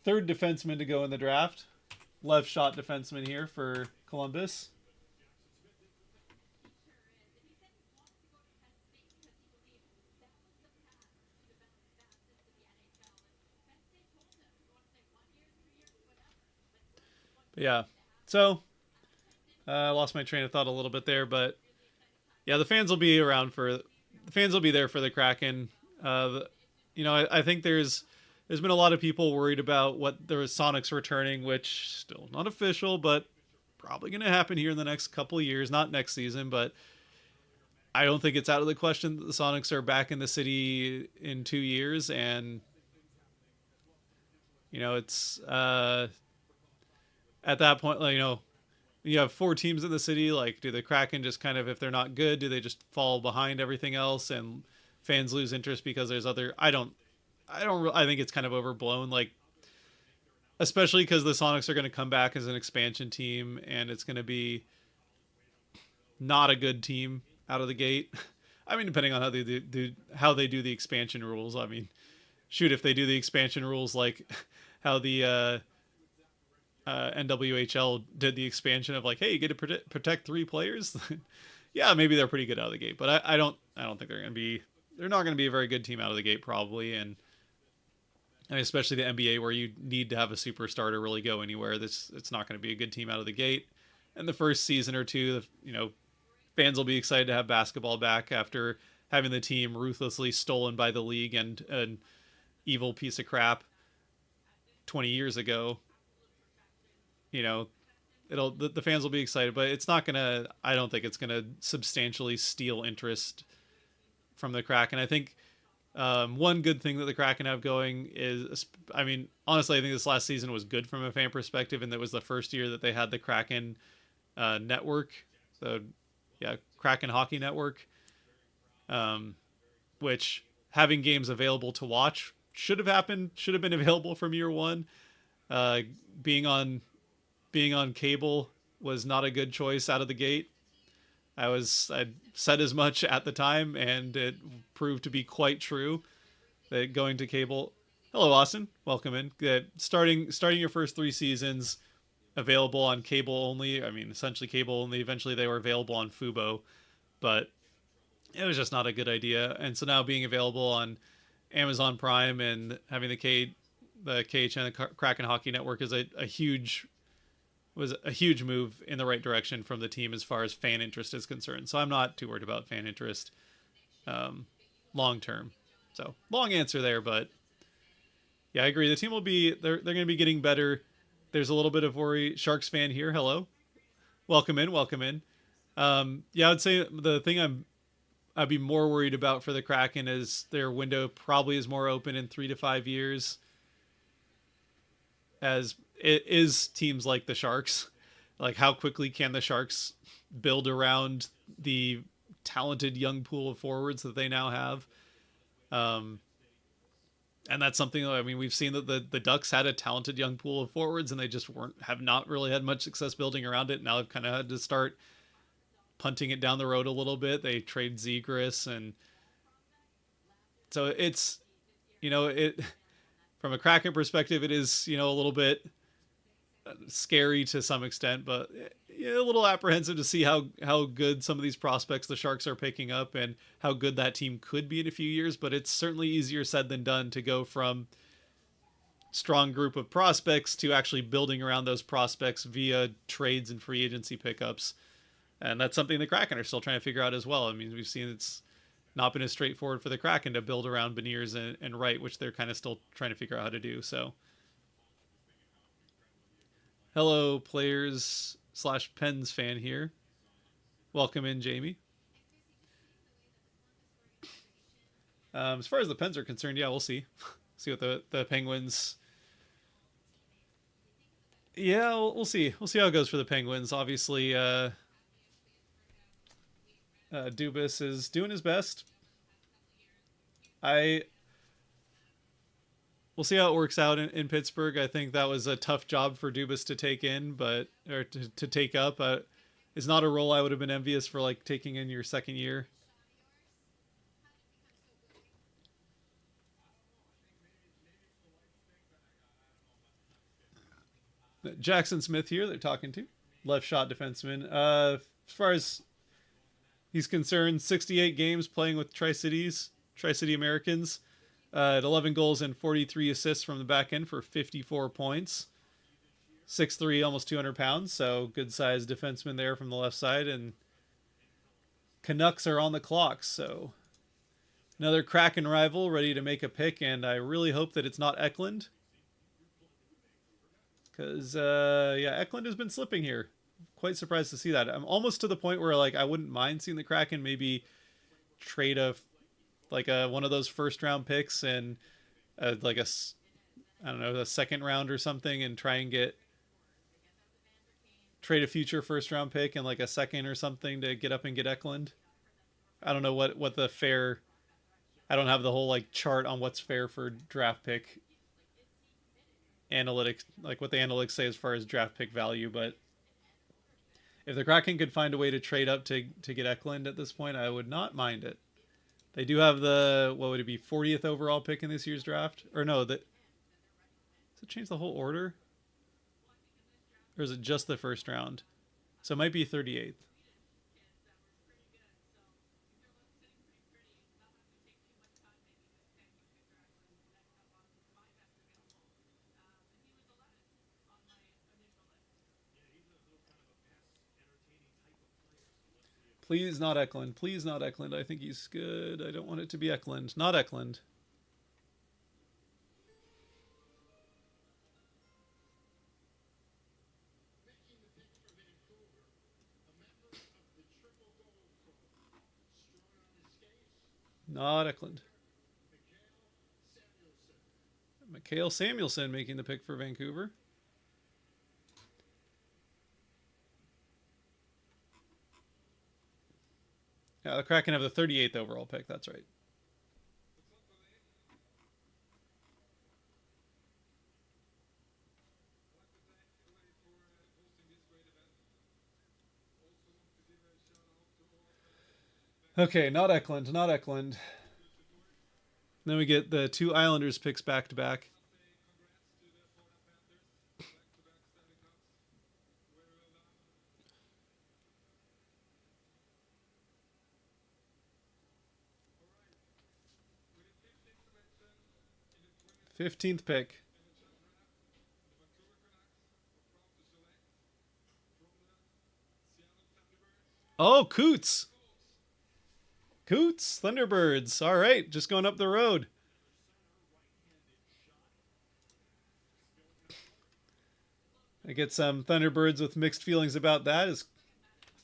[SPEAKER 1] defenseman to go in the draft. Left shot defenseman here for Columbus. But yeah, so I lost my train of thought a little bit there, but yeah, the fans will be there for the Kraken. I think there's been a lot of people worried about what the Sonics returning, which still not official, but probably going to happen here in the next couple of years, not next season, but I don't think it's out of the question that the Sonics are back in the city in 2 years, and it's at that point, you have 4 teams in the city. Like, do the Kraken just kind of, if they're not good, do they just fall behind everything else and fans lose interest because there's other? I think it's kind of overblown. Like, especially because the Sonics are going to come back as an expansion team, and it's going to be not a good team out of the gate. I mean, depending on how they do the expansion rules. I mean, shoot, if they do the expansion rules like how the NWHL did the expansion of like, hey, you get to protect 3 players. Yeah, maybe they're pretty good out of the gate, but I don't think they're not going to be a very good team out of the gate probably. And I mean, especially the NBA where you need to have a superstar to really go anywhere. It's not going to be a good team out of the gate. And the first season or two, fans will be excited to have basketball back after having the team ruthlessly stolen by the league and an evil piece of crap 20 years ago. The fans will be excited, but it's not gonna. I don't think it's gonna substantially steal interest from the Kraken. I think one good thing that the Kraken have going is, I mean, honestly, I think this last season was good from a fan perspective, and that was the first year that they had the Kraken network. So, yeah, Kraken Hockey Network, which having games available to watch should have been available from year one. Being on cable was not a good choice out of the gate. I said as much at the time, and it proved to be quite true that going to cable. Hello, Austin. Welcome in. Starting your first 3 seasons available on cable only. I mean, essentially cable only. Eventually, they were available on Fubo, but it was just not a good idea. And so now being available on Amazon Prime and having the KHN, the Kraken Hockey Network, is a huge move in the right direction from the team as far as fan interest is concerned. So I'm not too worried about fan interest long term. So long answer there, but yeah, I agree. The team will be they're going to be getting better. There's a little bit of worry. Sharks fan here. Hello, welcome in, welcome in. Yeah, I would say the thing I'd be more worried about for the Kraken is their window probably is more open in 3 to 5 years, as it is teams like the Sharks. Like, how quickly can the Sharks build around the talented young pool of forwards that they now have? And that's something, I mean, we've seen that the Ducks had a talented young pool of forwards, and they just have not really had much success building around it. Now they've kind of had to start punting it down the road a little bit. They trade Zegras, and so it's, it from a Kraken perspective, it is, a little bit scary to some extent, but a little apprehensive to see how good some of these prospects the Sharks are picking up and how good that team could be in a few years. But it's certainly easier said than done to go from strong group of prospects to actually building around those prospects via trades and free agency pickups. And that's something the Kraken are still trying to figure out as well. I mean, we've seen it's not been as straightforward for the Kraken to build around Beniers and Wright, which they're kind of still trying to figure out how to do. So hello, players/Pens fan here. Welcome in, Jamie. As far as the Pens are concerned, yeah, we'll see. See what the Penguins. Yeah, we'll see. We'll see how it goes for the Penguins. Obviously, Dubas is doing his best. We'll see how it works out in Pittsburgh. I think that was a tough job for Dubas to take in, or to take up. It's not a role I would have been envious for, like, taking in your second year. Jackson Smith here, they're talking to. Left shot defenseman. As far as he's concerned, 68 games playing with Tri-City Americans. At 11 goals and 43 assists from the back end for 54 points. 6'3", almost 200 pounds, so good-sized defenseman there from the left side. And Canucks are on the clock, so another Kraken rival ready to make a pick, and I really hope that it's not Eklund. Because, Eklund has been slipping here. Quite surprised to see that. I'm almost to the point where, like, I wouldn't mind seeing the Kraken maybe trade one of those first round picks and a second round or something, and try and trade a future first round pick and like a second or something to get up and get Eklund. I don't know what the fair. I don't have the whole like chart on what's fair for draft pick analytics, like what the analytics say as far as draft pick value, but if the Kraken could find a way to trade up to get Eklund at this point, I would not mind it. They do have the, what would it be, 40th overall pick in this year's draft? Or no, does it change the whole order? Or is it just the first round? So it might be 38th. Please not Eklund. Please not Eklund. I think he's good. I don't want it to be Eklund. Not Eklund. Not Eklund. Mikhail Samuelsson making the pick for Vancouver. Yeah, the Kraken have the 38th overall pick. That's right. Okay, not Eklund. Not Eklund. Then we get the two Islanders picks back to back. Fifteenth pick. Oh, Coots. Coots, Thunderbirds. All right, just going up the road. I get some Thunderbirds with mixed feelings about that as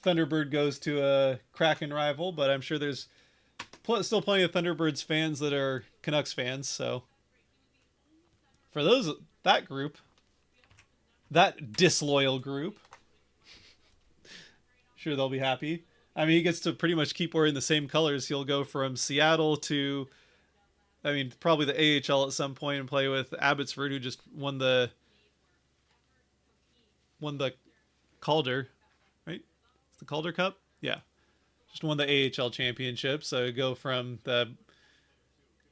[SPEAKER 1] Thunderbird goes to a Kraken rival, but I'm sure there's still plenty of Thunderbirds fans that are Canucks fans. So for that group, that disloyal group, sure they'll be happy. I mean, he gets to pretty much keep wearing the same colors. He'll go from Seattle to, I mean, probably the AHL at some point and play with Abbotsford, who just won the Calder, right? It's the Calder Cup, yeah. Just won the AHL championship. So go from the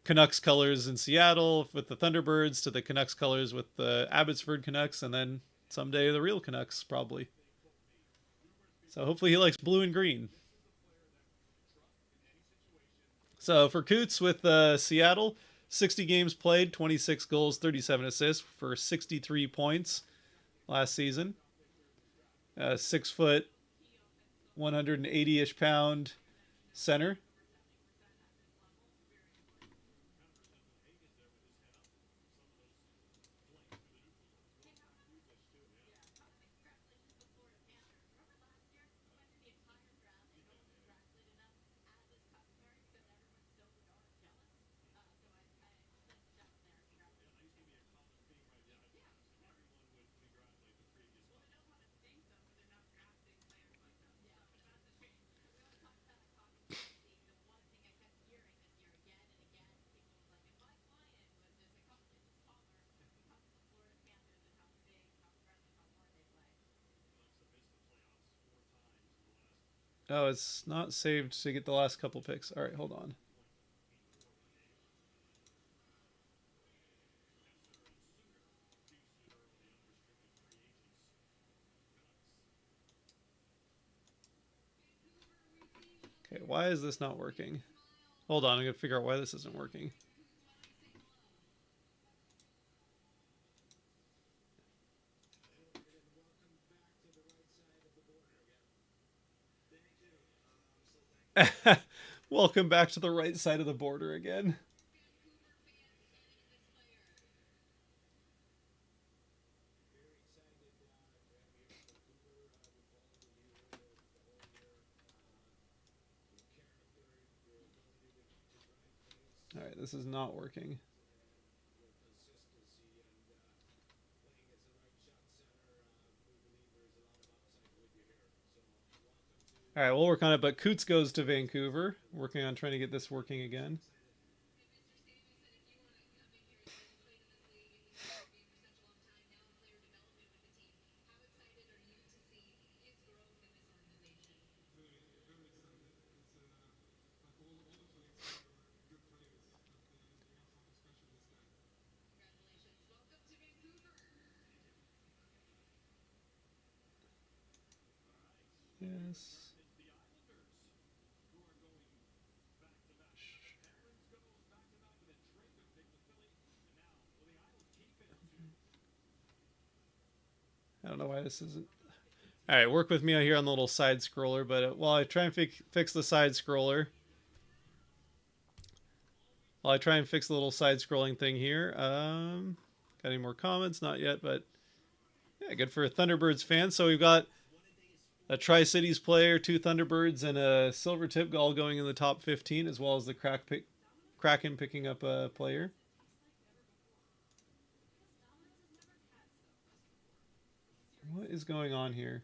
[SPEAKER 1] Canucks colors in Seattle with the Thunderbirds to the Canucks colors with the Abbotsford Canucks, and then someday the real Canucks probably. So hopefully he likes blue and green. So for Coots with Seattle, 60 games played, 26 goals, 37 assists for 63 points last season. 6 foot, 180-ish pound center. Oh, it's not saved to get the last couple picks. All right, hold on. Okay, why is this not working? Hold on, I'm going to figure out why this isn't working. Welcome back to the right side of the border again. All right, this is not working. All right, we'll work on it, but Coots goes to Vancouver, working on trying to get this working again. Yes. I don't know why this isn't. All right, work with me here on the little side scroller, but while I try and fix the side scroller, while I try and fix the little side scrolling thing here, got any more comments? Not yet, but yeah, good for a Thunderbirds fan. So we've got a Tri-Cities player, 2 Thunderbirds, and a Silvertip all going in the top 15, as well as the Kraken picking up a player. What is going on here?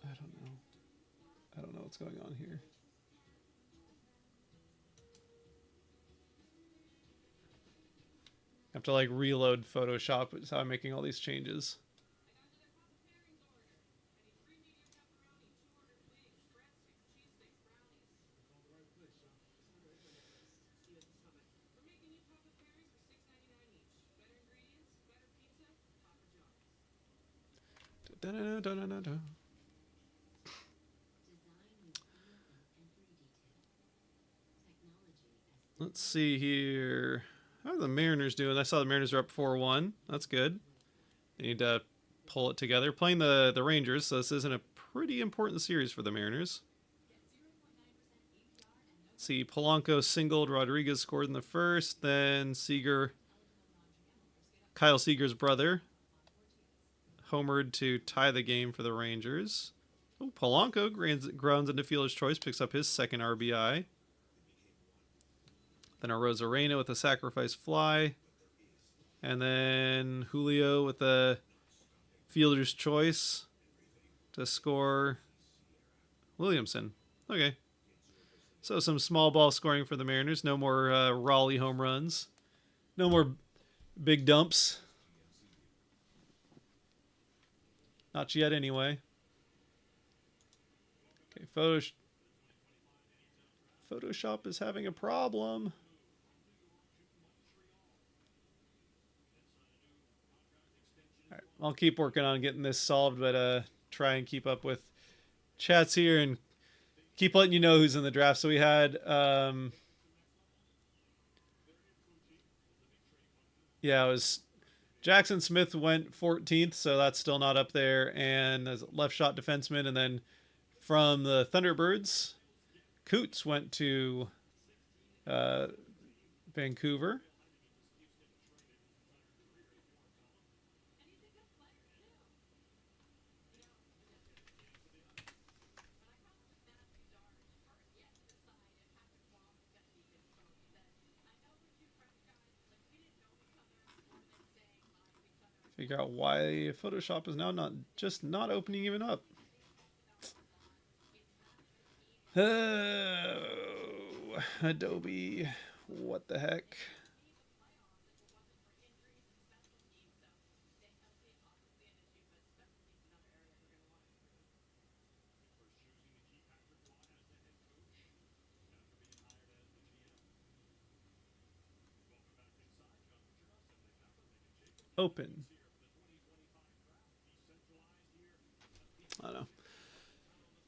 [SPEAKER 1] I don't know what's going on here. I have to like reload Photoshop. Is how I'm making all these changes. Da-da-da-da-da-da. Let's see here. How are the Mariners doing? I saw the Mariners are up 4-1. That's good. They need to pull it together. Playing the Rangers, so this isn't a pretty important series for the Mariners. Let's see, Polanco singled, Rodriguez scored in the first, then Kyle Seager's brother, homered to tie the game for the Rangers. Oh, Polanco grounds into fielder's choice, picks up his second RBI. Then Arozarena with a sacrifice fly. And then Julio with a fielder's choice to score Williamson. Okay. So some small ball scoring for the Mariners. No more Raleigh home runs. No more big dumps. Not yet anyway. Okay, Photoshop is having a problem. Alright, I'll keep working on getting this solved, but try and keep up with chats here and keep letting you know who's in the draft. So we had yeah, it was Jackson Smith went 14th, so that's still not up there, and as a left shot defenseman. And then from the Thunderbirds, Coots went to Vancouver. Figure out why Photoshop is now not opening even up. Oh, Adobe, what the heck? Open. I don't know.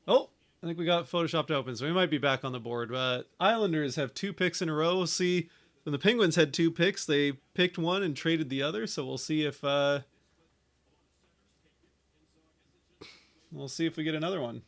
[SPEAKER 1] Oh, I think we got Photoshopped open, so we might be back on the board. But Islanders have 2 picks in a row. We'll see. When the Penguins had 2 picks, they picked one and traded the other. So we'll see if we get another one.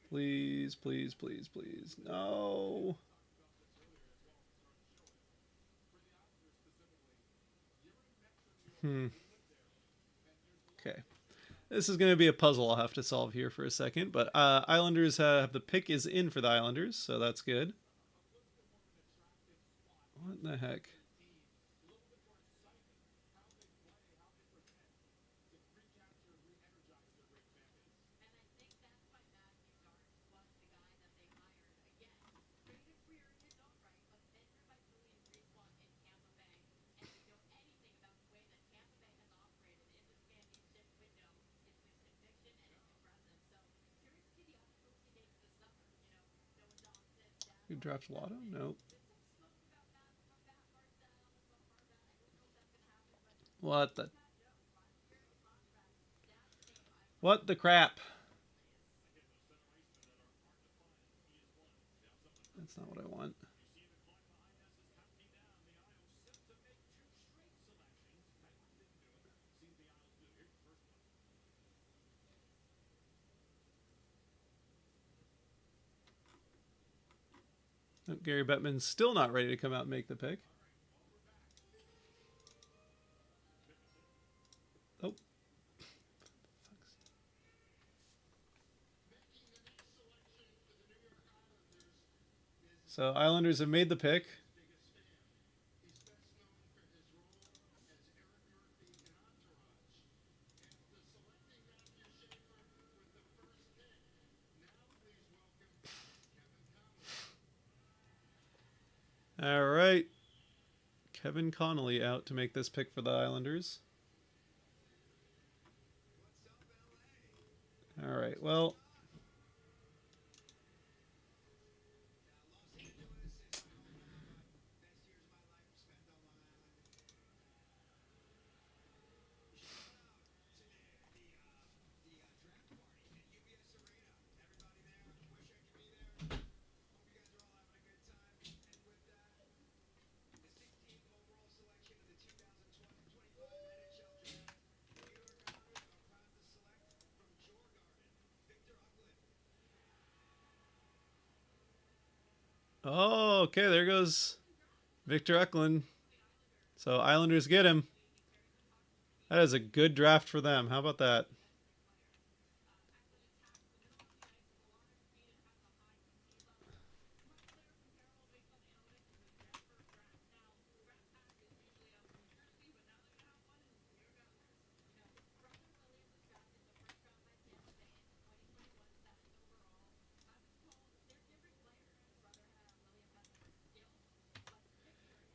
[SPEAKER 1] Please, please, please, please. No. Okay. This is going to be a puzzle I'll have to solve here for a second. But Islanders have the pick is in for the Islanders, so that's good. What the heck? You draft Lotto? Nope. What the crap? That's not what I want. Oh, Gary Bettman's still not ready to come out and make the pick. Oh. So Islanders have made the pick. All right. Kevin Connolly out to make this pick for the Islanders. All right, well. Oh, okay, there goes Victor Eklund. So Islanders get him. That is a good draft for them. How about that?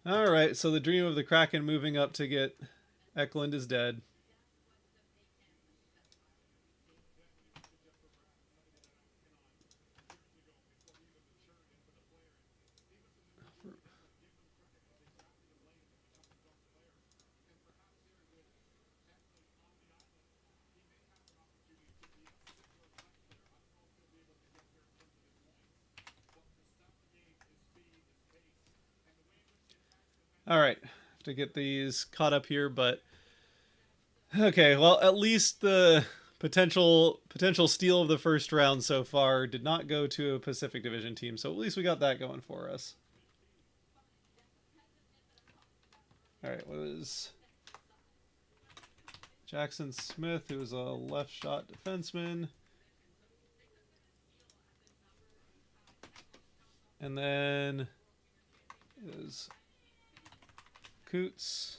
[SPEAKER 1] All right, so the dream of the Kraken moving up to get Eklund is dead. All right, have to get these caught up here, but okay. Well, at least the potential steal of the first round so far did not go to a Pacific Division team, so at least we got that going for us. All right, what is Jackson Smith, who is a left shot defenseman, and then is Coots.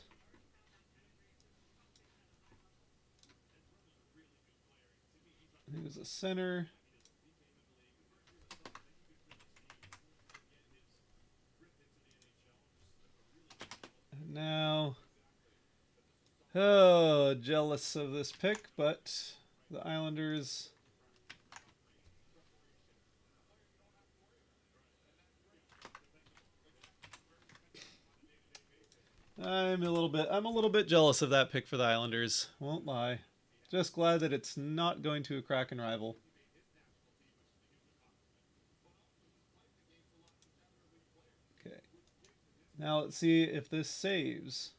[SPEAKER 1] He was a center. And now, oh, jealous of this pick, but the Islanders. I'm a little bit jealous of that pick for the Islanders. Won't lie. Just glad that it's not going to a Kraken rival. Okay. Now let's see if this saves.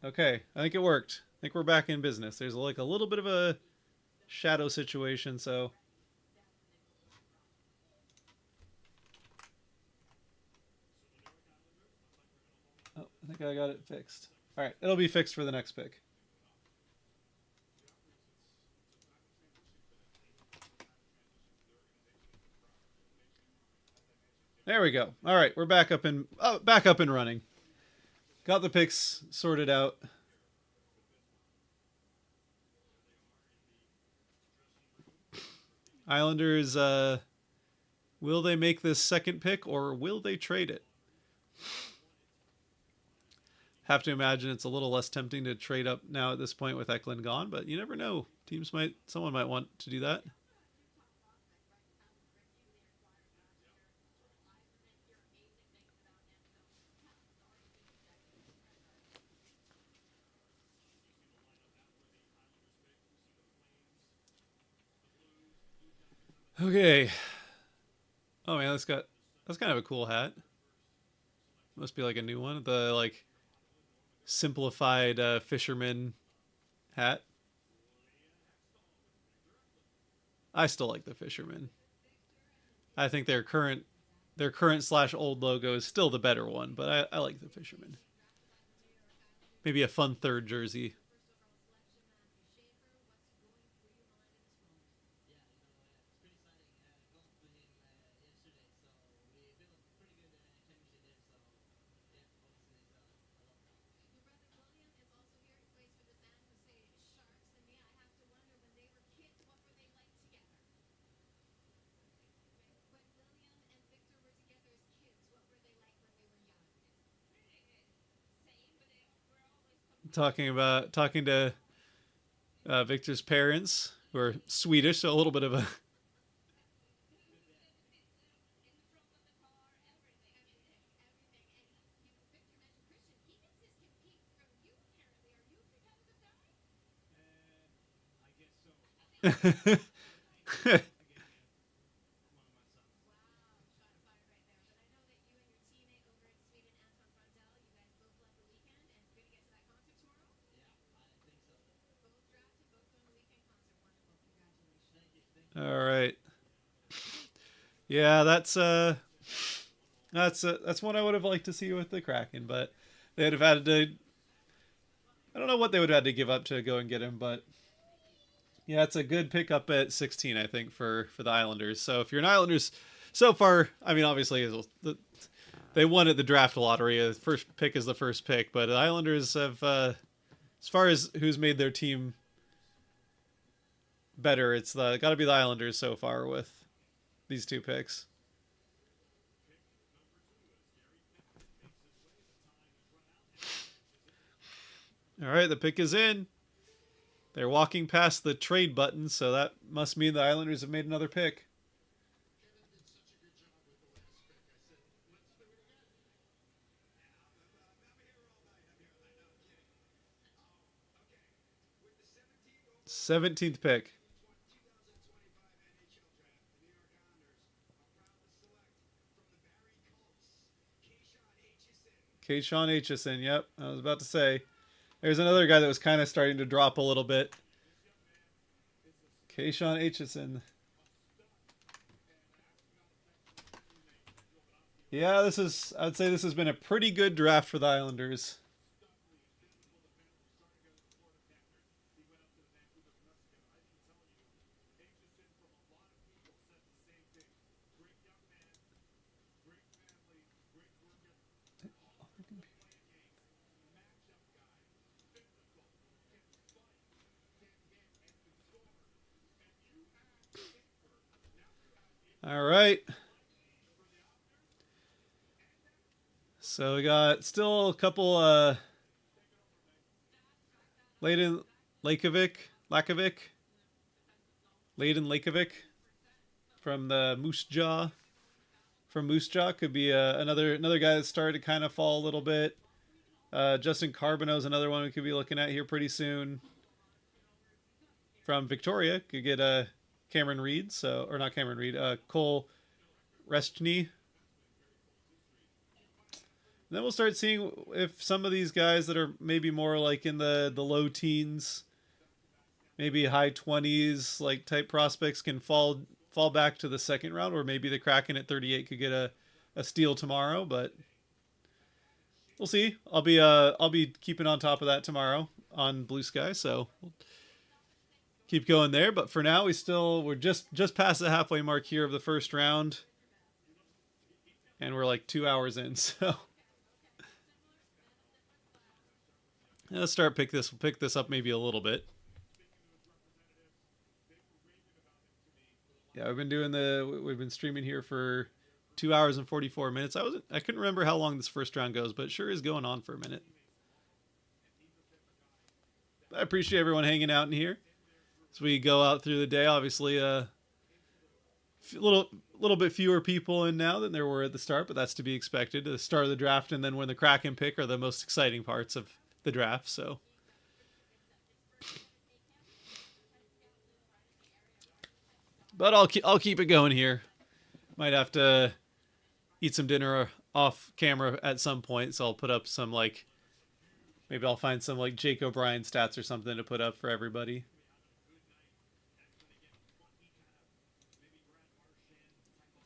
[SPEAKER 1] Okay, I think it worked. I think we're back in business. There's like a little bit of a shadow situation, so... Oh, I think I got it fixed. All right, it'll be fixed for the next pick. There we go. All right, we're back up and running. Got the picks sorted out. Islanders, will they make this second pick or will they trade it? Have to imagine it's a little less tempting to trade up now at this point with Eklund gone, but you never know. Someone might want to do that. Okay. Oh man, that's kind of a cool hat. Must be like a new one. The like simplified fisherman hat. I still like the fisherman. I think their current / old logo is still the better one, but I like the fisherman. Maybe a fun third jersey. talking to Victor's parents, who are Swedish, so a little bit of a all right. Yeah, that's one I would have liked to see with the Kraken, but they'd have had to. I don't know what they would have had to give up to go and get him, but yeah, it's a good pickup at 16, I think, for the Islanders. So if you're an Islanders, so far, I mean, obviously they won at the draft lottery. The first pick is the first pick, but the Islanders have, as far as who's made their team better, it's got to be the Islanders so far with these two picks. All right, the pick is in. They're walking past the trade button, so that must mean the Islanders have made another pick.
[SPEAKER 2] With the
[SPEAKER 1] 17th pick.
[SPEAKER 2] 2025 NHL draft, the New York Islanders are proud to select from the Barrie Colts, Keyshawn Aitchison.
[SPEAKER 1] Keyshawn Aitchison, yep. I was about to say. There's another guy that was kind of starting to drop a little bit. Keyshawn Aitchison. Yeah, I'd say this has been a pretty good draft for the Islanders. All right. So we got still a couple Layden Lakovic from the Moose Jaw. From Moose Jaw could be another guy that started to kind of fall a little bit. Justin Carbonneau's another one we could be looking at here pretty soon. From Victoria could get Cameron Reed, or not Cameron Reed, Cole Restny. Then we'll start seeing if some of these guys that are maybe more like in the low teens, maybe high 20s, like type prospects can fall back to the second round, or maybe the Kraken at 38 could get a steal tomorrow, but we'll see. I'll be keeping on top of that tomorrow on Blue Sky, so we'll keep going there. But for now, we're just past the halfway mark here of the first round, and we're like 2 hours in, so let's pick this up maybe a little bit. Yeah, we've been streaming here for 2 hours and 44 minutes. I couldn't remember how long this first round goes, but it sure is going on for a minute. I appreciate everyone hanging out in here as we go out through the day. Obviously, a little bit fewer people in now than there were at the start, but that's to be expected. The start of the draft and then when the Kraken pick are the most exciting parts of the draft. So, but I'll keep it going here. Might have to eat some dinner off camera at some point, so I'll put up some maybe I'll find some Jake O'Brien stats or something to put up for everybody.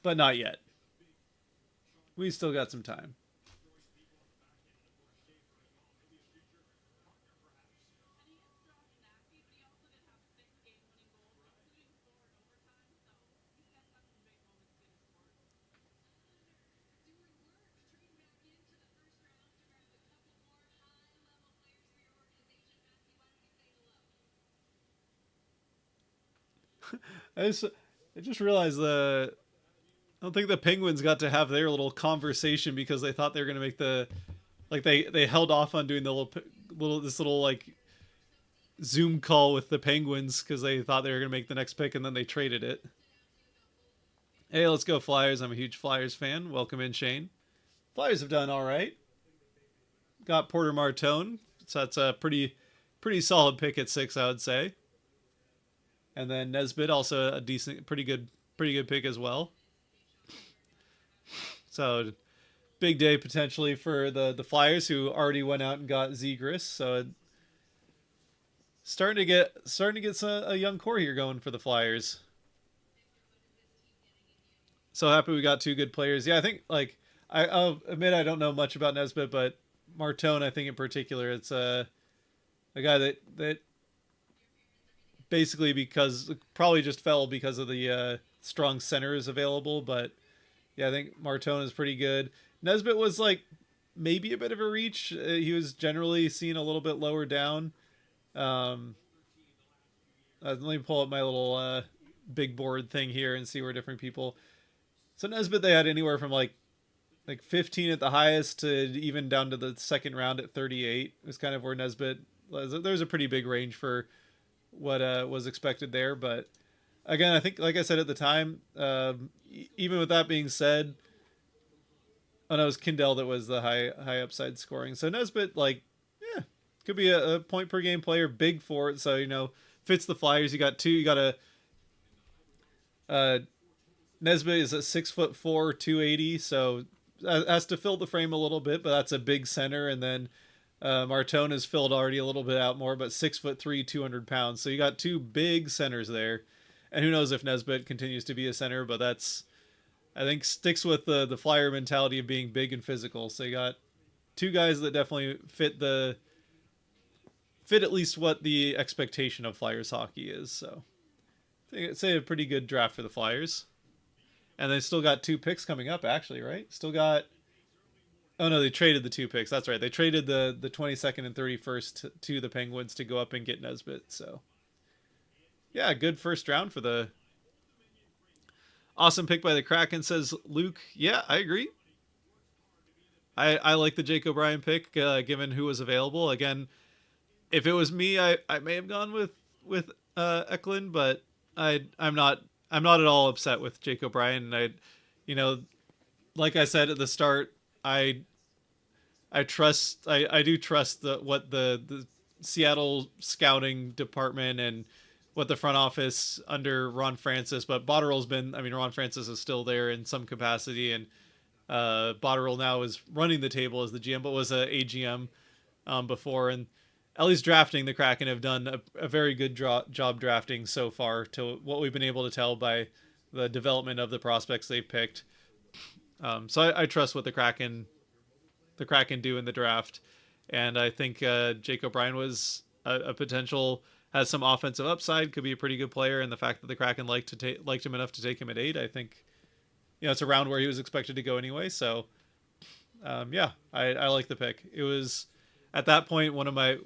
[SPEAKER 1] But not yet. We still got some time. I just realized I don't think the Penguins got to have their little conversation because they thought they were going to make they held off on doing the little like Zoom call with the Penguins because they thought they were gonna make the next pick and then they traded it. Hey, let's go Flyers! I'm a huge Flyers fan. Welcome in, Shane. Flyers have done all right. Got Porter Martone, so that's a pretty solid pick at 6, I would say. And then Nesbitt, also a decent, pretty good pick as well. So big day potentially for the Flyers, who already went out and got Zegras. So starting to get a young core here going for the Flyers. So happy we got 2 good players. Yeah, I think like I'll admit I don't know much about Nesbitt, but Martone, I think in particular, it's a guy that basically probably just fell because of the strong centers available. But yeah, I think Martone is pretty good. Nesbitt was like maybe a bit of a reach. He was generally seen a little bit lower down. Let me pull up my little big board thing here and see where different people. So Nesbitt, they had anywhere from like 15 at the highest to even down to the second round at 38. It was kind of where Nesbitt was. There's a pretty big range for what was expected there. But again, I think, like I said at the time, even with that being said, oh no, it was Kindell that was the high upside scoring. So Nesbitt, like, yeah, could be a point per game player, big for it. So, fits the Flyers. You got 2. You got Nesbitt is at 6'4", 280. So has to fill the frame a little bit, but that's a big center. And then Martone is filled already a little bit out more, but 6'3", 200 pounds. So you got 2 big centers there. And who knows if Nesbitt continues to be a center, but that's, I think, sticks with the Flyer mentality of being big and physical. So you got 2 guys that definitely fit at least what the expectation of Flyers hockey is. So I'd say a pretty good draft for the Flyers. And they still got 2 picks coming up, actually, right? Still got... Oh, no, they traded the 2 picks. That's right. They traded the 22nd and 31st to the Penguins to go up and get Nesbitt. So, yeah, good first round for the... Awesome pick by the Kraken, says Luke. Yeah, I agree. I like the Jake O'Brien pick, given who was available. Again, if it was me, I may have gone with Eklund, but I'm not at all upset with Jake O'Brien. And like I said at the start, I do trust what the Seattle scouting department and what the front office under Ron Francis, but Ron Francis is still there in some capacity, and Botterill now is running the table as the GM, but was a AGM before, and at least drafting, the Kraken have done a very good job drafting so far, to what we've been able to tell by the development of the prospects they've picked. So I trust what the Kraken do in the draft, and I think Jake O'Brien was a potential, has some offensive upside, could be a pretty good player, and the fact that the Kraken liked him enough to take him at 8, I think, it's around where he was expected to go anyway. So yeah, I like the pick. It was, at that point,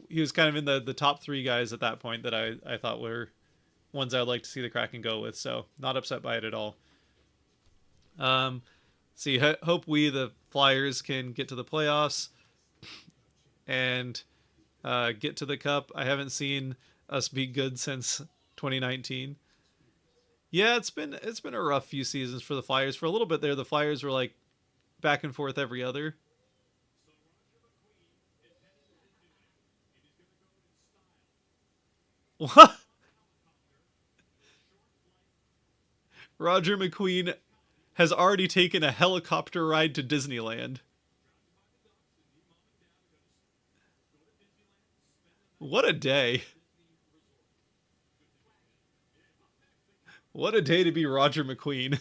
[SPEAKER 1] he was kind of in the top 3 guys at that point that I thought were ones I'd like to see the Kraken go with. So not upset by it at all. Hope the Flyers can get to the playoffs and get to the Cup. I haven't seen us be good since 2019. Yeah, it's been a rough few seasons for the Flyers. For a little bit there, the Flyers were like back and forth every other. What? Roger McQueen has already taken a helicopter ride to Disneyland. What a day. What a day to be Roger McQueen.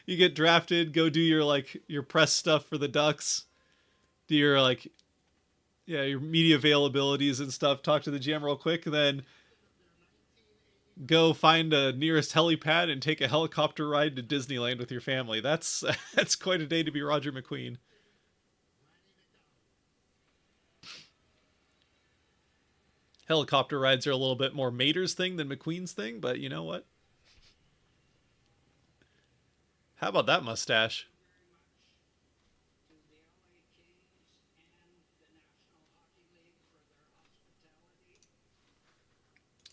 [SPEAKER 1] You get drafted, go do your press stuff for the Ducks, do your your media availabilities and stuff, talk to the GM real quick, then go find a nearest helipad and take a helicopter ride to Disneyland with your family. That's quite a day to be Roger McQueen. Helicopter rides are a little bit more Mater's thing than McQueen's thing, but you know what? How about that mustache?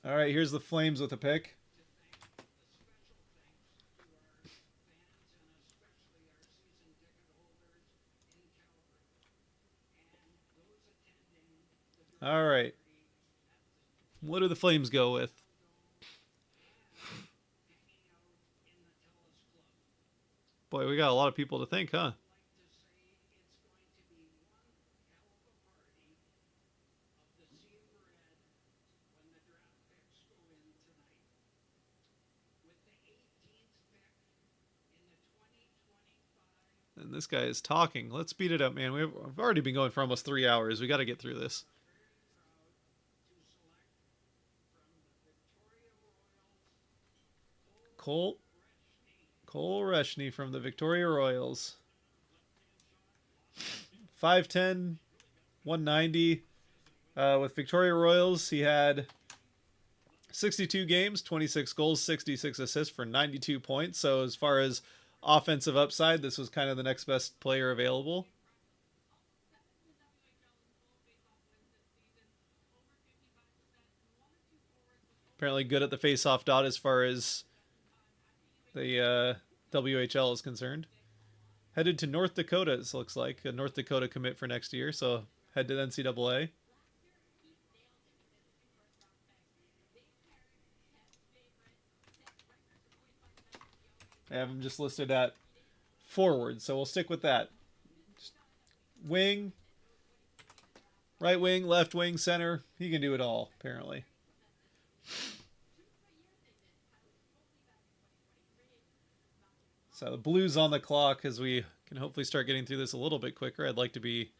[SPEAKER 1] All right, here's the Flames with a pick. All right. What do the Flames go with? Boy, we got a lot of people to think, huh? And this guy is talking. Let's speed it up, man. We've already been going for almost 3 hours. We got to get through this. Cole Reshny from the Victoria Royals. 5'10", 190. With Victoria Royals, he had 62 games, 26 goals, 66 assists for 92 points. So as far as offensive upside, this was kind of the next best player available. Apparently good at the face-off dot as far as the WHL is concerned. Headed to North Dakota, it looks like. A North Dakota commit for next year, so head to the NCAA. I have him just listed at forward, so we'll stick with that. Just wing, right wing, left wing, center. He can do it all, apparently. So the Blues on the clock as we can hopefully start getting through this a little bit quicker. I'd like to be,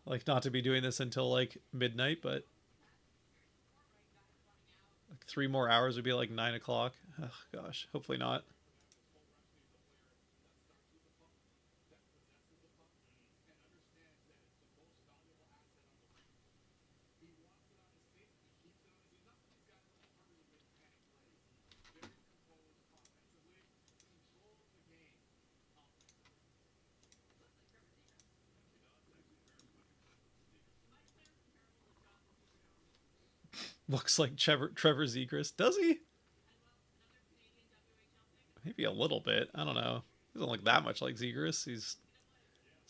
[SPEAKER 1] like not to be doing this until like midnight, but like 3 more hours would be like 9 o'clock. Oh, gosh, hopefully not. Looks like Trevor Zegras. Does he? Maybe a little bit. I don't know. He doesn't look that much like Zegras. He's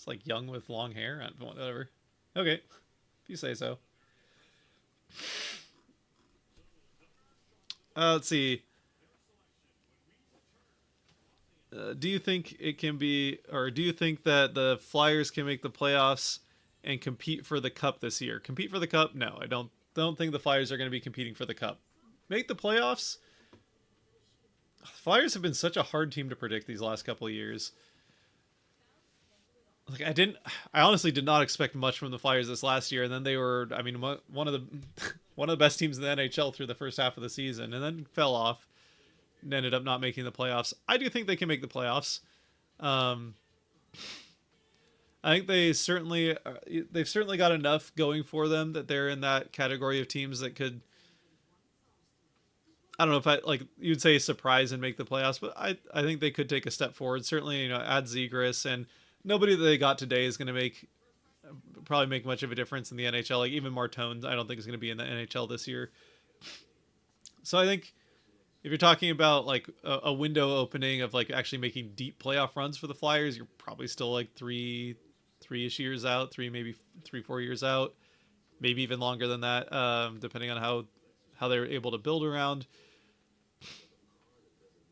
[SPEAKER 1] like young with long hair. Whatever. Okay. If you say so. Let's see. Do you think it can be, or do you think that the Flyers can make the playoffs and compete for the Cup this year? Compete for the Cup? No, I don't think the Flyers are going to be competing for the Cup. Make the playoffs? Flyers have been such a hard team to predict these last couple of years. Like I honestly did not expect much from the Flyers this last year, and then they were, I mean, one of the best teams in the NHL through the first half of the season, and then fell off and ended up not making the playoffs. I do think they can make the playoffs. I think they've certainly got enough going for them that they're in that category of teams that could, I don't know if you'd say surprise and make the playoffs, but I think they could take a step forward. Certainly, add Zegras, and nobody that they got today is going to probably make much of a difference in the NHL. Like even Martone, I don't think is going to be in the NHL this year. So I think if you're talking about like a window opening of like actually making deep playoff runs for the Flyers, you're probably still like three-ish years out, maybe 3-4 years out, maybe even longer than that, depending on how they're able to build around.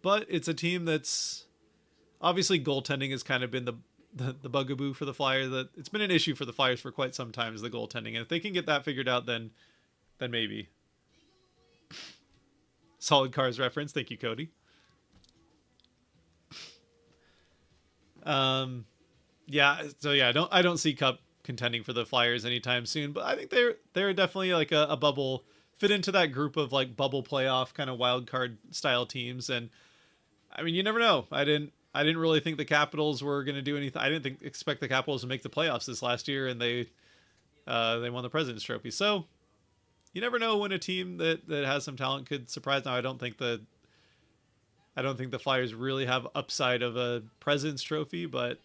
[SPEAKER 1] But it's a team that's obviously goaltending has kind of been the bugaboo for the Flyers. That it's been an issue for the Flyers for quite some time, is the goaltending, and if they can get that figured out, then maybe. Solid Cars reference, thank you, Cody. Yeah, so yeah, I don't see Cup contending for the Flyers anytime soon, but I think they're definitely like a bubble, fit into that group of like bubble playoff kind of wild card style teams. And I mean, you never know. I didn't really think the Capitals were going to do anything. I didn't expect the Capitals to make the playoffs this last year, and they won the President's Trophy. So you never know when a team that has some talent could surprise. Now, I don't think the Flyers really have upside of a President's Trophy, but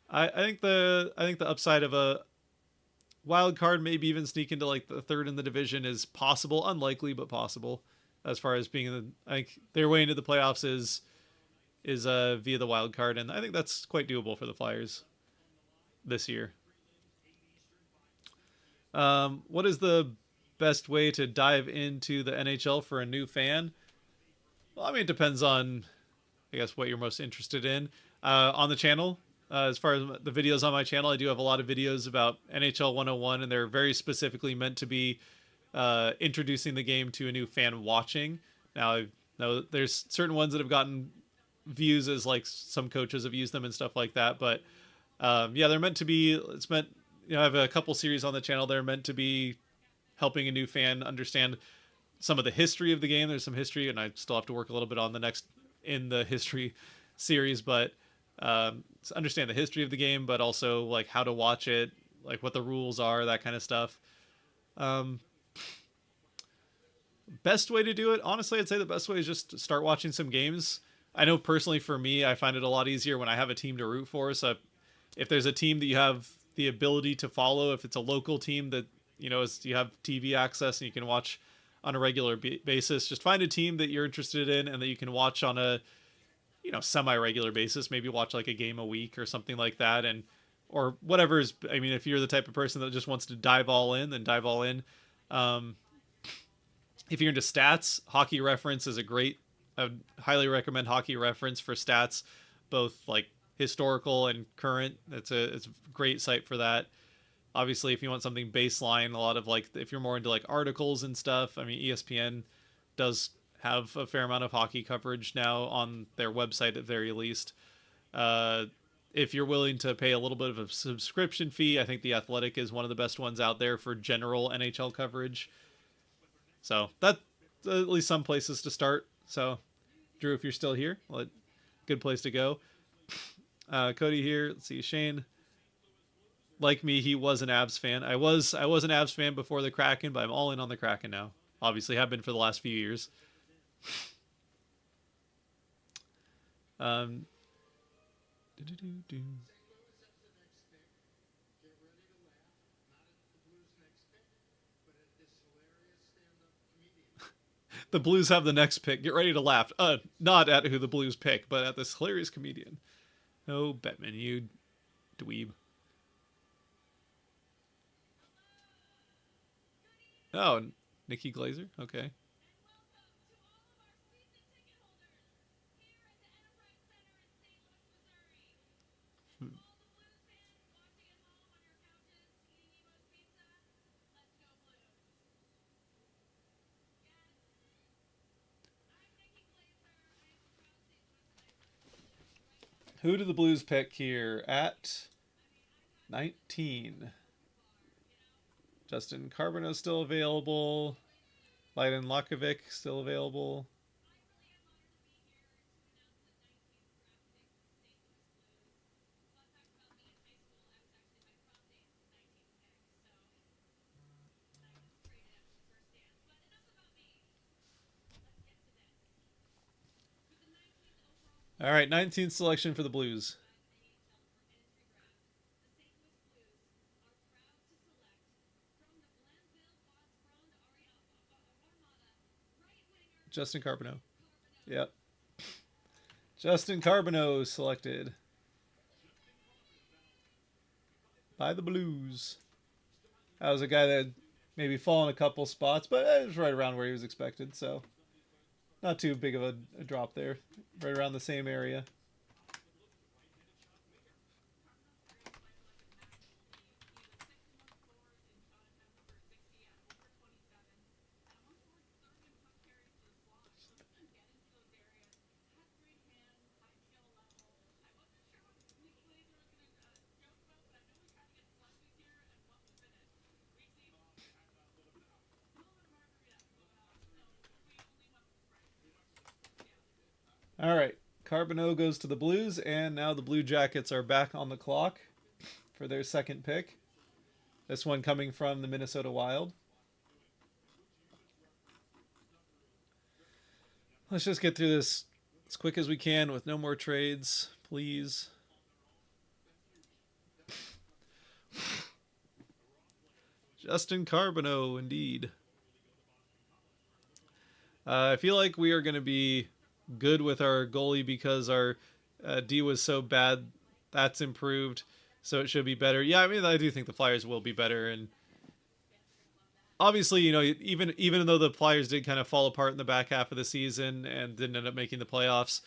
[SPEAKER 1] I think the upside of a wild card, maybe even sneak into like the third in the division is possible. Unlikely, but possible. As far as being in the, I think their way into the playoffs is via the wild card, and I think that's quite doable for the Flyers this year. What is the best way to dive into the NHL for a new fan? Well, I mean, it depends on, I guess, what you're most interested in. On the channel, as far as the videos on my channel, I do have a lot of videos about NHL 101, and they're very specifically meant to be introducing the game to a new fan watching. Now, I know there's certain ones that have gotten views as like some coaches have used them and stuff like that, but yeah, they're meant to be, it's meant, I have a couple series on the channel. They're meant to be helping a new fan understand some of the history of the game. There's some history, and I still have to work a little bit on the next in the history series, but understand the history of the game, but also like how to watch it, like what the rules are, that kind of stuff. Best way to do it, honestly, I'd say the best way is just to start watching some games. I know personally for me, I find it a lot easier when I have a team to root for. So if there's a team that you have the ability to follow, if it's a local team that, you have TV access and you can watch on a regular basis, just find a team that you're interested in and that you can watch on a, semi-regular basis. Maybe watch like a game a week or something like that. And, or whatever is, I mean, if you're the type of person that just wants to dive all in, then dive all in. If you're into stats, Hockey Reference is I would highly recommend Hockey Reference for stats, both like historical and current. It's a great site for that. Obviously, if you want something baseline, a lot of like, if you're more into like articles and stuff, I mean, ESPN does have a fair amount of hockey coverage now on their website at very least. If you're willing to pay a little bit of a subscription fee, I think The Athletic is one of the best ones out there for general NHL coverage. So that's at least some places to start. So Drew, if you're still here, good place to go. Cody here. Let's see. Shane, like me, he was an Avs fan. I was an Avs fan before the Kraken, but I'm all in on the Kraken now. Obviously, have been for the last few years. The Blues have the next pick. Get ready to laugh. Not at who the Blues pick, but at this hilarious comedian. Oh, Bettman, you dweeb. Oh, Nikki Glazer? Okay. Who do the Blues pick here at 19? Justin Carbonneau still available. Leiden Lakovic still available. All right, 19th selection for the Blues. Justin Carbonneau. Yep. Justin Carbonneau selected by the Blues. That was a guy that had maybe fallen a couple spots, but it was right around where he was expected, so not too big of a drop there. Right around the same area. All right, Carbonneau goes to the Blues, and now the Blue Jackets are back on the clock for their second pick. This one coming from the Minnesota Wild. Let's just get through this as quick as we can with no more trades, please. Justin Carbonneau, indeed. I feel like we are going to be good with our goalie because our D was so bad. That's improved, so it should be better. Yeah, I mean, I do think the Flyers will be better, and obviously, even though the Flyers did kind of fall apart in the back half of the season and didn't end up making the playoffs,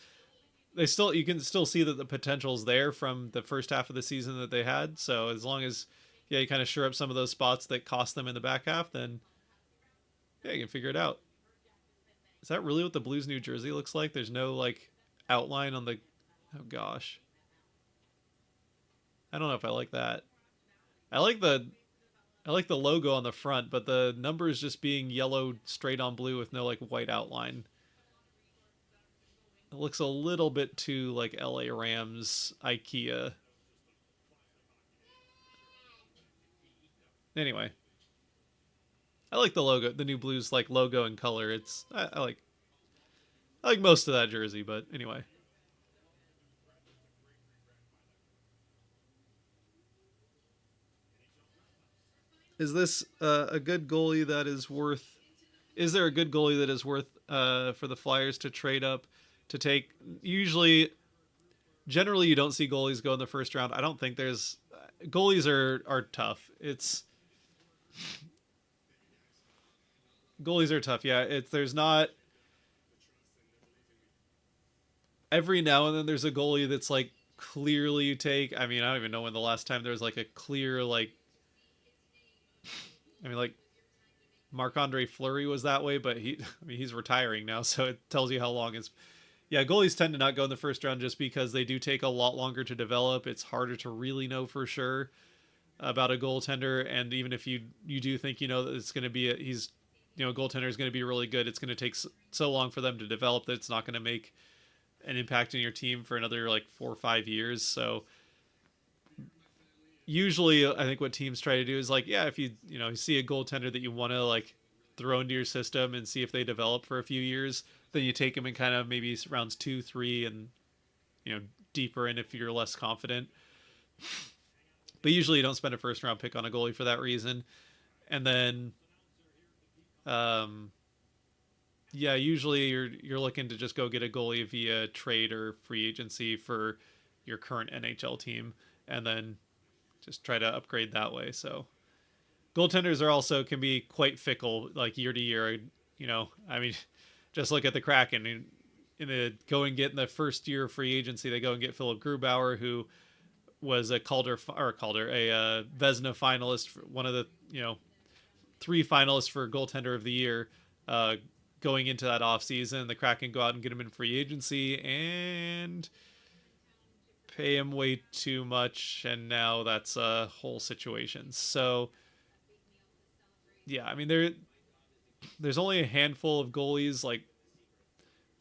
[SPEAKER 1] you can still see that the potential's there from the first half of the season that they had. So as long as you kind of shore up some of those spots that cost them in the back half, then yeah, you can figure it out. Is that really what the Blues New Jersey looks like? There's no like outline on the. Oh gosh. I don't know if I like that. I like the logo on the front, but the numbers just being yellow straight on blue with no like white outline. It looks a little bit too like LA Rams IKEA. Anyway, I like the logo, the new Blues like logo and color. I like most of that jersey, but anyway. Is this a good goalie that is worth? Is there a good goalie that is worth for the Flyers to trade up to take? Generally, you don't see goalies go in the first round. I don't think there's goalies are tough. Goalies are tough. Yeah, there's not. Every now and then there's a goalie that's like clearly you take. I mean, I don't even know when the last time there was like a clear like. I mean, like Marc-Andre Fleury was that way, but he's retiring now, so it tells you how long it's. Yeah, goalies tend to not go in the first round just because they do take a lot longer to develop. It's harder to really know for sure about a goaltender, and even if you do think that it's going to be a goaltender is going to be really good, it's going to take so long for them to develop that it's not going to make an impact in your team for another like 4 or 5 years. So usually I think what teams try to do is like, yeah, if you see a goaltender that you want to like throw into your system and see if they develop for a few years, then you take them in kind of maybe rounds 2, 3, and deeper in if you're less confident. But usually you don't spend a first round pick on a goalie for that reason. And then usually you're looking to just go get a goalie via trade or free agency for your current NHL team, and then just try to upgrade that way. So goaltenders can be quite fickle, like year to year. I mean, just look at the Kraken. In the first year of free agency, they go and get Philip Grubauer, who was a Vezina finalist, one of the 3 finalists for goaltender of the year. Going into that offseason, the Kraken go out and get him in free agency and pay him way too much, and now that's a whole situation. So yeah, I mean there's only a handful of goalies, like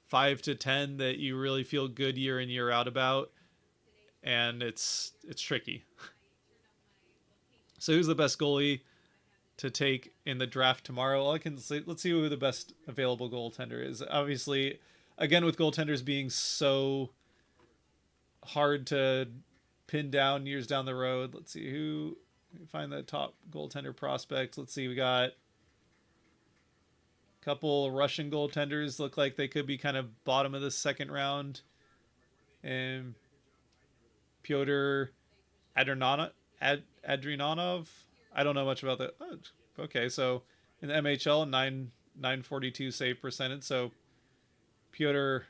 [SPEAKER 1] 5 to 10, that you really feel good year in year out about, and it's tricky. So who's the best goalie to take in the draft tomorrow? All I can say, let's see who the best available goaltender is. Obviously, again, with goaltenders being so hard to pin down years down the road, let's see who. Find the top goaltender prospects. Let's see, we got a couple Russian goaltenders look like they could be kind of bottom of the second round. And Pyotr Adrianov. I don't know much about that. Oh, okay, so in the MHL, 942 save percentage. So Pyotr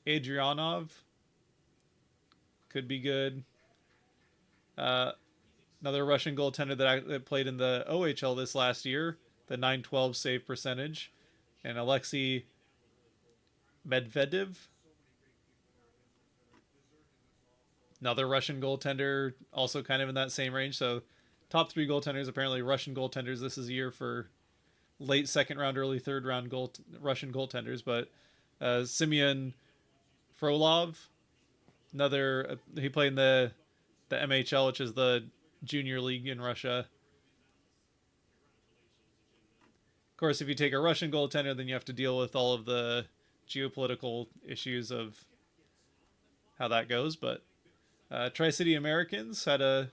[SPEAKER 1] Adrianov could be good. Another Russian goaltender that played in the OHL this last year, the 912 save percentage, and Alexei Medvedev. Another Russian goaltender, also kind of in that same range. So top 3 goaltenders, apparently Russian goaltenders. This is a year for late second round, early third round Russian goaltenders. But Semyon Frolov, another, he played in the MHL, which is the junior league in Russia. Of course, if you take a Russian goaltender, then you have to deal with all of the geopolitical issues of how that goes. But Tri-City Americans had a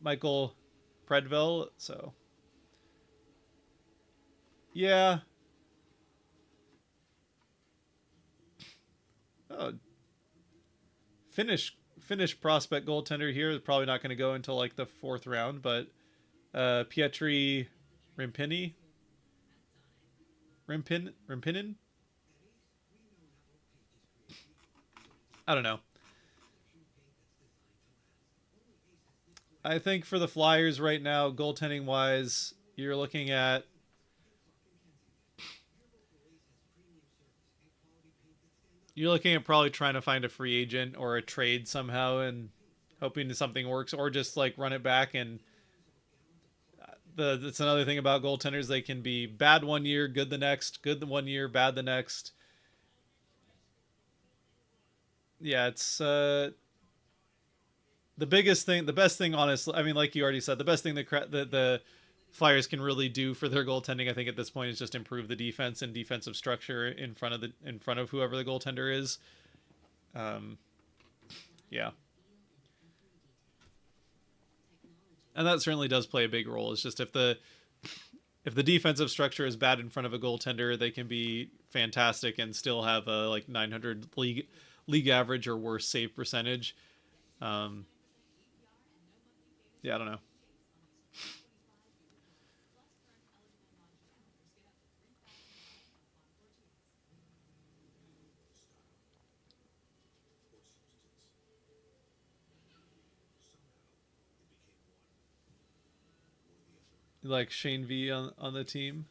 [SPEAKER 1] Michael Predville. So yeah. Oh, Finnish prospect goaltender here is probably not going to go until like the fourth round, but Pietri Rimpini, Rimpinen. I don't know. I think for the Flyers right now, goaltending wise, you're looking at probably trying to find a free agent or a trade somehow and hoping that something works, or just like run it back. And that's another thing about goaltenders, they can be bad one year, good the next, good the one year, bad the next. Yeah, it's the best thing, honestly. I mean, like you already said, the best thing that the Flyers can really do for their goaltending, I think at this point, is just improve the defense and defensive structure in front of whoever the goaltender is. Yeah, and that certainly does play a big role. It's just if the defensive structure is bad in front of a goaltender, they can be fantastic and still have a like 900 league average or worse save percentage. Yeah, I don't know. Like Shane V on the team.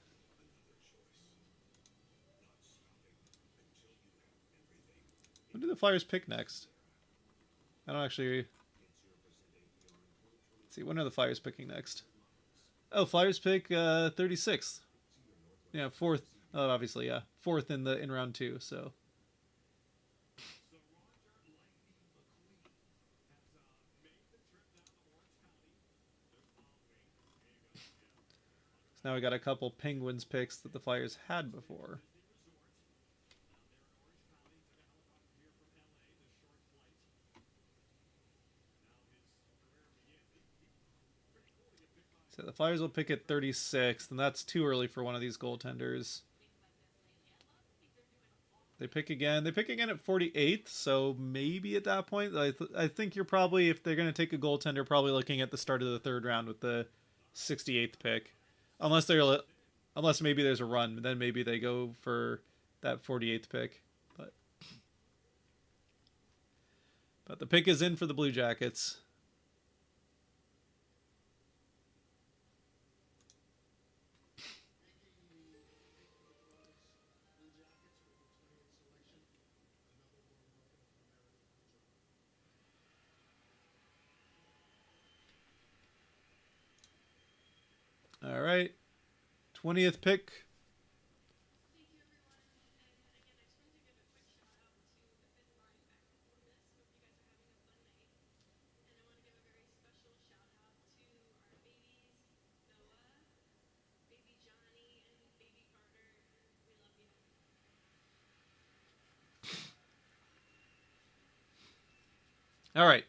[SPEAKER 1] When do the Flyers pick next? I don't actually. Let's see, when are the Flyers picking next? Oh, Flyers pick 36th. Yeah, fourth. Oh, obviously, yeah, fourth in round 2. So. So now we got a couple Penguins picks that the Flyers had before. So the Flyers will pick at 36th, and that's too early for one of these goaltenders. They pick again. They pick again at 48th, so maybe at that point, I think you're probably, if they're going to take a goaltender, probably looking at the start of the third round with the 68th pick, unless maybe there's a run, then maybe they go for that 48th pick. But the pick is in for the Blue Jackets. All right, 20th pick. All right.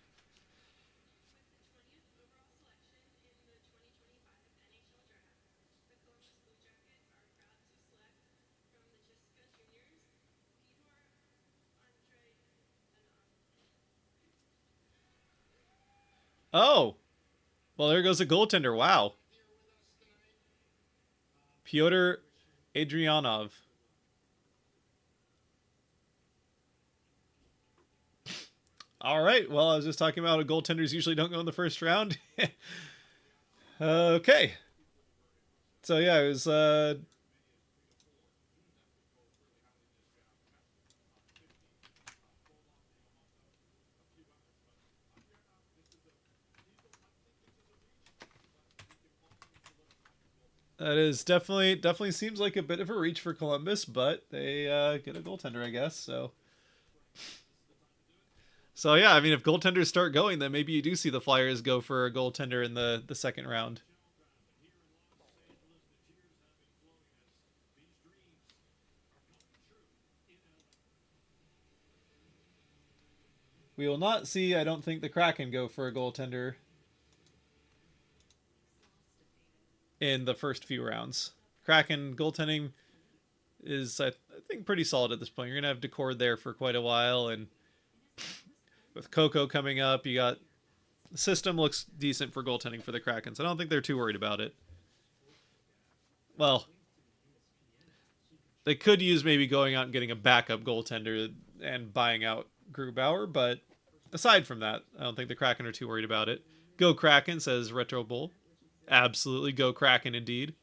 [SPEAKER 1] Oh, well, there goes a goaltender. Wow. Pyotr Adrianov. All right. Well, I was just talking about goaltenders usually don't go in the first round. Okay. So yeah, it was that is definitely seems like a bit of a reach for Columbus, but they get a goaltender, I guess. So yeah, I mean, if goaltenders start going, then maybe you do see the Flyers go for a goaltender in the second round. We will not see, I don't think, the Kraken go for a goaltender. in the first few rounds. Kraken goaltending is, I think, pretty solid at this point. You're going to have Decord there for quite a while, and with Coco coming up, you got the system looks decent for goaltending for the Kraken, so I don't think they're too worried about it. Well, they could use maybe going out and getting a backup goaltender and buying out Grubauer, but aside from that, I don't think the Kraken are too worried about it. Go Kraken, says Retro Bull. Absolutely, go Kraken indeed.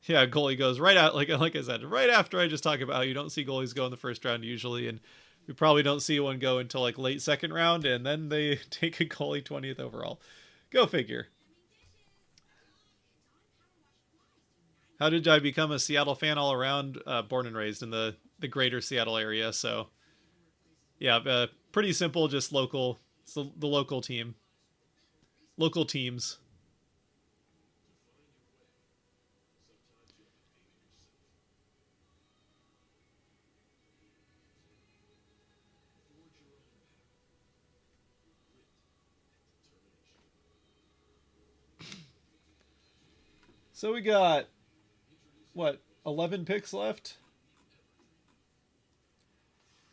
[SPEAKER 1] Yeah, goalie goes right out, like I said, right after I just talk about how you don't see goalies go in the first round usually, and we probably don't see one go until like late second round, and then they take a goalie 20th overall. Go figure. How did I become a Seattle fan all around? Born and raised in the greater Seattle area, so yeah, pretty simple, just local. So the local team, local teams. So we got what, 11 picks left?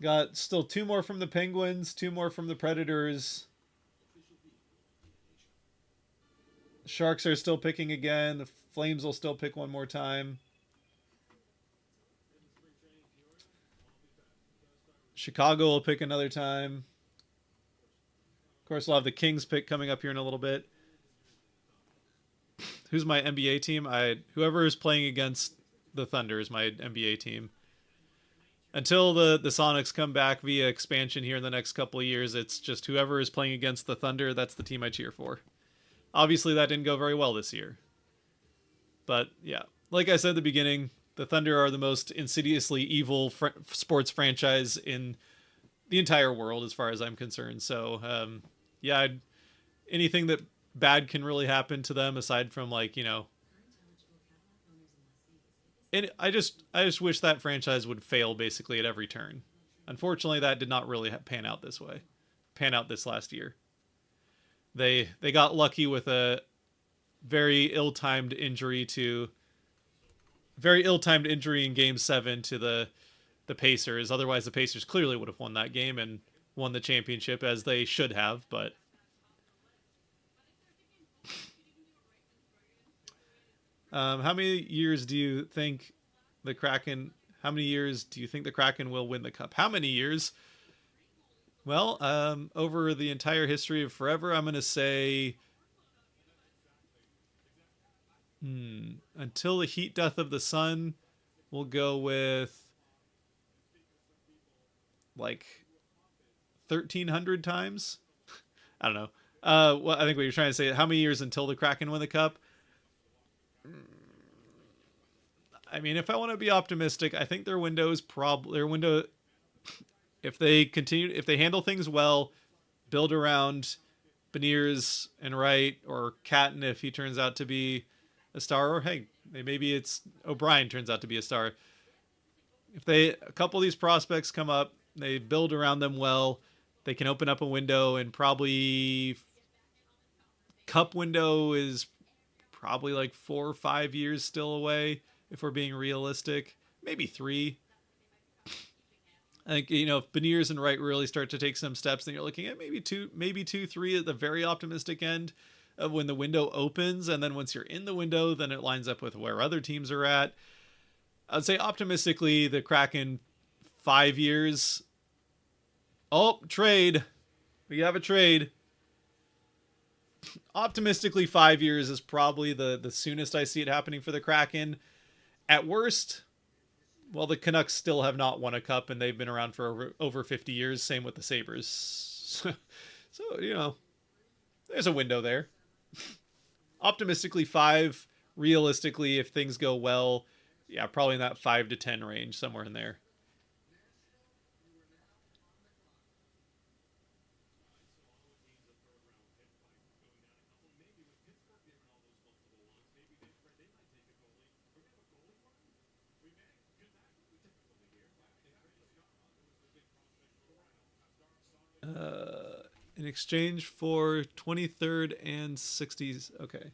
[SPEAKER 1] Got still 2 more from the Penguins, 2 more from the Predators. Sharks are still picking again. The Flames will still pick one more time. Chicago will pick another time. Of course, we'll have the Kings pick coming up here in a little bit. Who's my NBA team? Whoever is playing against the Thunder is my NBA team. Until the Sonics come back via expansion here in the next couple of years, it's just whoever is playing against the Thunder, that's the team I cheer for. Obviously, that didn't go very well this year. But, yeah. Like I said at the beginning, the Thunder are the most insidiously evil sports franchise in the entire world, as far as I'm concerned. So, yeah, anything that bad can really happen to them, aside from, like, you know... And I just wish that franchise would fail basically at every turn. Unfortunately, that did not really pan out this last year. They got lucky with a very ill-timed injury in Game 7 to the Pacers. Otherwise, the Pacers clearly would have won that game and won the championship, as they should have, but... how many years do you think the Kraken will win the cup? How many years? Well, over the entire history of forever, I'm going to say until the heat death of the sun, we'll go with like 1,300 times. I don't know. Well, I think what you're trying to say, how many years until the Kraken win the cup? I mean, if I want to be optimistic, I think their window, if they handle things well, build around Beniers and Wright, or Catton if he turns out to be a star, or hey, maybe it's O'Brien turns out to be a star. If a couple of these prospects come up, they build around them well, they can open up a window, and probably cup window is probably like 4 or 5 years still away, if we're being realistic. Maybe 3. I think, if Beniers and Wright really start to take some steps, then you're looking at maybe 2, 3 at the very optimistic end of when the window opens. And then once you're in the window, then it lines up with where other teams are at. I'd say optimistically, the Kraken 5 years. Oh, trade. We have a trade. Optimistically, 5 years is probably the soonest I see it happening for the Kraken. At worst, well, the Canucks still have not won a cup, and they've been around for over 50 years. Same with the Sabres. So, there's a window there. Optimistically, 5. Realistically, if things go well, yeah, probably in that 5 to 10 range, somewhere in there. In exchange for 23rd and 60s. Okay.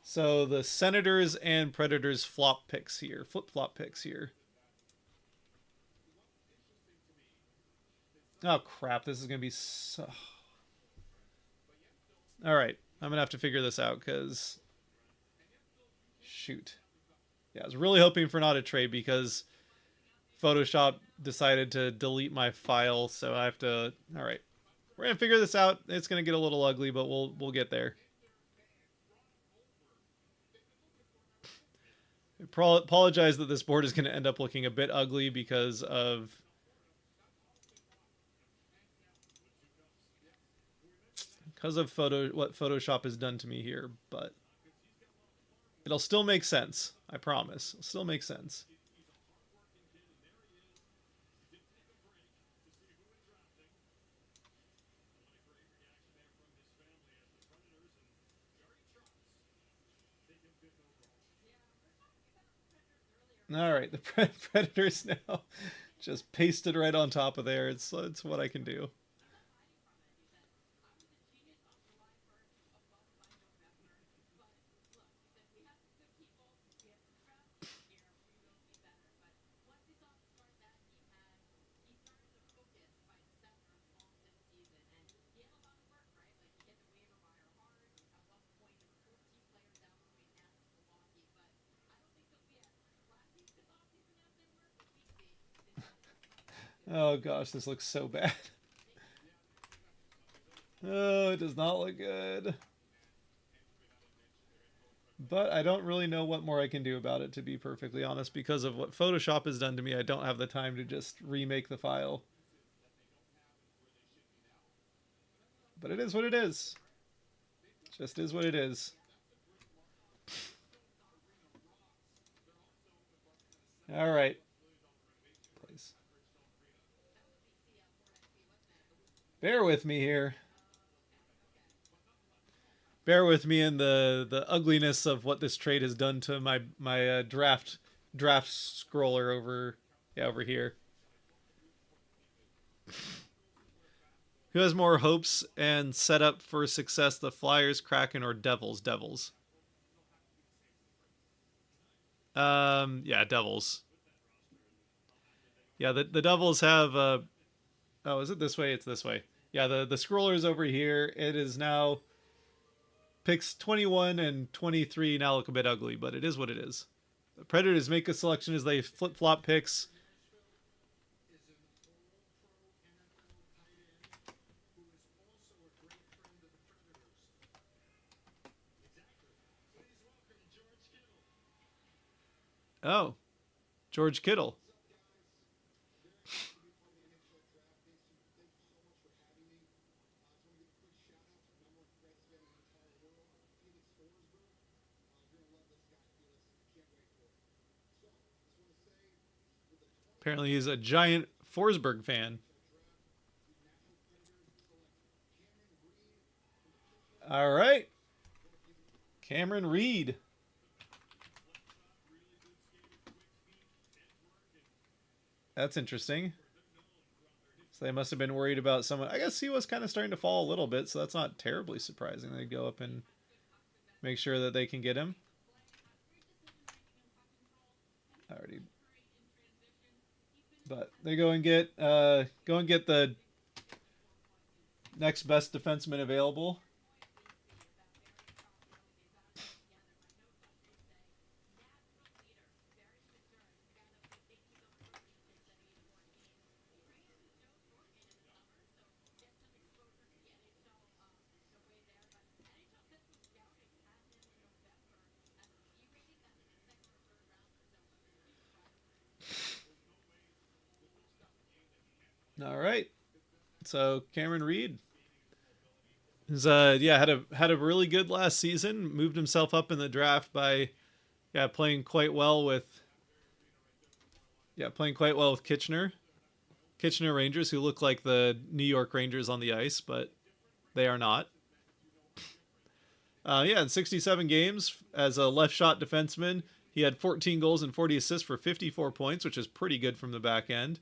[SPEAKER 1] So the Senators and Predators flop picks here, flip-flop picks here. Oh crap, this is going to be so... Alright, I'm going to have to figure this out because... Shoot. Yeah, I was really hoping for not a trade because Photoshop decided to delete my file, so I have to... Alright, we're going to figure this out. It's going to get a little ugly, but we'll get there. I apologize that this board is going to end up looking a bit ugly because of... what Photoshop has done to me here, but it'll still make sense. I promise. It'll still make sense. All right, the Predators now just pasted right on top of there. It's what I can do. Oh gosh, this looks so bad. Oh, it does not look good. But I don't really know what more I can do about it, to be perfectly honest, because of what Photoshop has done to me. I don't have the time to just remake the file. But it is what it is. It just is what it is. All right. Please. Bear with me here. Bear with me in the ugliness of what this trade has done to my draft scroller over here. Who has more hopes and set up for success, the Flyers, Kraken, or Devils? Devils. Yeah, Devils. Yeah, the Devils have oh, is it this way? It's this way. Yeah, the scroller's over here. It is now picks 21 and 23 now look a bit ugly, but it is what it is. The Predators make a selection as they flip-flop picks. Oh, George Kittle. Apparently he's a giant Forsberg fan. All right. Cameron Reed. That's interesting. So they must have been worried about someone. I guess he was kind of starting to fall a little bit, so that's not terribly surprising. They go up and make sure that they can get him. Already. But they go and get the next best defenseman available. All right, so Cameron Reed is had a really good last season. Moved himself up in the draft by playing quite well with Kitchener Rangers, who look like the New York Rangers on the ice, but they are not. In 67 games as a left shot defenseman, he had 14 goals and 40 assists for 54 points, which is pretty good from the back end.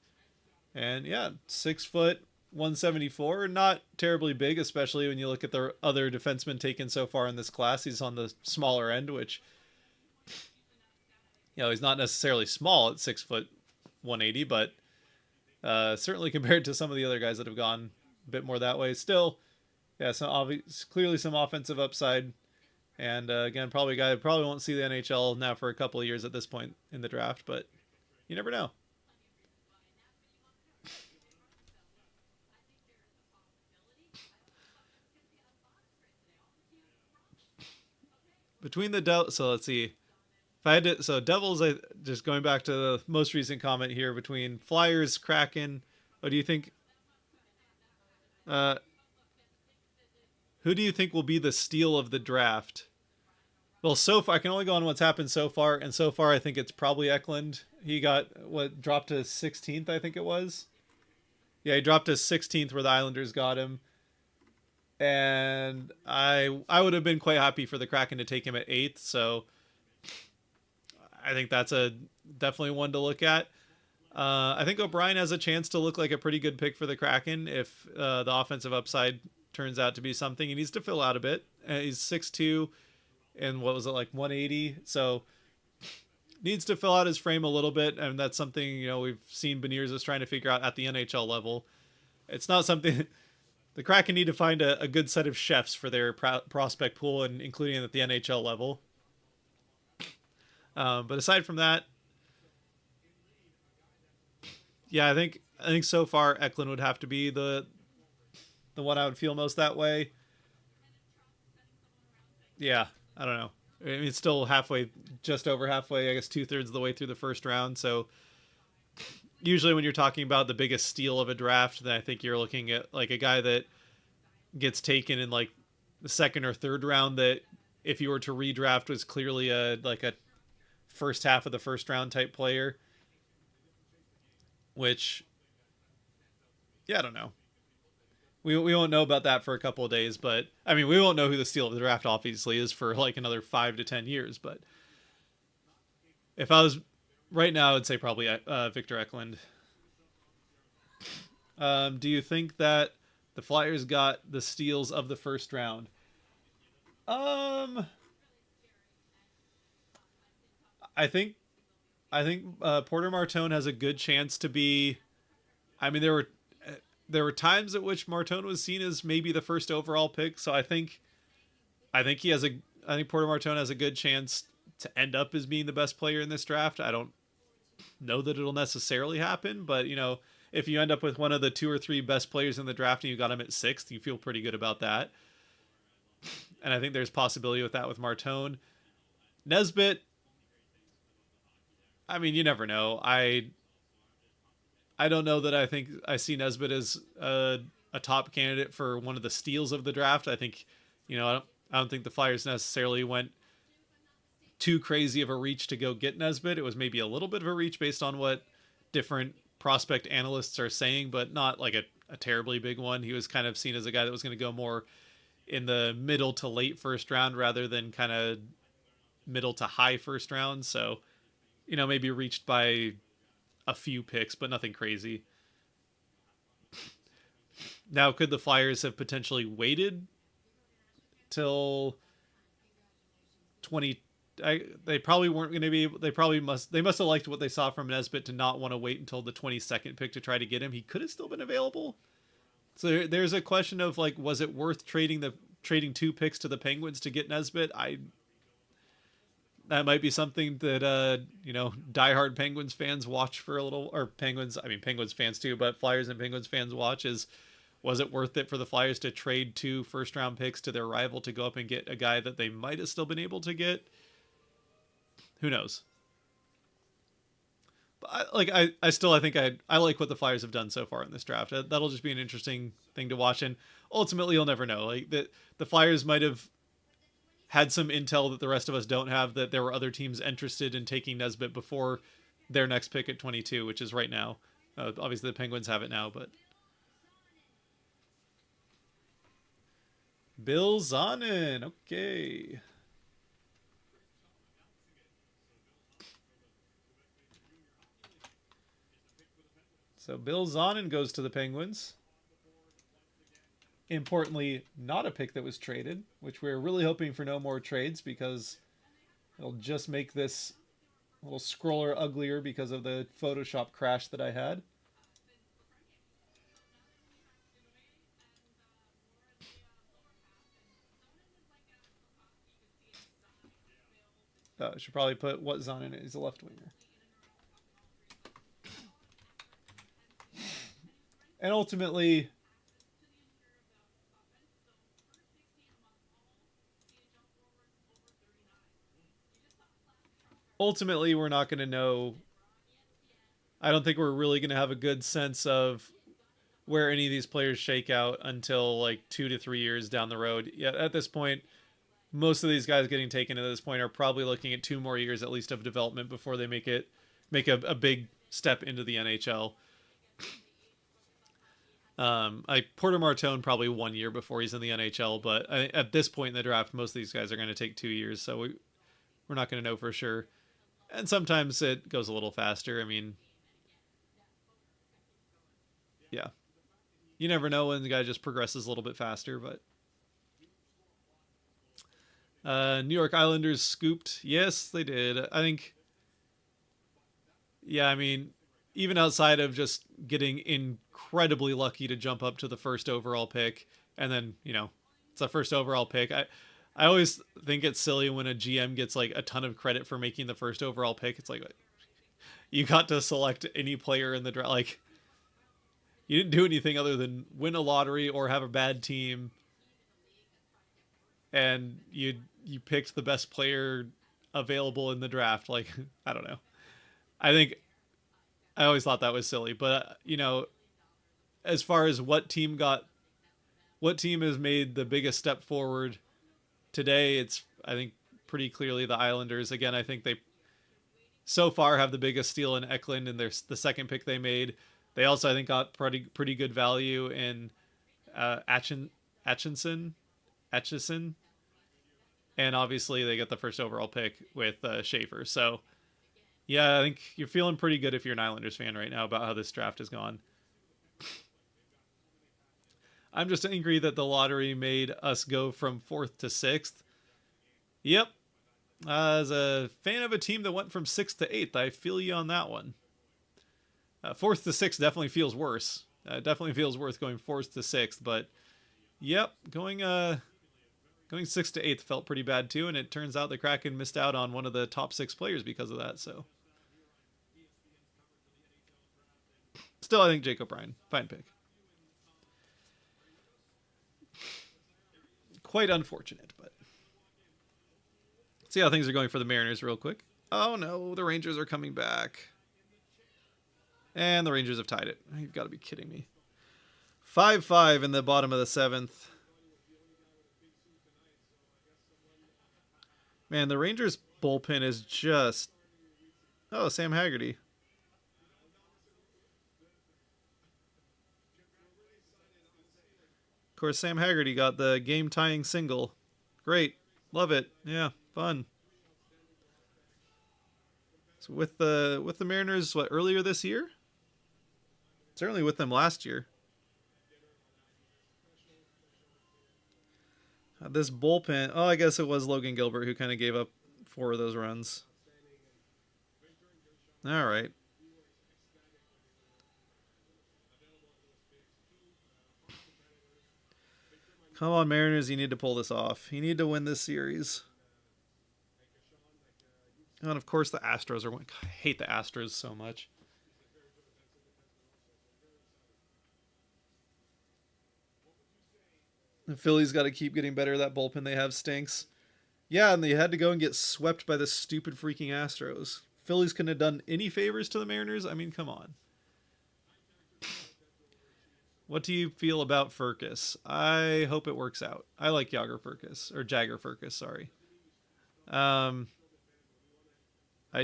[SPEAKER 1] And 6 foot, 174, not terribly big, especially when you look at the other defensemen taken so far in this class. He's on the smaller end, which, he's not necessarily small at 6 foot 180, but certainly compared to some of the other guys that have gone a bit more that way. Still, yeah, clearly some offensive upside. And again, probably a guy that probably won't see the NHL now for a couple of years at this point in the draft, but you never know. Between the so let's see, if I had to, so Devils, just going back to the most recent comment here between Flyers, Kraken. What do you think? Who do you think will be the steal of the draft? Well, so far I can only go on what's happened so far, and so far I think it's probably Eklund. He got dropped to 16th, I think it was. Yeah, he dropped to 16th where the Islanders got him. And I would have been quite happy for the Kraken to take him at 8th, so I think that's definitely one to look at. I think O'Brien has a chance to look like a pretty good pick for the Kraken if the offensive upside turns out to be something. He needs to fill out a bit. He's 6'2", and what was it, like 180? So needs to fill out his frame a little bit, and that's something we've seen Beniers is trying to figure out at the NHL level. It's not something. The Kraken need to find a good set of chefs for their prospect pool, and including at the NHL level. But aside from that, yeah, I think so far Eklund would have to be the one I would feel most that way. Yeah, I don't know. I mean, it's still just over halfway, I guess 2/3 of the way through the first round. So usually when you're talking about the biggest steal of a draft, then I think you're looking at like a guy that gets taken in like the second or third round that if you were to redraft was clearly a first half of the first round type player. Which, yeah, I don't know. We won't know about that for a couple of days, but I mean, we won't know who the steal of the draft obviously is for like another 5 to 10 years. But if I was right now, I would say probably Victor Eklund. Do you think that the Flyers got the steals of the first round? I think Porter Martone has a good chance to be. I mean, there were times at which Martone was seen as maybe the first overall pick, so I think Porter Martone has a good chance to end up as being the best player in this draft. I don't know that it'll necessarily happen, but if you end up with one of the 2 or 3 best players in the draft and you got him at 6th, you feel pretty good about that. And I think there's possibility with that with Martone. Nesbitt, I mean, you never know. I don't know that I see Nesbitt as a top candidate for one of the steals of the draft. I think, I don't think the Flyers necessarily went too crazy of a reach to go get Nesbitt. It was maybe a little bit of a reach based on what different prospect analysts are saying, but not like a terribly big one. He was kind of seen as a guy that was going to go more in the middle to late first round rather than kind of middle to high first round. So, maybe reached by a few picks, but nothing crazy. Now, could the Flyers have potentially waited till 20? They probably weren't going to be. They must have liked what they saw from Nesbitt to not want to wait until the 22nd pick to try to get him. He could have still been available. So there's a question of like, was it worth trading 2 picks to the Penguins to get Nesbitt? That might be something that diehard Penguins fans watch for a little, or Penguins fans too, but Flyers and Penguins fans watch was it worth it for the Flyers to trade 2 first-round picks to their rival to go up and get a guy that they might have still been able to get? Who knows? But I think I like what the Flyers have done so far in this draft. That'll just be an interesting thing to watch, and ultimately you'll never know. Like the Flyers might have had some intel that the rest of us don't have, that there were other teams interested in taking Nesbitt before their next pick at 22, which is right now. Obviously the Penguins have it now, but Bill Zonin. Okay. So Bill Zonin goes to the Penguins. importantly, not a pick that was traded, which we're really hoping for no more trades because it'll just make this little scroller uglier because of the Photoshop crash that I had. I should probably put what Zahn in it. He's a left winger. And ultimately, we're not going to know. I don't think we're really going to have a good sense of where any of these players shake out until like 2 to 3 years down the road. Yeah, at this point, most of these guys getting taken at this point are probably looking at 2 more years at least of development before they make a big step into the NHL. Porter Martone probably 1 year before he's in the NHL, but at this point in the draft, most of these guys are going to take 2 years, so we're not going to know for sure. And sometimes it goes a little faster. I mean, yeah, you never know when the guy just progresses a little bit faster, but. New York Islanders scooped. Yes, they did. I think, yeah, I mean, even outside of just getting incredibly lucky to jump up to the first overall pick, and then, it's a first overall pick. I always think it's silly when a GM gets like a ton of credit for making the first overall pick. It's like, you got to select any player in the draft. Like, you didn't do anything other than win a lottery or have a bad team. And you picked the best player available in the draft. Like, I don't know. I always thought that was silly. But, as far as what team has made the biggest step forward today, it's, I think, pretty clearly the Islanders. Again, I think they so far have the biggest steal in Eklund and the second pick they made. They also, I think, got pretty good value in Atchison. And obviously they get the first overall pick with Schaefer. So, yeah, I think you're feeling pretty good if you're an Islanders fan right now about how this draft has gone. I'm just angry that the lottery made us go from 4th to 6th. Yep. As a fan of a team that went from 6th to 8th, I feel you on that one. 4th to 6th definitely feels worse. Definitely feels worse going 4th to 6th, but yep, going 6th to 8th felt pretty bad too, and it turns out the Kraken missed out on one of the top 6 players because of that. So, still, I think Jake O'Brien, fine pick. Quite unfortunate, but let's see how things are going for the Mariners real quick. Oh no, the Rangers are coming back, and the Rangers have tied it. You've got to be kidding me. 5-5 in the bottom of the 7th. Man, the Rangers bullpen is just... Oh, Sam Haggerty. Of course, Sam Haggerty got the game-tying single. Great. Love it. Yeah, fun. So with the Mariners, what, earlier this year? Certainly with them last year. This bullpen... Oh, I guess it was Logan Gilbert who kind of gave up 4 of those runs. All right. Come on, Mariners. You need to pull this off. You need to win this series. And, of course, the Astros are... I hate the Astros so much. The Phillies got to keep getting better. That bullpen they have stinks. Yeah, and they had to go and get swept by the stupid freaking Astros. Phillies couldn't have done any favors to the Mariners. I mean, come on. What do you feel about Furcus? I hope it works out. I like Jagger Furcus, sorry. I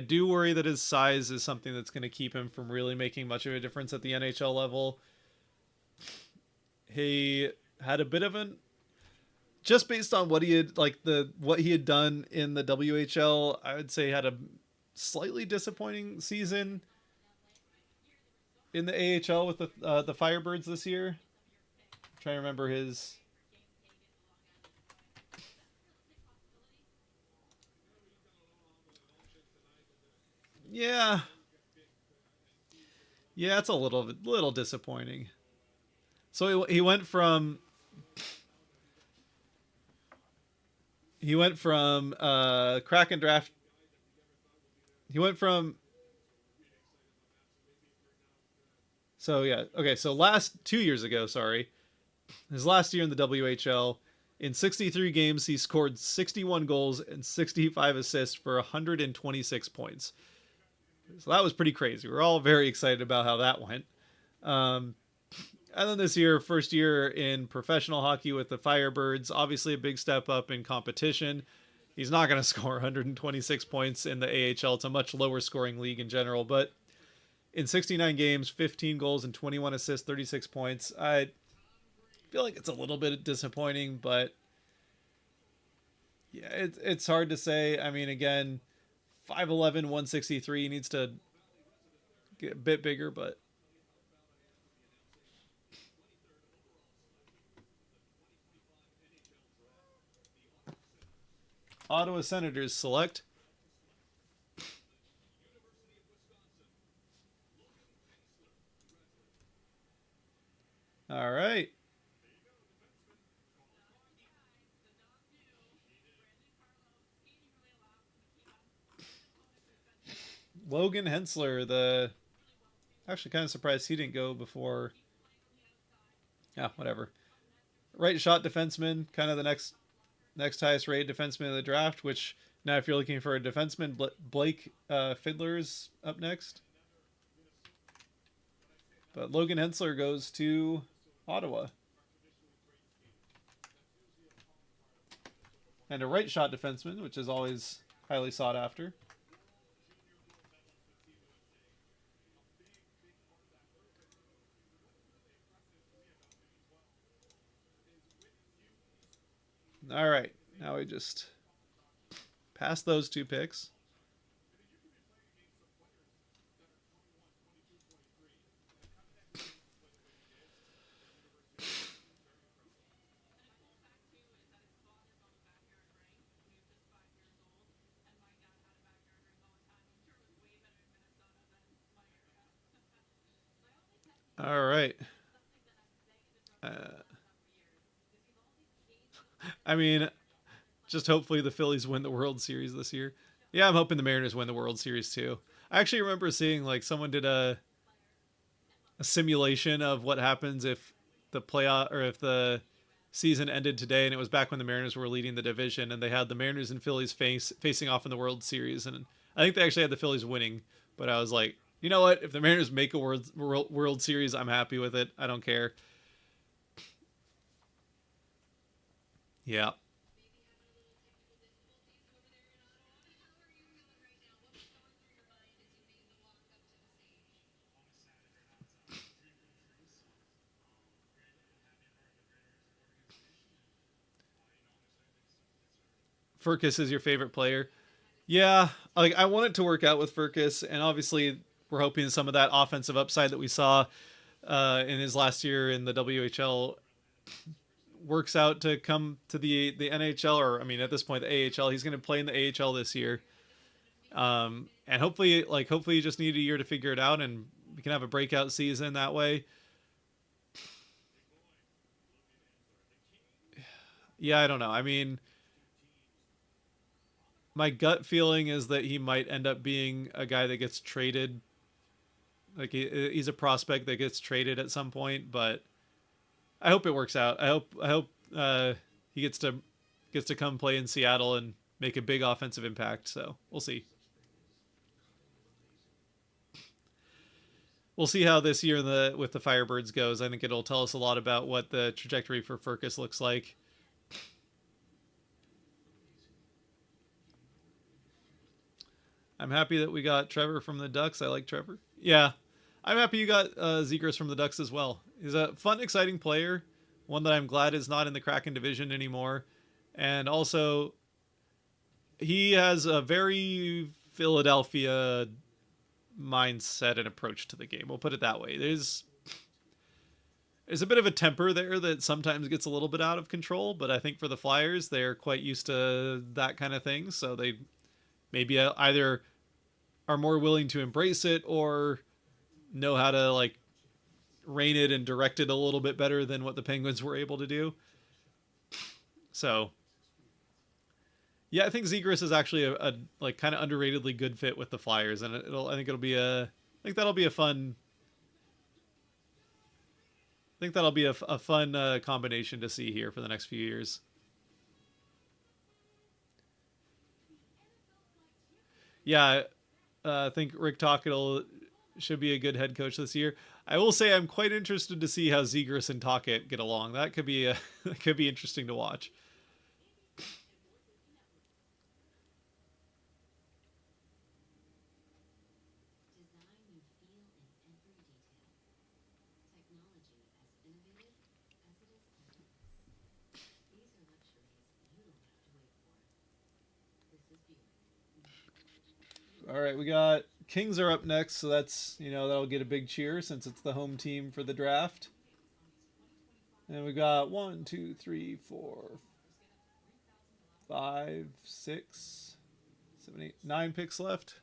[SPEAKER 1] do worry that his size is something that's going to keep him from really making much of a difference at the NHL level. He had a bit of an... Just based on what he had, what he had done in the WHL, I would say he had a slightly disappointing season in the AHL with the Firebirds this year. I'm trying to remember his. Yeah. Yeah, it's a little disappointing. So he went from Kraken draft. He went from So yeah, okay. So last 2 years ago, sorry, his last year in the WHL, in 63 games, he scored 61 goals and 65 assists for 126 points. So that was pretty crazy. We're all very excited about how that went. And then this year, first year in professional hockey with the Firebirds, obviously a big step up in competition. He's not going to score 126 points in the AHL. It's a much lower scoring league in general, but in 69 games, 15 goals and 21 assists, 36 points. I feel like it's a little bit disappointing, but yeah, it's hard to say. I mean, again, 5'11", 163. He needs to get a bit bigger, but Ottawa Senators select all right. Logan Hensler, actually kind of surprised he didn't go before. Yeah, whatever. Right shot defenseman, kind of the next highest rated defenseman in the draft, which now if you're looking for a defenseman, Blake Fiddler's up next. But Logan Hensler goes to Ottawa. And a right shot defenseman, which is always highly sought after. All right, now we just pass those two picks. All right. I mean, just hopefully the Phillies win the World Series this year. Yeah, I'm hoping the Mariners win the World Series too. I actually remember seeing like someone did a simulation of what happens if the playoff or if the season ended today, and it was back when the Mariners were leading the division, and they had the Mariners and Phillies facing off in the World Series, and I think they actually had the Phillies winning. But I was like, you know what? If the Mariners make a World Series, I'm happy with it. I don't care. Yeah. Furcus is your favorite player. Yeah, like I want it to work out with Furcus, and obviously we're hoping some of that offensive upside that we saw in his last year in the WHL works out to come to the NHL, or I mean at this point the AHL. He's going to play in the AHL this year, and hopefully you just need a year to figure it out, and we can have a breakout season that way. Yeah, I don't know. I mean, my gut feeling is that he might end up being a guy that gets traded. Like he's a prospect that gets traded at some point, but I hope it works out. I hope he gets to come play in Seattle and make a big offensive impact. So we'll see. We'll see how this year with the Firebirds goes. I think it'll tell us a lot about what the trajectory for Furcus looks like. I'm happy that we got Trevor from the Ducks. I like Trevor. Yeah. I'm happy you got Zegras from the Ducks as well. He's a fun, exciting player. One that I'm glad is not in the Kraken division anymore. And also, he has a very Philadelphia mindset and approach to the game. We'll put it that way. There's a bit of a temper there that sometimes gets a little bit out of control, but I think for the Flyers, they're quite used to that kind of thing, so they maybe either are more willing to embrace it or know how to like rein it and direct it a little bit better than what the Penguins were able to do. So yeah, I think Zegras is actually a like kind of underratedly good fit with the Flyers, and I think that'll be a fun. I think that'll be a fun combination to see here for the next few years. Yeah, I think Rick Tocchet should be a good head coach this year. I will say I'm quite interested to see how Zegras and Tocchet get along. That could be that could be interesting to watch. All right, we got Kings are up next, so that's that'll get a big cheer since it's the home team for the draft. And we got 1, 2, 3, 4, 5, 6, 7, 8, 9 picks left.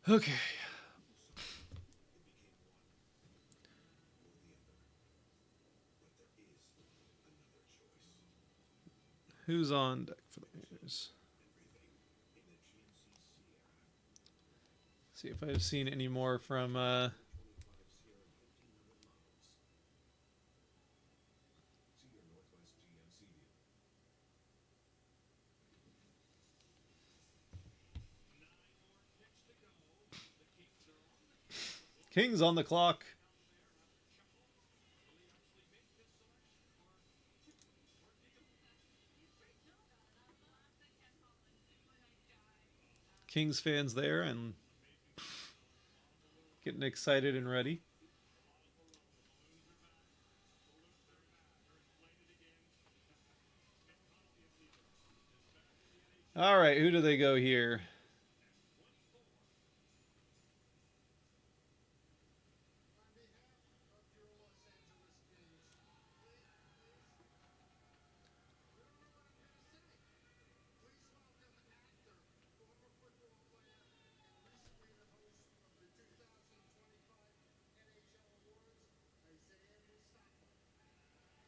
[SPEAKER 1] Okay. Who's on deck for the Bears? See if I've seen any more from Kings on the clock. Kings fans there and getting excited and ready. All right, who do they go here?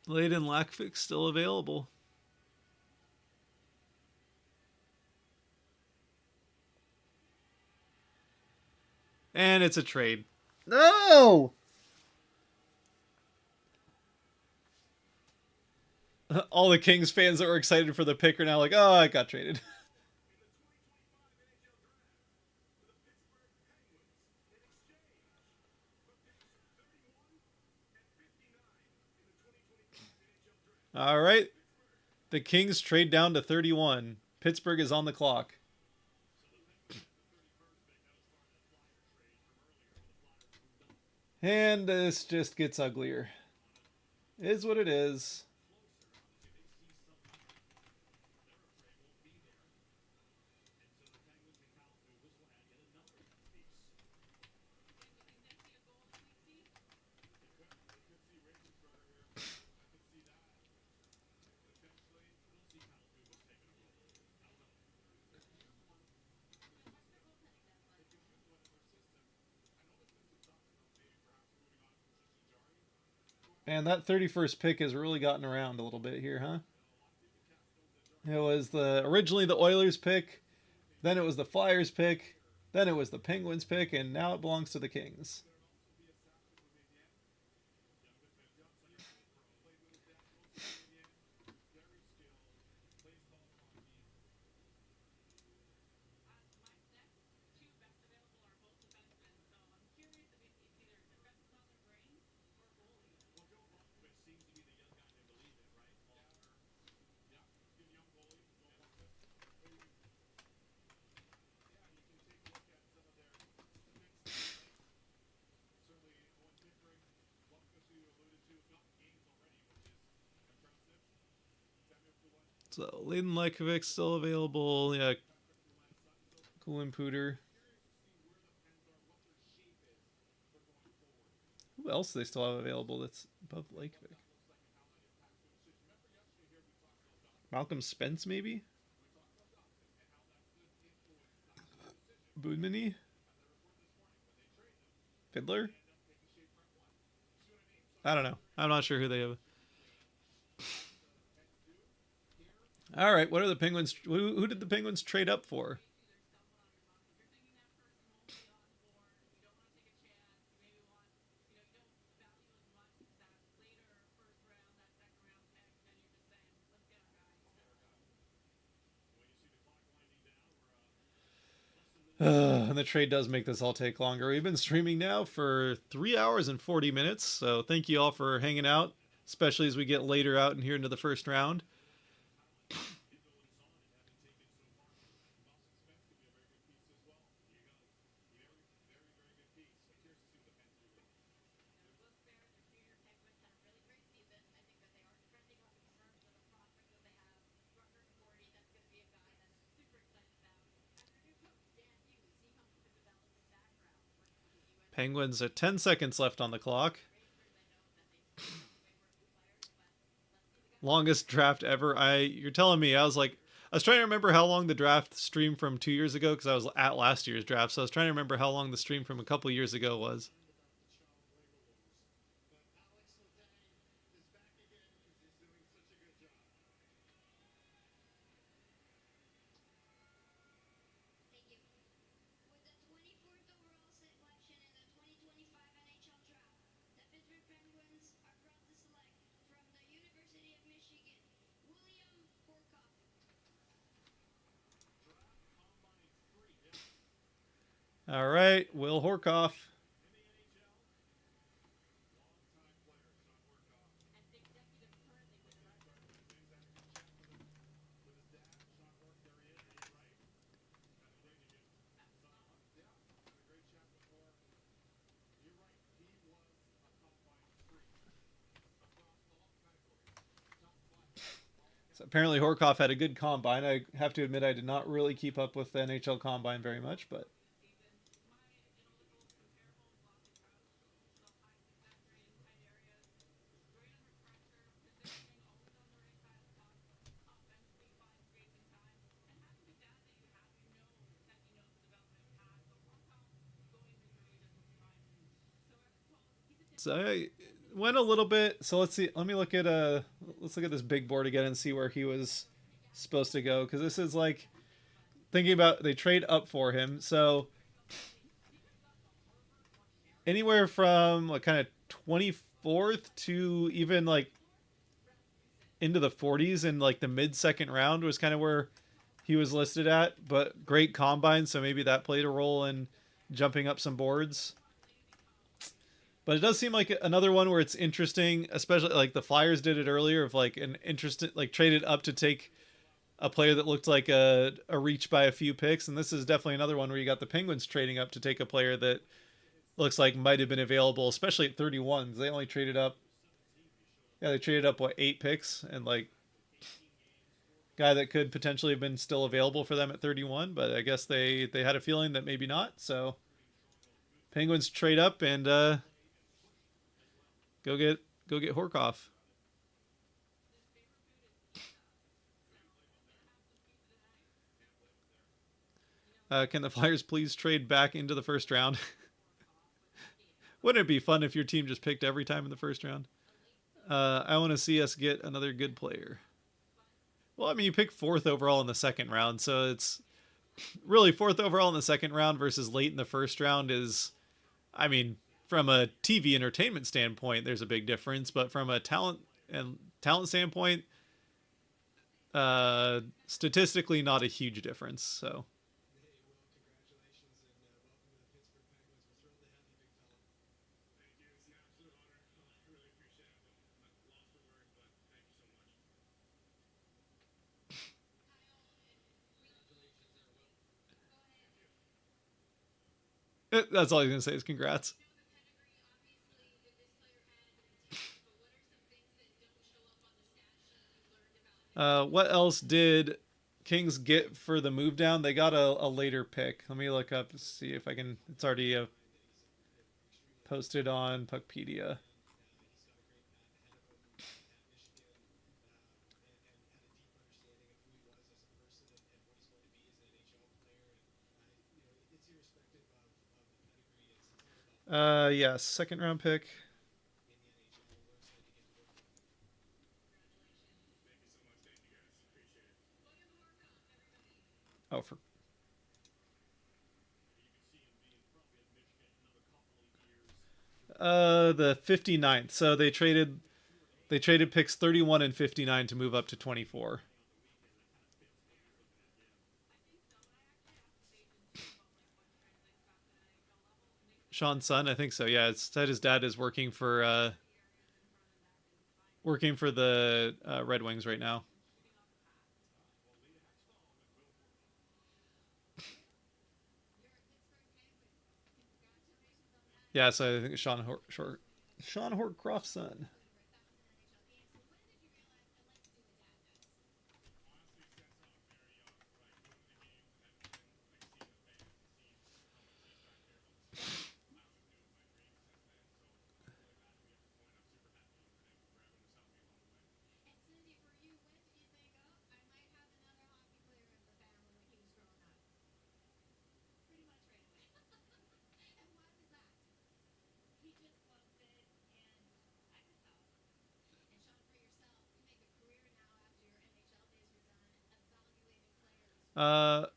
[SPEAKER 1] Layden Lackvik still available. And it's a trade.
[SPEAKER 5] No!
[SPEAKER 1] All the Kings fans that were excited for the pick are now like, oh, it got traded. All right. The Kings trade down to 31. Pittsburgh is on the clock. And this just gets uglier. It is what it is. Man, that 31st pick has really gotten around a little bit here, huh? It was originally the Oilers pick, then it was the Flyers pick, then it was the Penguins pick, and now it belongs to the Kings. So, Layden Lakovic still available. Yeah. Kulin Pooter. Who else do they still have available that's above Lakevic? Malcolm Spence, maybe? Boudmany? Fiddler? I don't know. I'm not sure who they have. All right, what are the Penguins? Who did the Penguins trade up for? And the trade does make this all take longer. We've been streaming now for 3 hours and 40 minutes, so thank you all for hanging out, especially as we get later out and here into the first round. Penguins at 10 seconds left on the clock. Longest draft ever. You're telling me. I was trying to remember how long the draft stream from 2 years ago because I was at last year's draft. So I was trying to remember how long the stream from a couple years ago was.
[SPEAKER 5] Thank you. With the 24th overall selection in the 2025 NHL Draft, the Pittsburgh Penguins are proud to select from the University of Michigan, William Horkoff.
[SPEAKER 1] All right, Will Horkoff. So apparently Horkoff had a good combine. I have to admit I did not really keep up with the NHL combine very much, but so I went a little bit. So let's see. Let me look at let's look at this big board again and see where he was supposed to go, because this is like thinking about they trade up for him. So anywhere from like kind of 24th to even like into the 40s and like the mid second round was kind of where he was listed at. But great combine, so maybe that played a role in jumping up some boards. But it does seem like another one where it's interesting, especially like the Flyers did it earlier, of like an interesting, like traded up to take a player that looked like a reach by a few picks. And this is definitely another one where you got the Penguins trading up to take a player that looks like might have been available, especially at 31s. They only traded up, they traded up, what, 8 picks? And like, guy that could potentially have been still available for them at 31, but I guess they had a feeling that maybe not. So Penguins trade up and go get Horkoff. Can the Flyers please trade back into the first round? Wouldn't it be fun if your team just picked every time in the first round? I want to see us get another good player. Well, I mean, you pick 4th overall in the second round, so it's really 4th overall in the second round versus late in the first round is, I mean, from a TV entertainment standpoint, there's a big difference, but from a talent standpoint, statistically, not a huge difference. So. That's all I was gonna say is congrats. What else did Kings get for the move down? They got a later pick. Let me look up to see if I can. It's already posted on Puckpedia. Yes, second round pick. Oh, for the 59th. So they traded picks 31 and 59 to move up to 24. Sean's son, I think so. Yeah, it said his dad is working for the Red Wings right now. Yeah, so I think Sean Horcroft's son.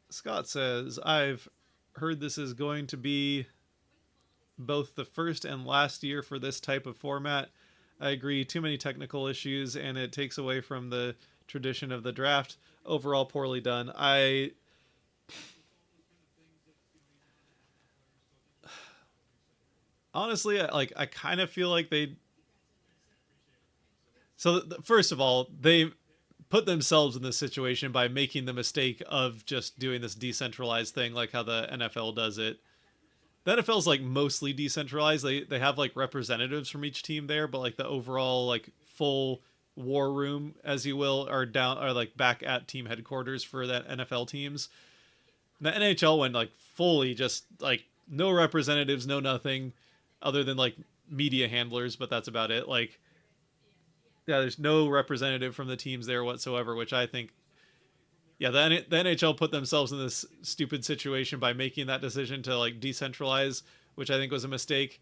[SPEAKER 1] Scott says, I've heard this is going to be both the first and last year for this type of format. I agree, too many technical issues, and it takes away from the tradition of the draft. Overall, poorly done. Honestly, I kind of feel like they. So first of all, they put themselves in this situation by making the mistake of just doing this decentralized thing, like how the NFL does it. The NFL's like mostly decentralized. They have like representatives from each team there, but like the overall like full war room, as you will, are like back at team headquarters for that NFL teams. The NHL went like fully just like no representatives, no nothing, other than like media handlers, but that's about it. Like, yeah, there's no representative from the teams there whatsoever, which I think, yeah, the NHL put themselves in this stupid situation by making that decision to like decentralize, which I think was a mistake.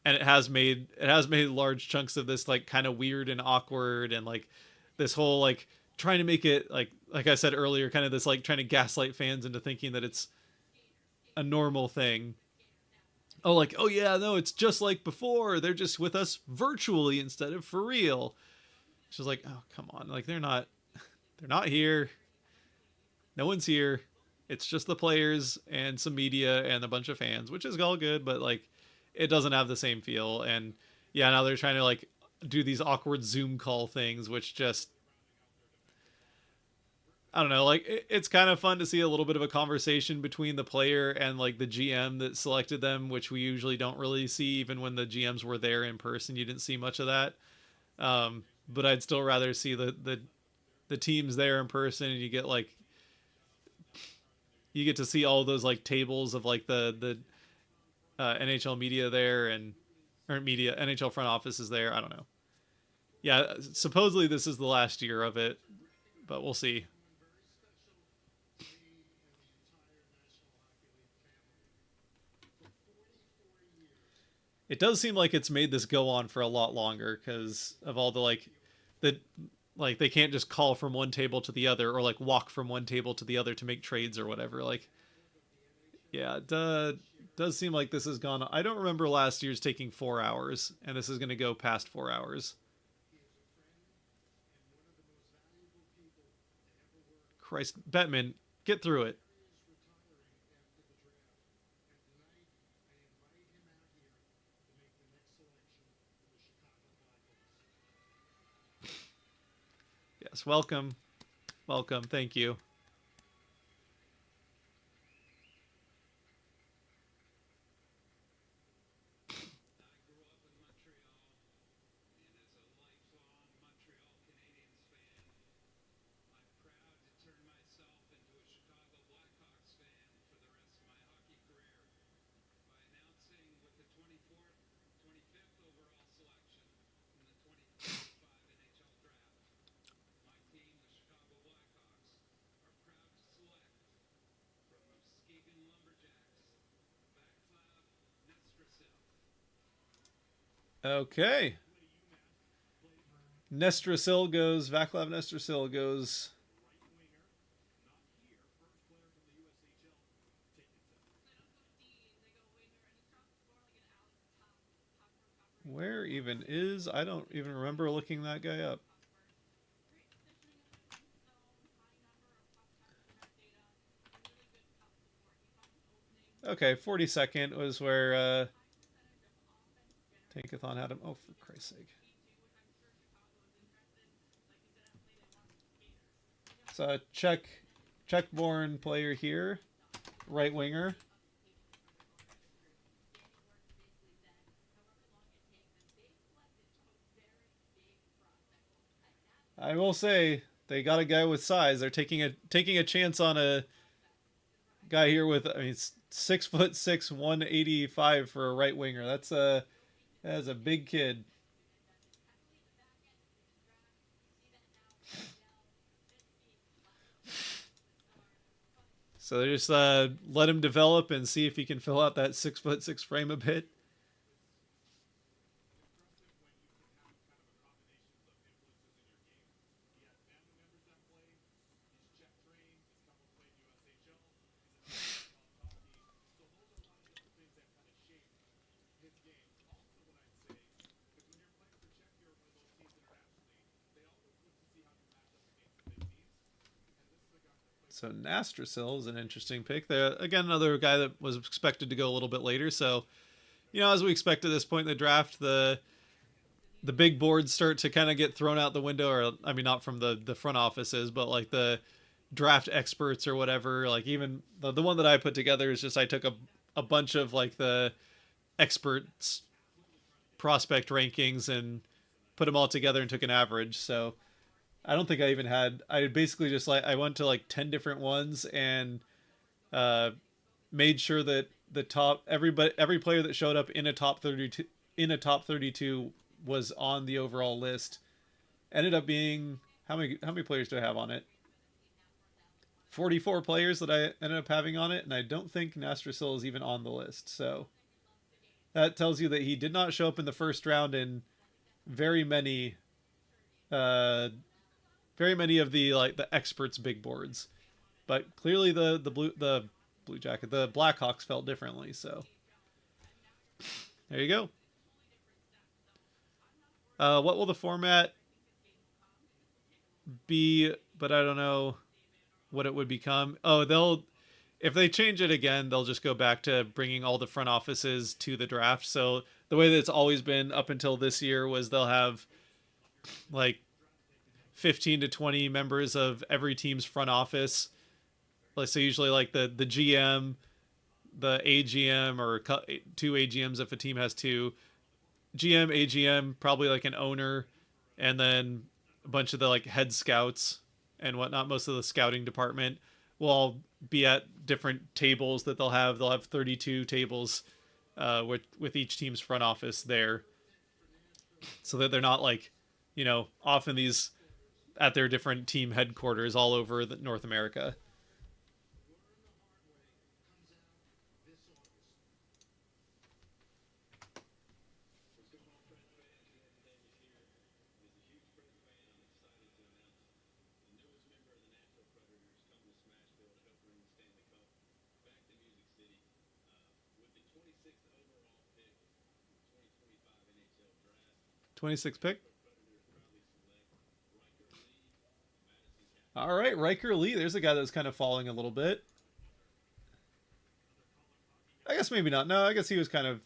[SPEAKER 1] And it has made large chunks of this like kind of weird and awkward, and like this whole like trying to make it like I said earlier, kind of this like trying to gaslight fans into thinking that it's a normal thing. Oh, like, oh yeah, no, it's just like before. They're just with us virtually instead of for real. She's like, oh, come on. Like, they're not here. No one's here. It's just the players and some media and a bunch of fans, which is all good, but like, it doesn't have the same feel. And yeah, now they're trying to like do these awkward Zoom call things, which just, I don't know, like it's kind of fun to see a little bit of a conversation between the player and like the GM that selected them, which we usually don't really see. Even when the GMs were there in person, you didn't see much of that. But I'd still rather see the teams there in person, and you get to see all those like tables of like the NHL media there, and or media NHL front offices there. I don't know. Yeah, supposedly this is the last year of it, but we'll see. It does seem like it's made this go on for a lot longer because of all the like they can't just call from one table to the other, or like walk from one table to the other to make trades or whatever. Like, yeah, it does seem like this has gone. I don't remember last year's taking 4 hours, and this is going to go past 4 hours. Christ, Bettman, get through it. Yes, welcome. Welcome. Thank you.
[SPEAKER 3] Chicago Blackhawks fan for the rest of my hockey career by announcing with the 24
[SPEAKER 1] Okay. Nestrasil goes. Vaclav Nestrasil goes. Where even is? I don't even remember looking that guy up. Okay, 42nd was where Tankathon had him. Oh, for Christ's sake. So Czech-born player here, right winger. I will say they got a guy with size. They're taking a chance on a guy here with, I mean, 6'6", 185 for a right winger. That's a big kid. So they just let him develop and see if he can fill out that 6'6" frame a bit. So Nastrasil is an interesting pick. There again, another guy that was expected to go a little bit later. So, as we expect at this point in the draft, the big boards start to kind of get thrown out the window, or I mean, not from the front offices, but like the draft experts or whatever. Like even the one that I put together is just I took a bunch of like the experts prospect rankings and put them all together and took an average. So I don't think I even had. I basically just I went to like 10 different ones and made sure that the top every player that showed up in a top 32 was on the overall list. Ended up being how many players do I have on it? 44 players that I ended up having on it, and I don't think Nastrasil is even on the list. So that tells you that he did not show up in the first round in very many of the like the experts big boards. But clearly the Blue Jacket, the Blackhawks felt differently. So there you go. What will the format be? But I don't know what it would become. Oh, if they change it again, they'll just go back to bringing all the front offices to the draft. So the way that it's always been up until this year was they'll have like 15 to 20 members of every team's front office. Let's say usually like the GM, the AGM, or two AGMs if a team has two. GM, AGM, probably like an owner, and then a bunch of the like head scouts and whatnot. Most of the scouting department will all be at different tables that they'll have. They'll have 32 tables with each team's front office there, so that they're not like, off in these at their different team headquarters all over North America. '26 pick. All right, Riker Lee. There's a guy that's kind of falling a little bit. I guess maybe not. No, I guess he was kind of.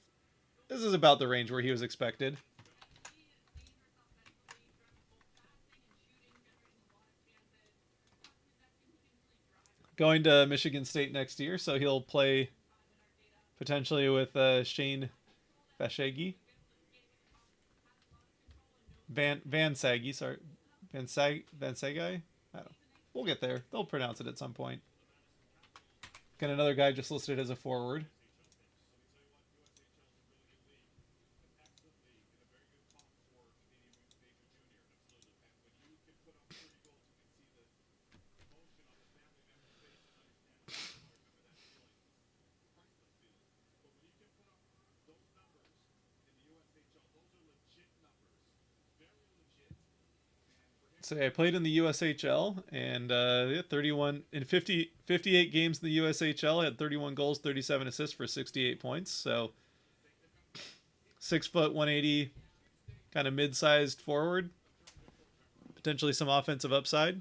[SPEAKER 1] This is about the range where he was expected. Going to Michigan State next year, so he'll play potentially with Shane Vashegi. Van Saggy, sorry. Van Sagai? I don't know. We'll get there. They'll pronounce it at some point. Got another guy just listed as a forward. say I played in the USHL and 31 in 58 games in the USHL. I had 31 goals, 37 assists for 68 points. So 6 foot 180, kind of mid-sized forward. Potentially some offensive upside.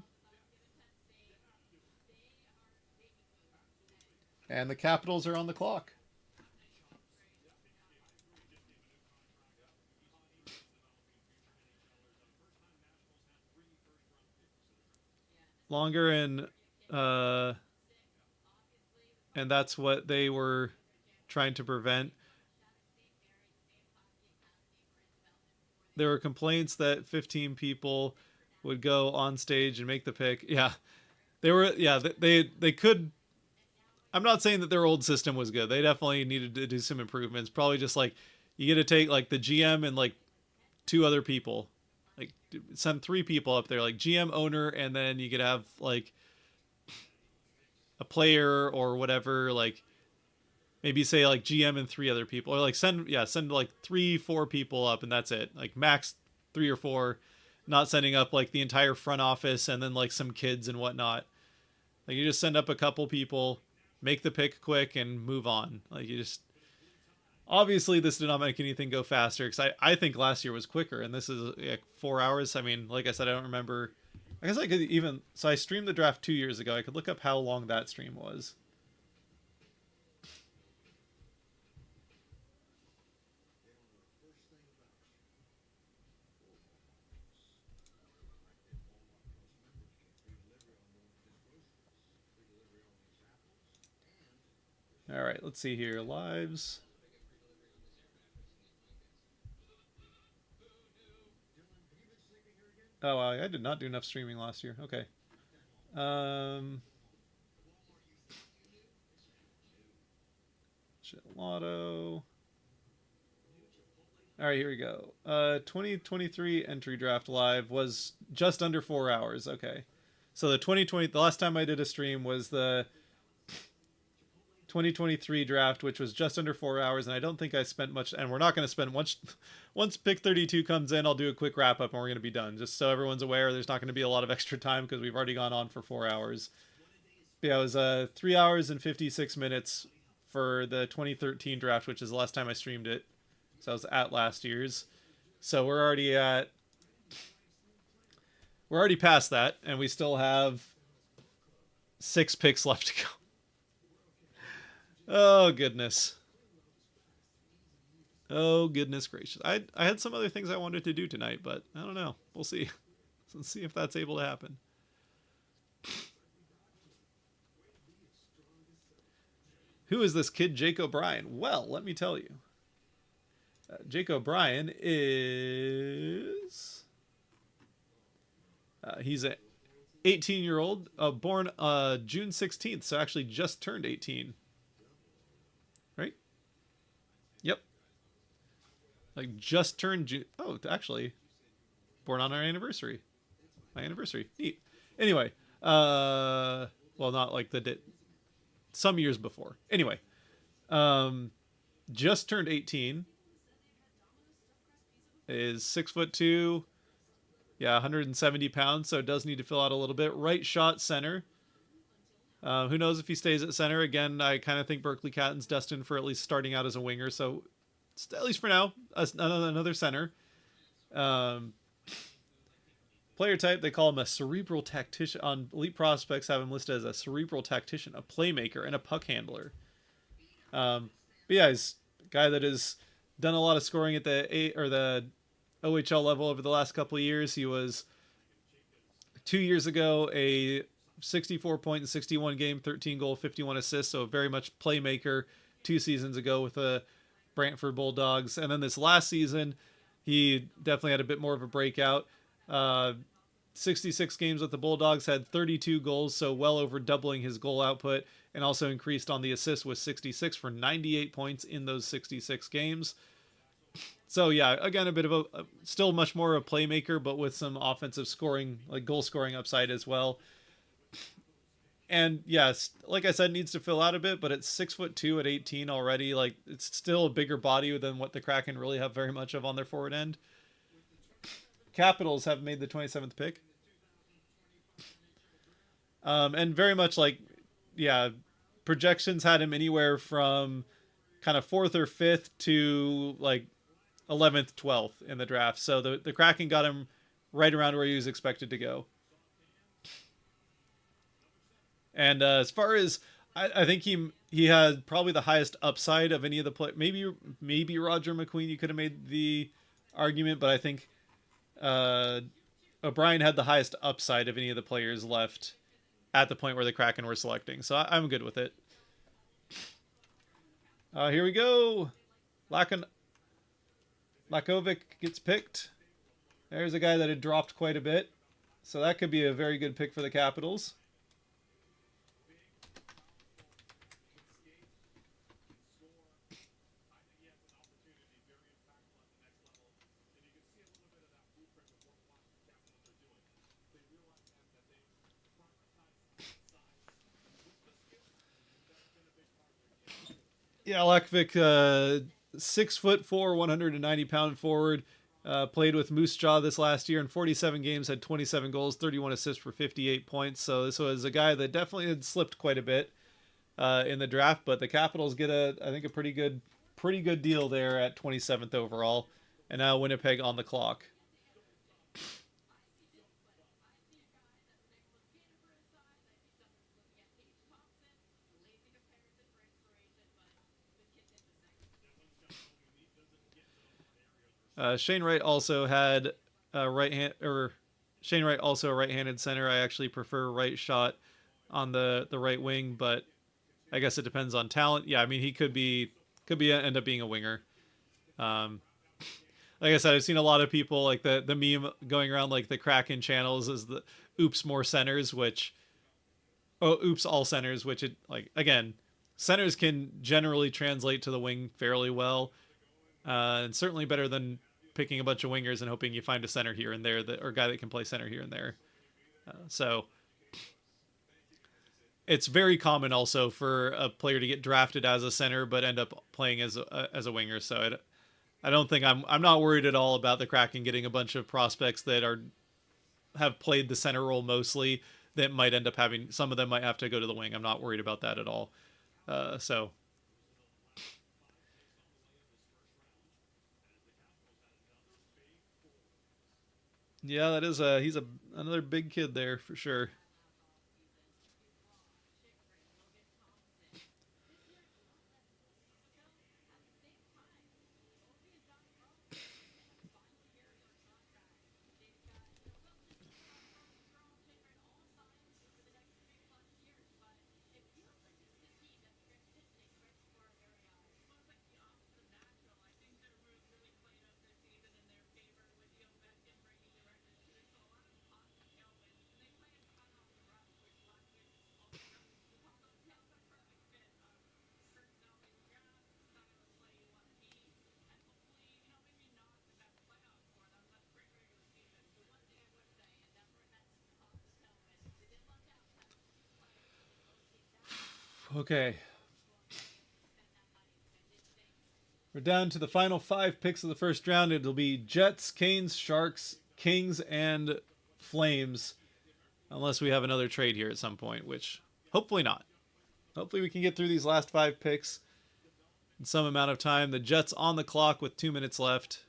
[SPEAKER 1] And the Capitals are on the clock. Longer and that's what they were trying to prevent. There were complaints that 15 people would go on stage and make the pick. Yeah, they were. Yeah, they could. I'm not saying that their old system was good. They definitely needed to do some improvements. Probably just like you get to take like the GM and like 2 other people, like send 3 people up there, like GM, owner, and then you could have like a player or whatever, like maybe say like GM and 3 other people, or like send like 3-4 people up and that's it, like max 3 or 4, not sending up like the entire front office and then like some kids and whatnot. Like you just send up a couple people, make the pick quick and move on. Like you just, obviously this did not make anything go faster, because I think last year was quicker and this is like 4 hours. I mean, like I said, I don't remember. I guess I could even, so I streamed the draft 2 years ago. I could look up how long that stream was. All right, let's see here. Lives. Oh, I did not do enough streaming last year. Okay. Lotto. All right, here we go. 2023 entry draft live was just under 4 hours. Okay. So the last time I did a stream was the 2023 draft, which was just under 4 hours, and I don't think I spent much, and we're not going to spend much. Once pick 32 comes in, I'll do a quick wrap up and we're going to be done, just so everyone's aware. There's not going to be a lot of extra time because we've already gone on for 4 hours. But yeah, it was 3 hours and 56 minutes for the 2013 draft, which is the last time I streamed it. So I was at last year's. So we're already past that, and we still have 6 picks left to go. Oh, goodness. Oh, goodness gracious. I had some other things I wanted to do tonight, but I don't know. We'll see. Let's see if that's able to happen. Who is this kid, Jake O'Brien? Well, let me tell you. Jake O'Brien is... he's an 18-year-old, born June 16th, so actually just turned 18. Right? Yep. Like just turned June. Oh, actually, born on our anniversary. My anniversary. Neat. Anyway, well, not like some years before. Anyway, just turned 18. Is 6'2", yeah, 170 pounds. So it does need to fill out a little bit. Right shot center. Who knows if he stays at center? Again, I kind of think Berkeley Catton's destined for at least starting out as a winger. So at least for now, another center. Player type, they call him a cerebral tactician. On Elite Prospects, have him listed as a cerebral tactician, a playmaker, and a puck handler. But yeah, he's a guy that has done a lot of scoring at the OHL level over the last couple of years. He was 2 years ago a 64 point in 61 game, 13 goal, 51 assists. So very much playmaker. 2 seasons ago with the Brantford Bulldogs. And then this last season, he definitely had a bit more of a breakout. 66 games with the Bulldogs, had 32 goals, so well over doubling his goal output, and also increased on the assists with 66 for 98 points in those 66 games. So yeah, again, a bit of a still much more of a playmaker, but with some offensive scoring, like goal scoring upside as well. And yes, like I said, needs to fill out a bit, but it's 6'2" at 18 already. Like it's still a bigger body than what the Kraken really have very much of on their forward end. Capitals have made the 27th pick. And very much like, yeah, projections had him anywhere from kind of fourth or fifth to like 11th, 12th in the draft. So the Kraken got him right around where he was expected to go. And as far as I think he had probably the highest upside of any of the play. Maybe Roger McQueen. You could have made the argument, but I think O'Brien had the highest upside of any of the players left at the point where the Kraken were selecting. So I'm good with it. Here we go. Lakovic gets picked. There's a guy that had dropped quite a bit. So that could be a very good pick for the Capitals. Yeah, Lakovic, 6'4", 190-pound forward. Played with Moose Jaw this last year in 47 games, had 27 goals, 31 assists for 58 points. So this was a guy that definitely had slipped quite a bit in the draft, but the Capitals get I think a pretty good deal there at 27th overall, and now Winnipeg on the clock. Shane Wright also had Shane Wright also a right-handed center. I actually prefer right shot on the right wing, but I guess it depends on talent. Yeah, I mean he could end up being a winger. Like I said, I've seen a lot of people like the meme going around like the Kraken channels is the oops more centers, oops all centers, which it like again centers can generally translate to the wing fairly well, and certainly better than picking a bunch of wingers and hoping you find a center here and there or a guy that can play center here and there. So it's very common also for a player to get drafted as a center but end up playing as a winger. So I don't think I'm not worried at all about the Kraken getting a bunch of prospects that have played the center role mostly that might end up having some of them might have to go to the wing. I'm not worried about that at all. So yeah, that is he's another big kid there for sure. Okay. We're down to the final 5 picks of the first round. It'll be Jets, Canes, Sharks, Kings, and Flames. Unless we have another trade here at some point, which hopefully not. Hopefully we can get through these last 5 picks in some amount of time. The Jets on the clock with 2 minutes left.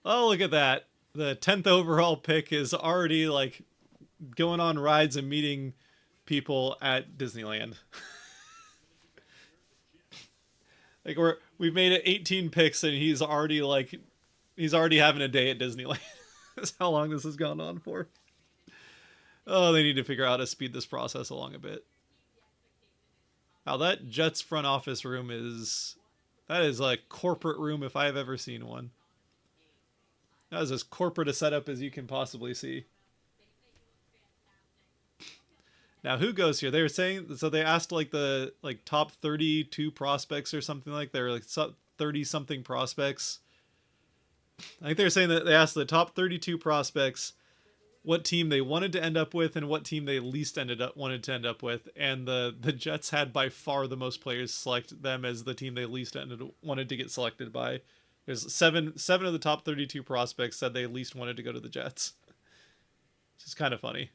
[SPEAKER 1] Oh, look at that. The 10th overall pick is already like going on rides and meeting people at Disneyland. Like we've made it 18 picks and he's already having a day at Disneyland. That's how long this has gone on for. Oh, they need to figure out how to speed this process along a bit. Wow, that Jets front office room that is a corporate room if I've ever seen one. That is as corporate a setup as you can possibly see. Now, who goes here? They were saying, so they asked like the top 32 prospects or something like they're like 30 something prospects. I think they were saying that they asked the top 32 prospects what team they wanted to end up with and what team they least wanted to end up with, and the Jets had by far the most players select them as the team they least wanted to get selected by. There's seven of the top 32 prospects said they least wanted to go to the Jets. Which is kind of funny.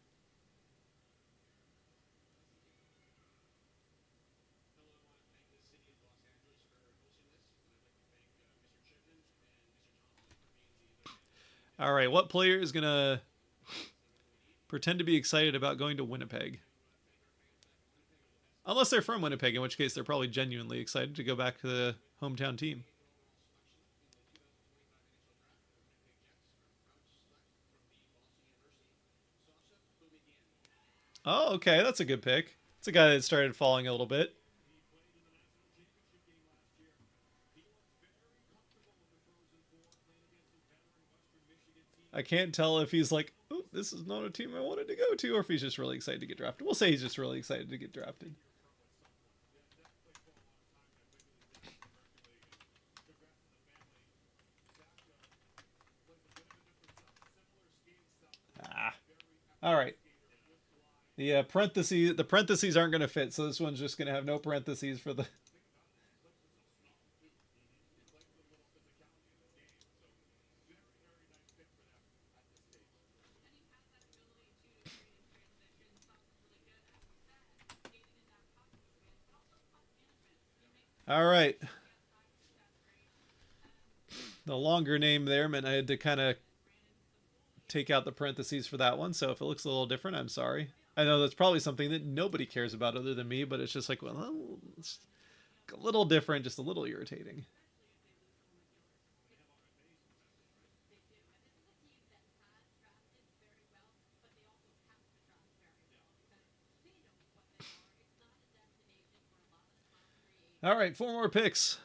[SPEAKER 1] All right, what player is going to pretend to be excited about going to Winnipeg? Unless they're from Winnipeg, in which case they're probably genuinely excited to go back to the hometown team. Oh, okay, that's a good pick. It's a guy that started falling a little bit. I can't tell if he's like, oh, this is not a team I wanted to go to, or if he's just really excited to get drafted. We'll say he's just really excited to get drafted. All right. The parentheses aren't going to fit, so this one's just going to have no parentheses for the... All right. The longer name there meant I had to kind of take out the parentheses for that one, so if it looks a little different, I'm sorry. I know that's probably something that nobody cares about other than me, but it's just like, well, it's a little different, just a little irritating. All right, 4 more picks.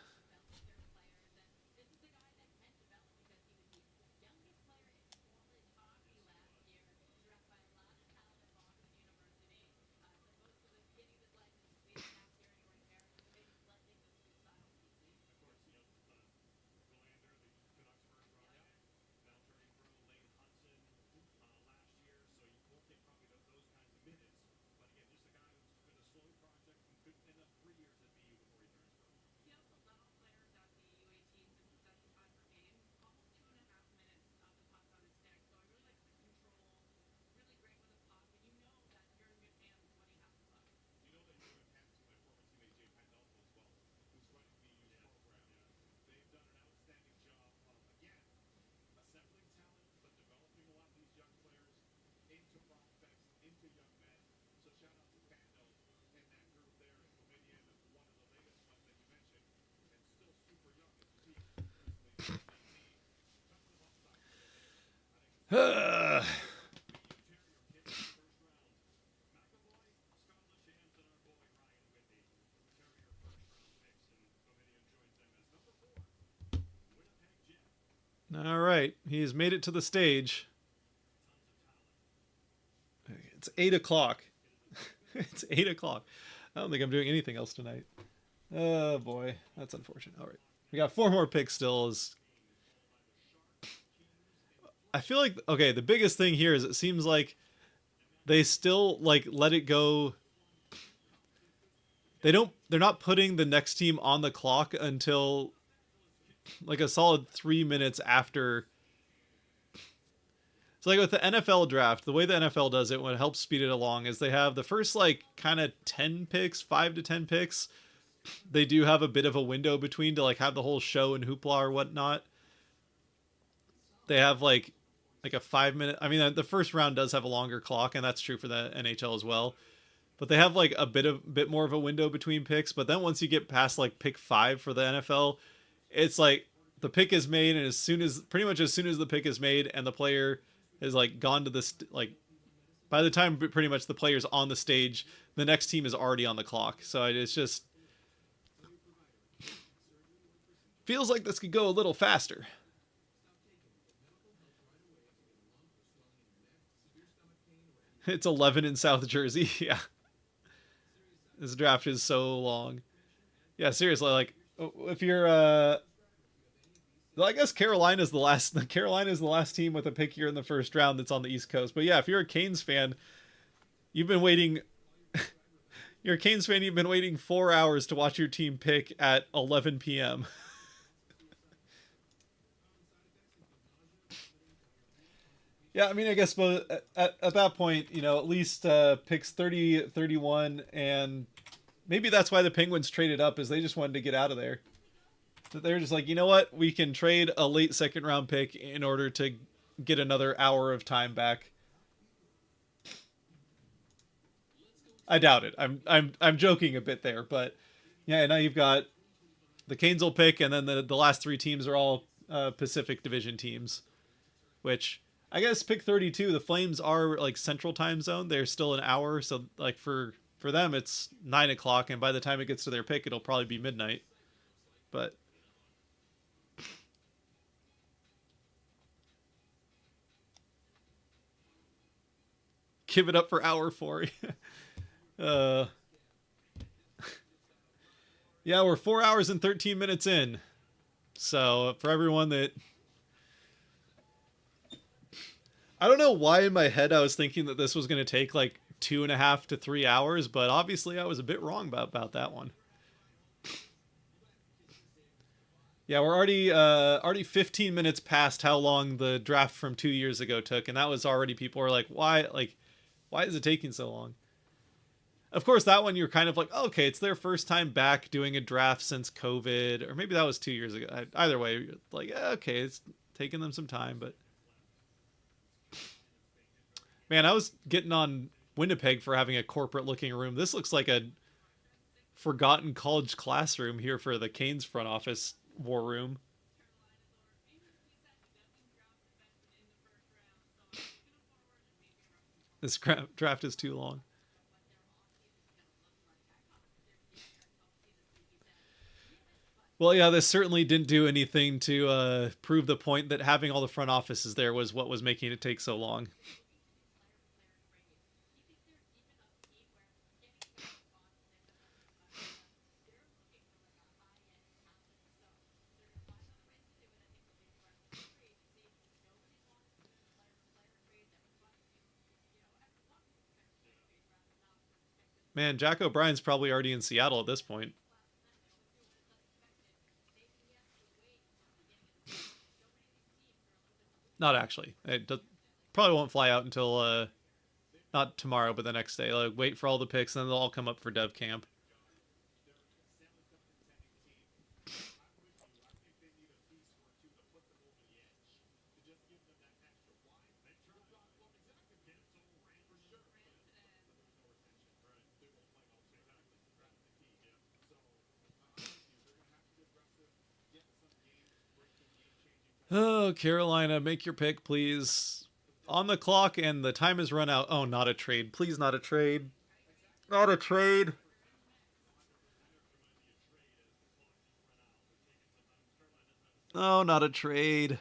[SPEAKER 1] All right, he's made it to the stage. It's 8 o'clock. It's 8 o'clock. I don't think I'm doing anything else tonight. Oh boy, that's unfortunate. All right, we got 4 more picks still. I feel like, okay, the biggest thing here is it seems like they still like let it go. They're not putting the next team on the clock until like a solid 3 minutes after. So like with the NFL draft, the way the NFL does it, what helps speed it along is they have the first like kind of 10 picks, 5 to 10 picks. They do have a bit of a window between to like have the whole show and hoopla or whatnot. They have like a 5 minute. I mean, the first round does have a longer clock, and that's true for the NHL as well. But they have like a bit more of a window between picks. But then once you get past like pick 5 for the NFL, it's like the pick is made, and pretty much as soon as the pick is made and the player is like gone to this, like by the time pretty much the player's on the stage, the next team is already on the clock. So it's just feels like this could go a little faster. It's 11 in South Jersey. Yeah. This draft is so long. Yeah, seriously, like if you're well, I guess Carolina's the last team with a pick here in the first round that's on the East Coast. But yeah, if you're a Canes fan, you've been waiting you're a Canes fan, you've been waiting 4 hours to watch your team pick at 11 p.m. Yeah, I mean, I guess but at that point, you know, at least picks 30, 31, and maybe that's why the Penguins traded up, is they just wanted to get out of there. So they're just like, you know what? We can trade a late second round pick in order to get another hour of time back. I doubt it. I'm joking a bit there, but yeah, now you've got the Canes will pick, and then the last three teams are all Pacific Division teams, which I guess pick 32. The Flames are like Central Time Zone. They're still an hour, so like for them it's 9 o'clock, and by the time it gets to their pick, it'll probably be midnight. But give it up for hour 4. Yeah, we're 4 hours and 13 minutes in. So for everyone that, I don't know why in my head I was thinking that this was going to take like 2.5 to 3 hours, but obviously I was a bit wrong about that one. Yeah, we're already 15 minutes past how long the draft from 2 years ago took, and that was already people were like, why is it taking so long? Of course, that one you're kind of like, oh, okay, it's their first time back doing a draft since COVID, or maybe that was 2 years ago. Either way, like, yeah, okay, it's taking them some time, but man, I was getting on Winnipeg for having a corporate-looking room. This looks like a forgotten college classroom here for the Canes front office war room. This draft is too long. Well, yeah, this certainly didn't do anything to prove the point that having all the front offices there was what was making it take so long. Man, Jack O'Brien's probably already in Seattle at this point. Not actually. It probably won't fly out until not tomorrow, but the next day. Like, wait for all the picks, and then they'll all come up for dev camp. Oh, Carolina, make your pick, please. On the clock, and the time has run out. Oh, not a trade. Please, not a trade. Not a trade. Oh, not a trade.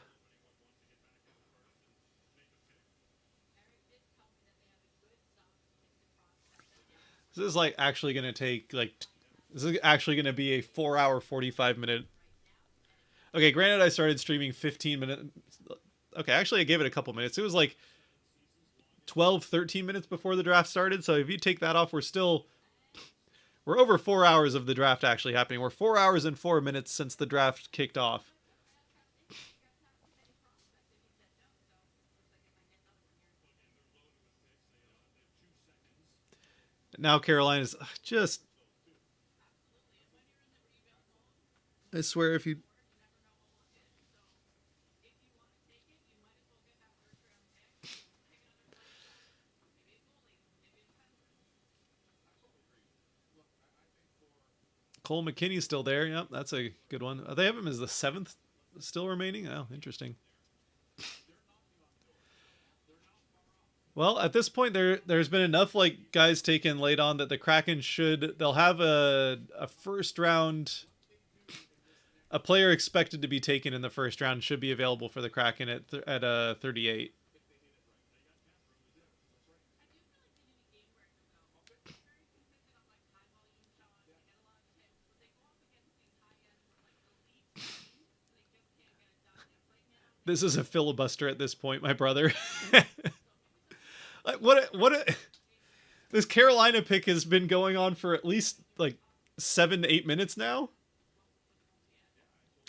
[SPEAKER 1] This is like actually going to take like, this is actually going to be a 4 hour, 45 minute. Okay, granted I started streaming 15 minutes. Okay, actually I gave it a couple minutes. It was like 12, 13 minutes before the draft started. So if you take that off, we're over 4 hours of the draft actually happening. We're 4 hours and 4 minutes since the draft kicked off. Now Carolina's just, I swear if you, Cole McKinney's still there. Yep, that's a good one. They have him as the 7th still remaining. Oh, interesting. Well, at this point, there's been enough like guys taken late on that the Kraken they'll have a first round. A player expected to be taken in the first round should be available for the Kraken at 38. This is a filibuster at this point, my brother. This Carolina pick has been going on for at least like 7 to 8 minutes now.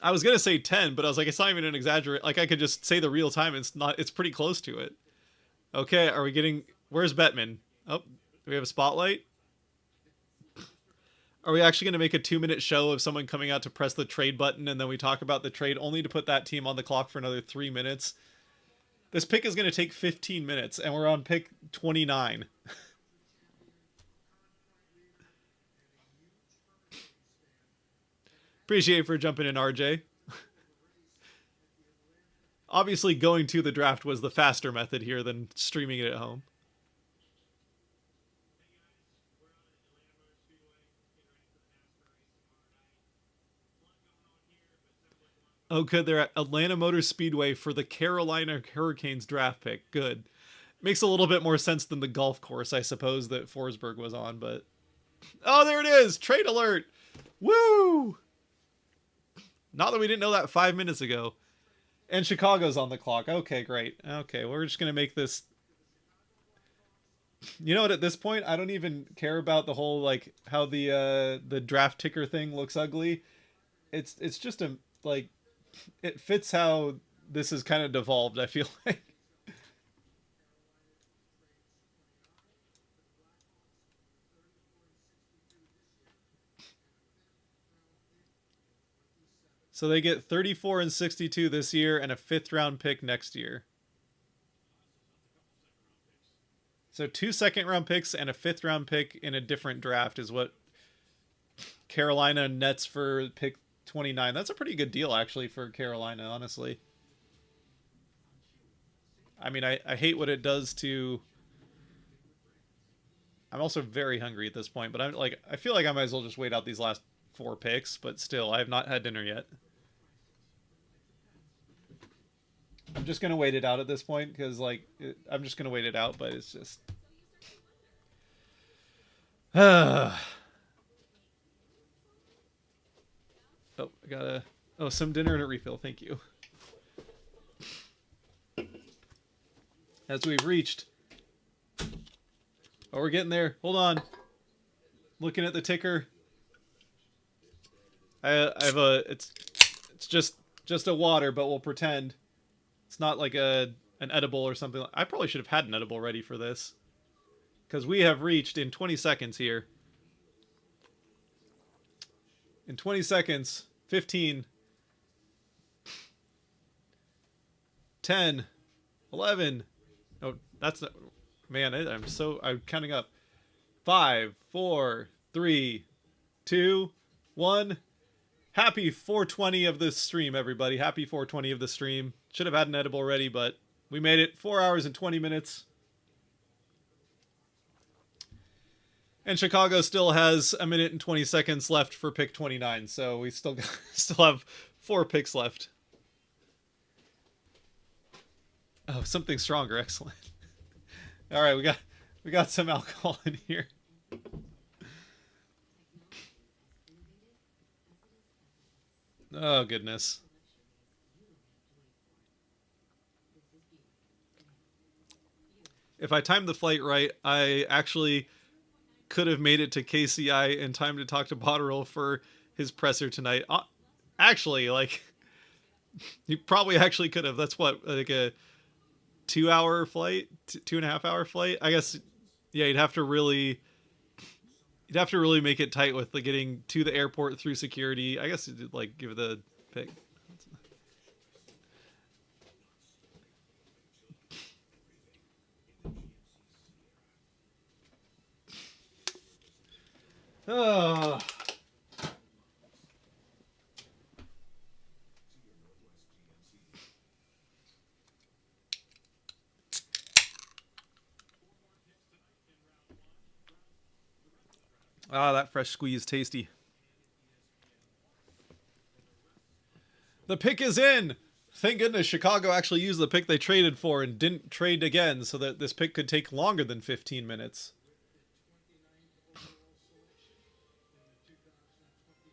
[SPEAKER 1] I was gonna say 10, but I was like, it's not even an exaggerate. Like I could just say the real time. It's pretty close to it. Okay, are we getting? Where's Bettman? Oh, do we have a spotlight? Are we actually gonna make a 2-minute show of someone coming out to press the trade button and then we talk about the trade only to put that team on the clock for another 3 minutes? This pick is gonna take 15 minutes and we're on pick 29. Appreciate it for jumping in, RJ. Obviously, going to the draft was the faster method here than streaming it at home. Oh, good. They're at Atlanta Motor Speedway for the Carolina Hurricanes draft pick. Good. Makes a little bit more sense than the golf course, I suppose, that Forsberg was on, but... Oh, there it is! Trade alert! Woo! Not that we didn't know that 5 minutes ago. And Chicago's on the clock. Okay, great. Okay, we're just going to make this... You know what, at this point, I don't even care about the whole, like, how the draft ticker thing looks ugly. It's just a, like... It fits how this has kind of devolved, I feel like. So they get 34 and 62 this year and a 5th round pick next year. So 2 second-round picks and a 5th round pick in a different draft is what Carolina nets for pick 29. That's a pretty good deal, actually, for Carolina, honestly. I mean, I hate what it does to... I'm also very hungry at this point, but I feel like I might as well just wait out these last 4 picks, but still, I have not had dinner yet. I'm just going to wait it out at this point, because, like, I'm just going to wait it out, but it's just... Oh, I gotta... Oh, some dinner and a refill, thank you. As we've reached... Oh, we're getting there. Hold on. Looking at the ticker. I have a... It's just a water, but we'll pretend. It's not like an edible or something. I probably should have had an edible ready for this. Because we have reached in 20 seconds here. In 20 seconds, 15, 10, 11. Oh, that's not... Man, I'm counting up. 5, 4, 3, 2, 1. Happy 420 of the stream, everybody. Happy 420 of the stream. Should have had an edible ready, but we made it. 4 hours and 20 minutes. And Chicago still has 1 minute and 20 seconds left for pick 29, so we still have 4 picks left. Oh, something stronger, excellent. All right, we got some alcohol in here. Oh goodness. If I timed the flight right, I actually could have made it to KCI in time to talk to Botterill for his presser tonight. Actually, like, you probably actually could have. That's what, like a 2-hour flight, 2.5-hour flight. I guess, yeah, you'd have to really make it tight with getting to the airport through security. I guess you'd like give the pick. Oh. Ah, that fresh squeeze, tasty. The pick is in. Thank goodness Chicago actually used the pick they traded for and didn't trade again, so that this pick could take longer than 15 minutes.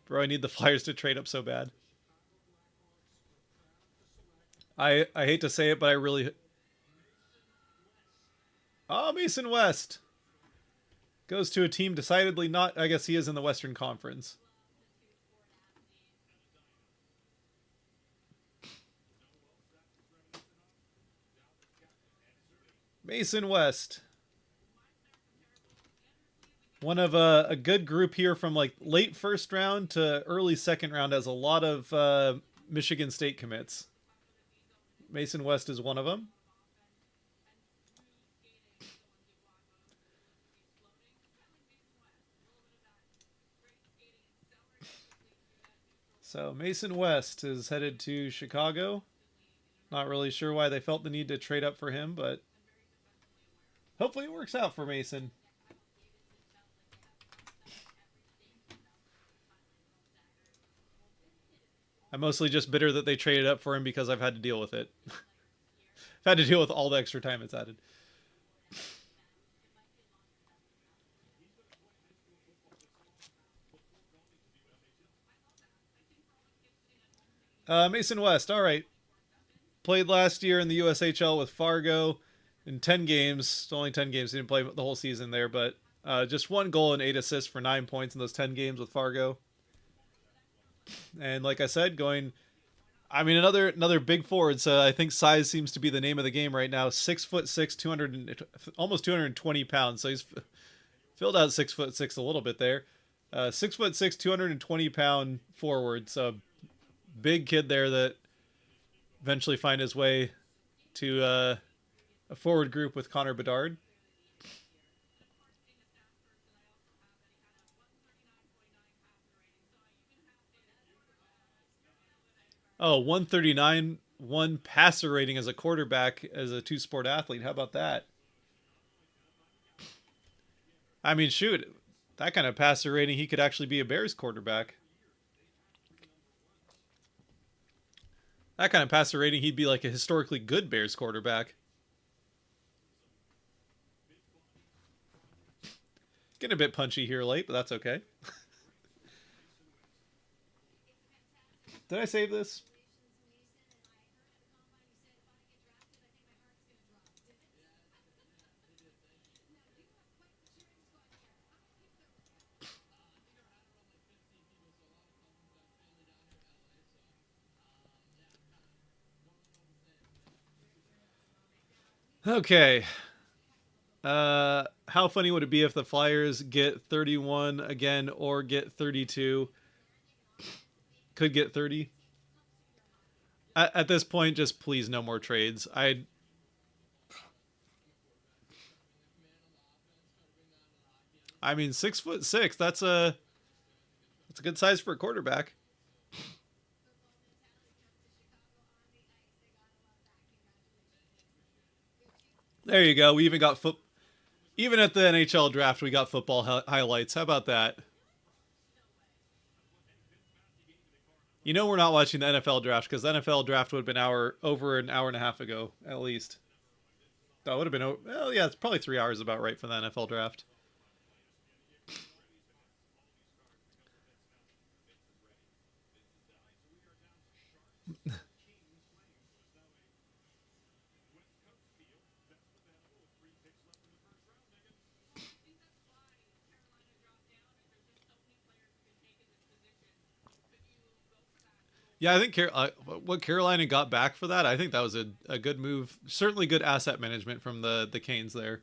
[SPEAKER 1] Bro, I need the Flyers to trade up so bad. I hate to say it, but I really... Oh, Mason West. Goes to a team decidedly not... I guess he is in the Western Conference. Mason West. One of a good group here from like late first round to early second round, has a lot of Michigan State commits. Mason West is one of them. So Mason West is headed to Chicago. Not really sure why they felt the need to trade up for him, but hopefully it works out for Mason. I'm mostly just bitter that they traded up for him because I've had to deal with it. I've had to deal with all the extra time it's added. Mason West, all right. Played last year in the USHL with Fargo in 10 games. Only 10 games. He didn't play the whole season there, but just 1 goal and 8 assists for 9 points in those 10 games with Fargo. And like I said, another big forward. So I think size seems to be the name of the game right now. 6'6", almost 220 pounds. So he's filled out 6'6" a little bit there. 6'6", 220-pound forward. So big kid there that eventually find his way to a forward group with Connor Bedard. Oh, 139, 1 passer rating as a quarterback, as a 2-sport athlete. How about that? I mean, shoot, that kind of passer rating, he could actually be a Bears quarterback. That kind of passer rating, he'd be like a historically good Bears quarterback. Getting a bit punchy here late, but that's okay. Did I save this? Okay. How funny would it be if the Flyers get 31 again or get 32? Could get 30. At this point, just please no more trades. I mean, 6'6". That's a good size for a quarterback. There you go. We even got even at the NHL draft, we got football highlights. How about that? You know we're not watching the NFL draft because the NFL draft would have been over an hour and a half ago, at least. That would have been, well, yeah, it's probably 3 hours about right for the NFL draft. Yeah, I think what Carolina got back for that, I think that was a good move. Certainly good asset management from the Canes there.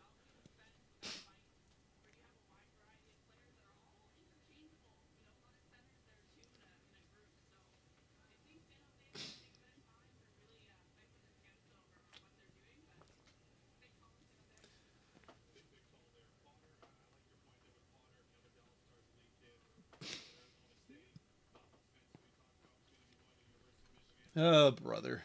[SPEAKER 1] Oh, brother.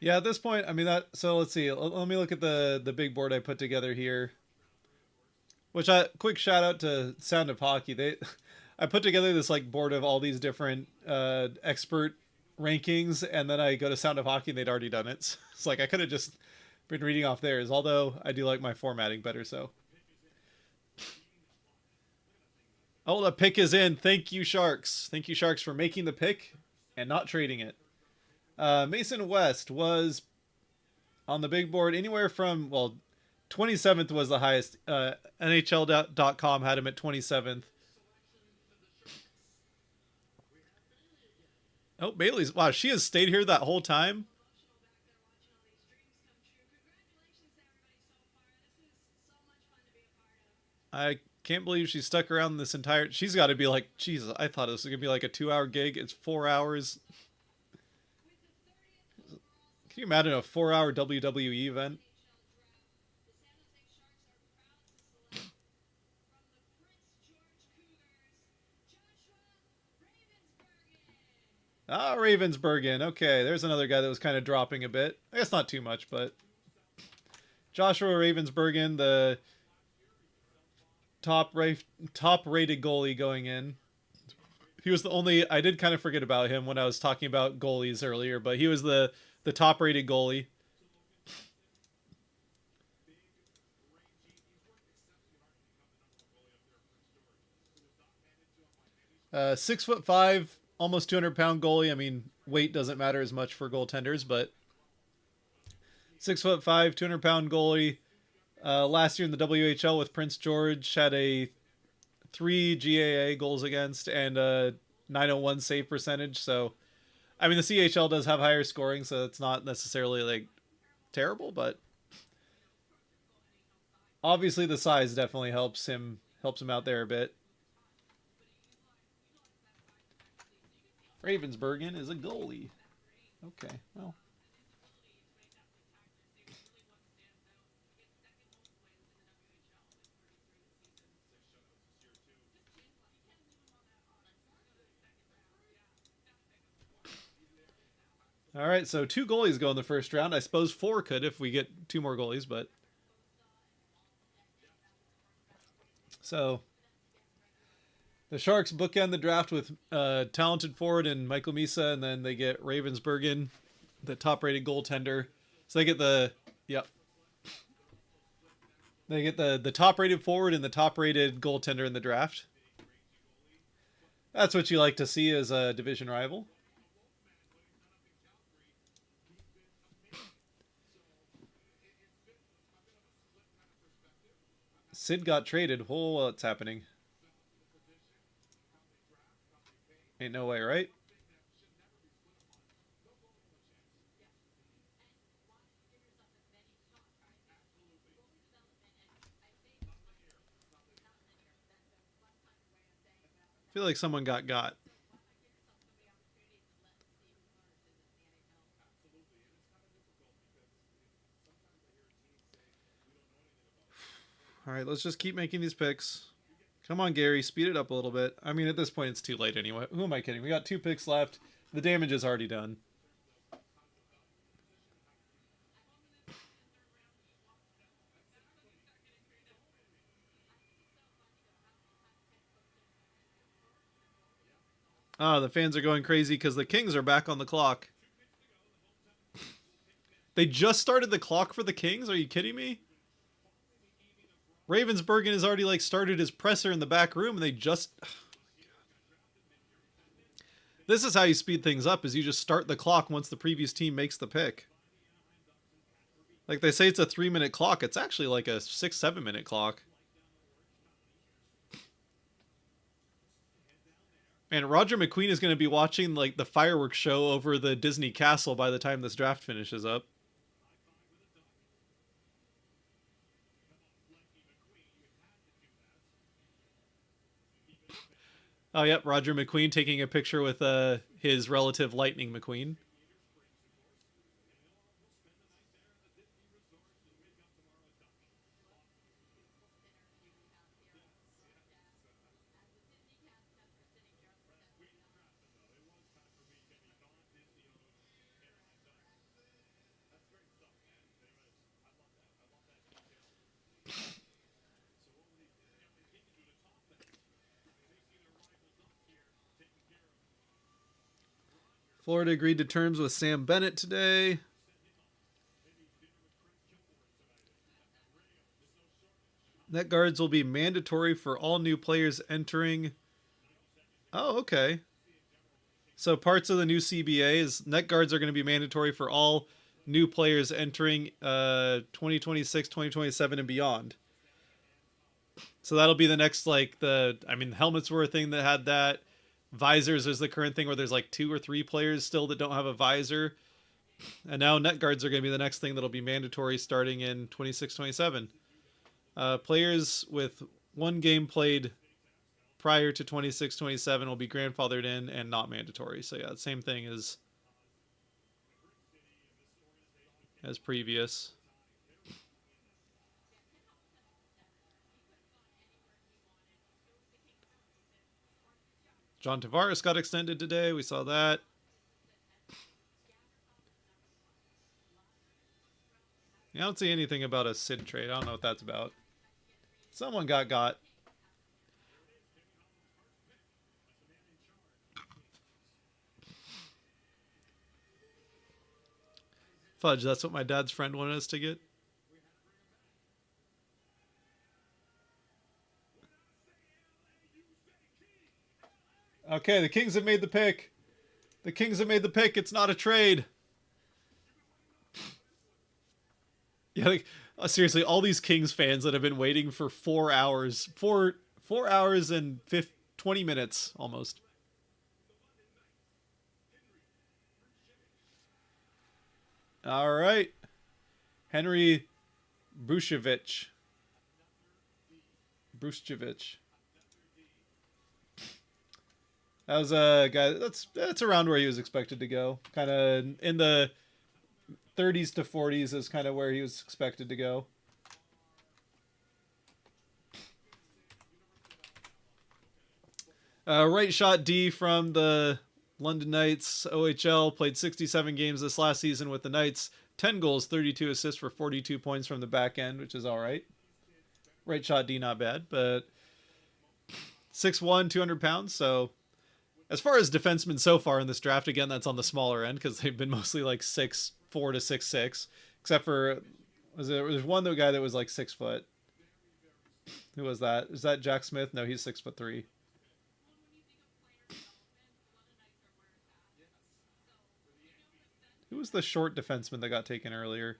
[SPEAKER 1] Yeah, at this point, I mean that. So let's see. Let me look at the big board I put together here. Which I quick shout out to Sound of Hockey. They, I put together this like board of all these different expert rankings, and then I go to Sound of Hockey, and they'd already done it. So it's like I could have just been reading off theirs. Although I do like my formatting better. So, oh, the pick is in. Thank you, Sharks. Thank you, Sharks, for making the pick and not trading it. Mason West was on the big board anywhere from, well, 27th was the highest. NHL.com had him at 27th. Oh, Bailey's. Wow, she has stayed here that whole time. I can't believe she stuck around this entire. She's got to be like, Jesus, I thought this was going to be like a 2 hour gig. It's 4 hours. Can you imagine a 4 hour WWE event? Ah, Ravensburgen. Okay, there's another guy that was kind of dropping a bit. I guess not too much, but Joshua Ravensburgen, the top rated goalie going in. He was the only. I did kind of forget about him when I was talking about goalies earlier, but he was the top rated goalie. 6'5", almost 200-pound goalie. I mean, weight doesn't matter as much for goaltenders, but 6'5", 200-pound goalie. Last year in the WHL with Prince George had a 3 GAA goals against and a 901 save percentage. So, I mean, the CHL does have higher scoring, so it's not necessarily like terrible, but obviously the size definitely helps him out there a bit. Ravensburgen is a goalie. Okay, well. All right, so 2 goalies go in the first round. I suppose 4 could if we get 2 more goalies, but so the Sharks bookend the draft with talented forward and Michael Misa, and then they get Ravensburgen, the top-rated goaltender. So they get the they get the top-rated forward and the top-rated goaltender in the draft. That's what you like to see as a division rival. Sid got traded. Oh, what's happening? Ain't no way, right? I feel like someone got. All right, let's just keep making these picks. Come on, Gary, speed it up a little bit. I mean, at this point, it's too late anyway. Who am I kidding? We got 2 picks left. The damage is already done. Ah, the fans are going crazy because the Kings are back on the clock. They just started the clock for the Kings? Are you kidding me? Ravensburgen has already like started his presser in the back room, and they just. This is how you speed things up: is you just start the clock once the previous team makes the pick. Like they say, it's a 3-minute clock. It's actually like a 6-7 minute clock. And Roger McQueen is going to be watching like the fireworks show over the Disney castle by the time this draft finishes up. Oh, yep, Roger McQueen taking a picture with his relative Lightning McQueen. Florida agreed to terms with Sam Bennett today. Net guards will be mandatory for all new players entering. Oh, okay. So parts of the new CBA is net guards are going to be mandatory for all new players entering 2026, 2027, and beyond. So that'll be the next, like, helmets were a thing that had that. Visors is the current thing where there's like 2 or 3 players still that don't have a visor. And now net guards are going to be the next thing that'll be mandatory starting in 26, 27. Players with 1 game played prior to 26, 27 will be grandfathered in and not mandatory. So yeah, same thing as previous. John Tavares got extended today. We saw that. Yeah, I don't see anything about a Sid trade. I don't know what that's about. Someone got. Fudge, that's what my dad's friend wanted us to get. Okay, the Kings have made the pick. The Kings have made the pick. It's not a trade. Yeah, like, seriously, all these Kings fans that have been waiting for 4 hours. 4 hours and 20 minutes, almost. All right. Henry Brushevich. That was a guy that's around where he was expected to go. Kind of in the 30s to 40s is kind of where he was expected to go. Right shot D from the London Knights OHL, played 67 games this last season with the Knights. 10 goals, 32 assists for 42 points from the back end, which is all right. Right shot D, not bad, but 6'1", 200 pounds, so as far as defensemen so far in this draft, again, that's on the smaller end because they've been mostly like 6'4" to 6'6", except for there's one guy that was like 6 foot. Who was that? Is that Jack Smith? No, he's 6'3". Who was the short defenseman that got taken earlier?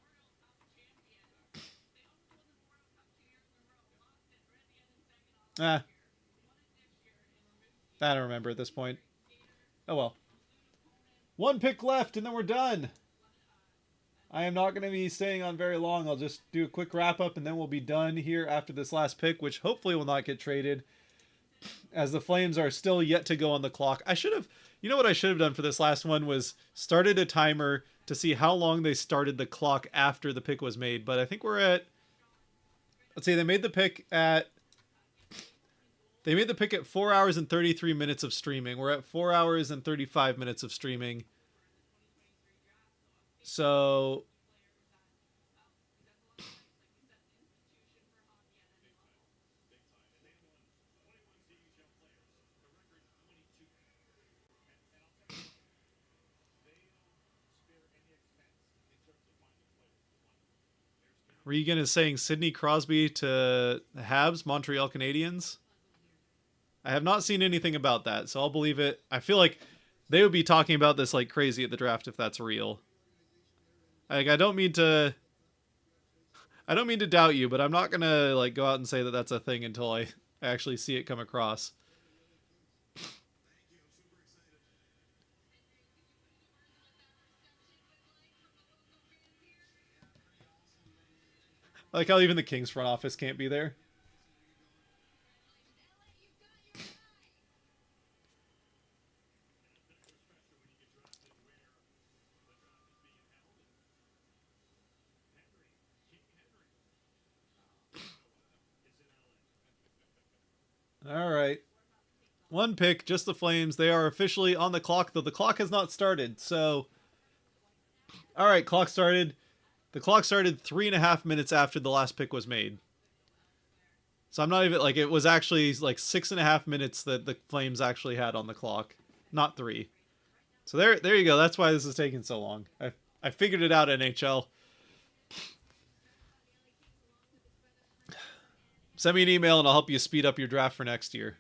[SPEAKER 1] I don't remember at this point. Oh well. 1 pick left and then we're done. I am not going to be staying on very long. I'll just do a quick wrap up and then we'll be done here after this last pick, which hopefully will not get traded, as the Flames are still yet to go on the clock. You know what I should have done for this last one was started a timer to see how long they started the clock after the pick was made. But I think we're at, let's see, they made the pick at 4 hours and 33 minutes of streaming. We're at 4 hours and 35 minutes of streaming. So Regan is saying Sidney Crosby to the Habs, Montreal Canadiens. I have not seen anything about that, so I'll believe it. I feel like they would be talking about this like crazy at the draft if that's real. Like, I don't mean to doubt you, but I'm not gonna like go out and say that that's a thing until I actually see it come across. I like how even the Kings front office can't be there. All right. 1 pick, just the Flames. They are officially on the clock, though the clock has not started. So, all right, clock started. The clock started 3.5 minutes after the last pick was made. So I'm not even, like, it was actually like 6.5 minutes that the Flames actually had on the clock, not 3. So there you go. That's why this is taking so long. I figured it out, NHL. Send me an email and I'll help you speed up your draft for next year.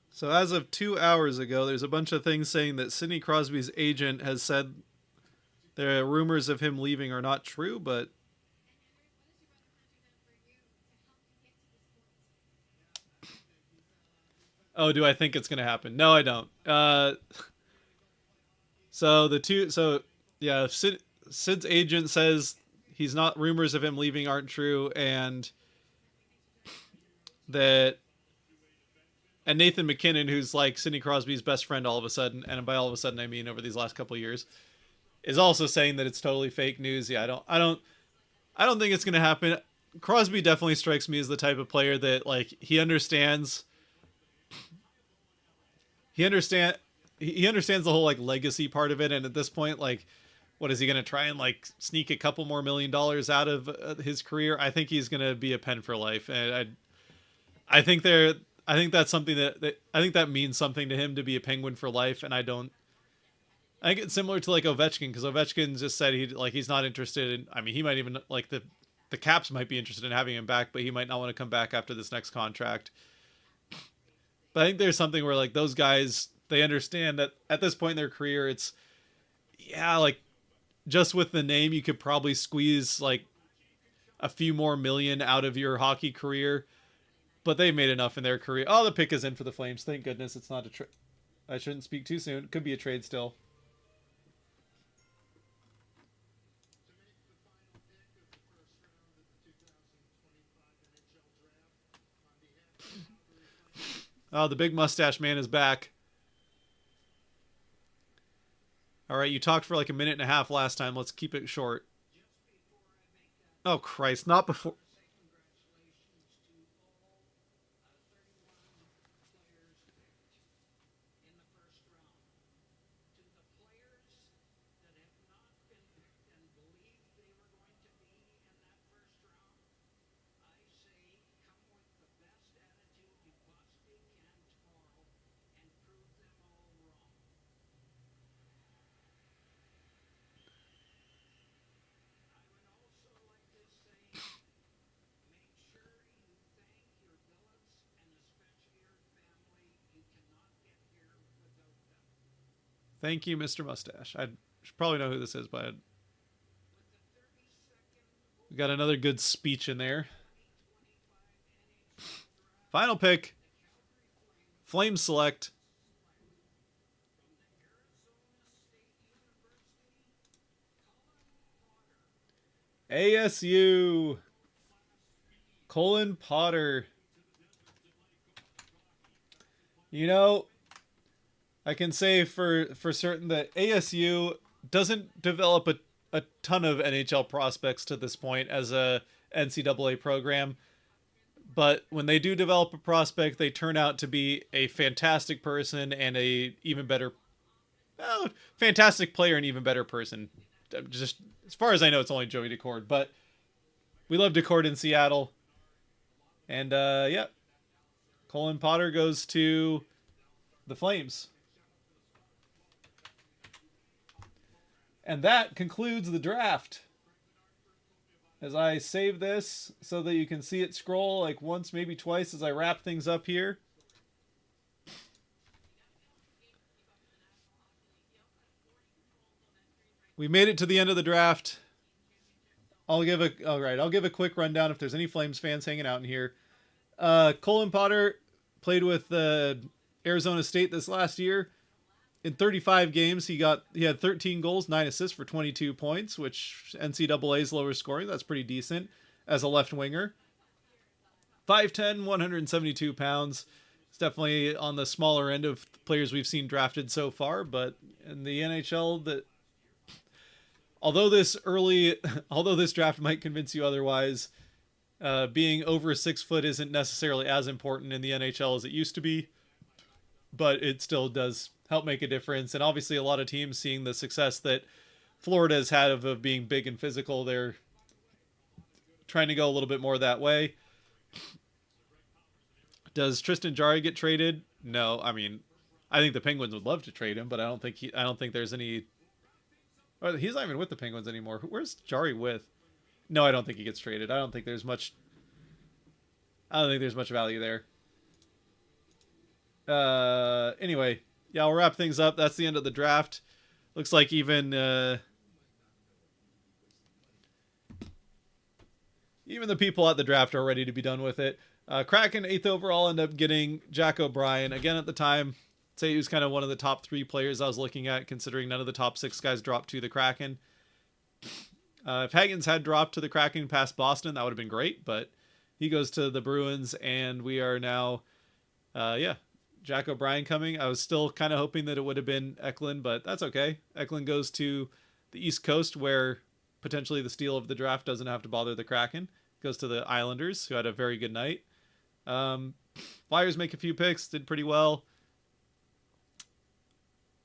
[SPEAKER 1] So as of 2 hours ago, there's a bunch of things saying that Sidney Crosby's agent has said the rumors of him leaving are not true, but oh, do I think it's going to happen? No, I don't. Yeah, Sid's agent says he's not, rumors of him leaving aren't true, and Nathan McKinnon, who's like Sidney Crosby's best friend all of a sudden, and by all of a sudden I mean over these last couple of years, is also saying that it's totally fake news. Yeah, I don't think it's going to happen. Crosby definitely strikes me as the type of player that, like, he understands the whole, like, legacy part of it, and at this point, like, what is he going to try and, like, sneak a couple more $1 million out of his career? I think he's going to be a Pen for life, and I think that's something that means something to him, to be a Penguin for life, and I think it's similar to, like, Ovechkin, because Ovechkin just said he's not interested in, I mean, he might even, like, the Caps might be interested in having him back, but he might not want to come back after this next contract. But I think there's something where, like, those guys, they understand that at this point in their career, it's, yeah, like, just with the name, you could probably squeeze, like, a few more million out of your hockey career, but they've made enough in their career. Oh, the pick is in for the Flames. Thank goodness it's not a trade. I shouldn't speak too soon. It could be a trade still. Oh, the big mustache man is back. All right, you talked for like a minute and a half last time. Let's keep it short. Oh, Christ. Not before. Thank you, Mr. Mustache. I should probably know who this is, but we got another good speech in there. Final pick. Flames select. ASU. Colin Potter. You know, I can say for certain that ASU doesn't develop a ton of NHL prospects to this point as a NCAA program. But when they do develop a prospect, they turn out to be a fantastic person and a even better, fantastic player and even better person. Just as far as I know, it's only Joey Decord, but we love Decord in Seattle. And yeah, Colin Potter goes to the Flames. And that concludes the draft. As I save this so that you can see it scroll like once, maybe twice as I wrap things up here. We made it to the end of the draft. I'll give a quick rundown if there's any Flames fans hanging out in here. Colin Potter played with Arizona State this last year. In 35 games, he had 13 goals, 9 assists for 22 points, which NCAA's lower scoring. That's pretty decent as a left winger. 5'10", 172 pounds. It's definitely on the smaller end of players we've seen drafted so far, but in the NHL, although this draft might convince you otherwise, being over 6 foot isn't necessarily as important in the NHL as it used to be, but it still does help make a difference. And obviously a lot of teams, seeing the success that Florida has had of being big and physical, they're trying to go a little bit more that way. Does Tristan Jarry get traded? No. I mean, I think the Penguins would love to trade him, but I don't think there's any. Oh, he's not even with the Penguins anymore. Where's Jarry with? No, I don't think he gets traded. I don't think there's much value there. Anyway, yeah, we'll wrap things up. That's the end of the draft. Looks like even the people at the draft are ready to be done with it. Kraken 8th overall end up getting Jack O'Brien. Again, at the time, I'd say he was kind of one of the top 3 players I was looking at, considering none of the top 6 guys dropped to the Kraken. If Hagens had dropped to the Kraken past Boston, that would have been great, but he goes to the Bruins, and we are now, Jack O'Brien coming. I was still kind of hoping that it would have been Eklund, but that's okay. Eklund goes to the East Coast, where potentially the steal of the draft doesn't have to bother the Kraken. Goes to the Islanders, who had a very good night. Flyers make a few picks, did pretty well.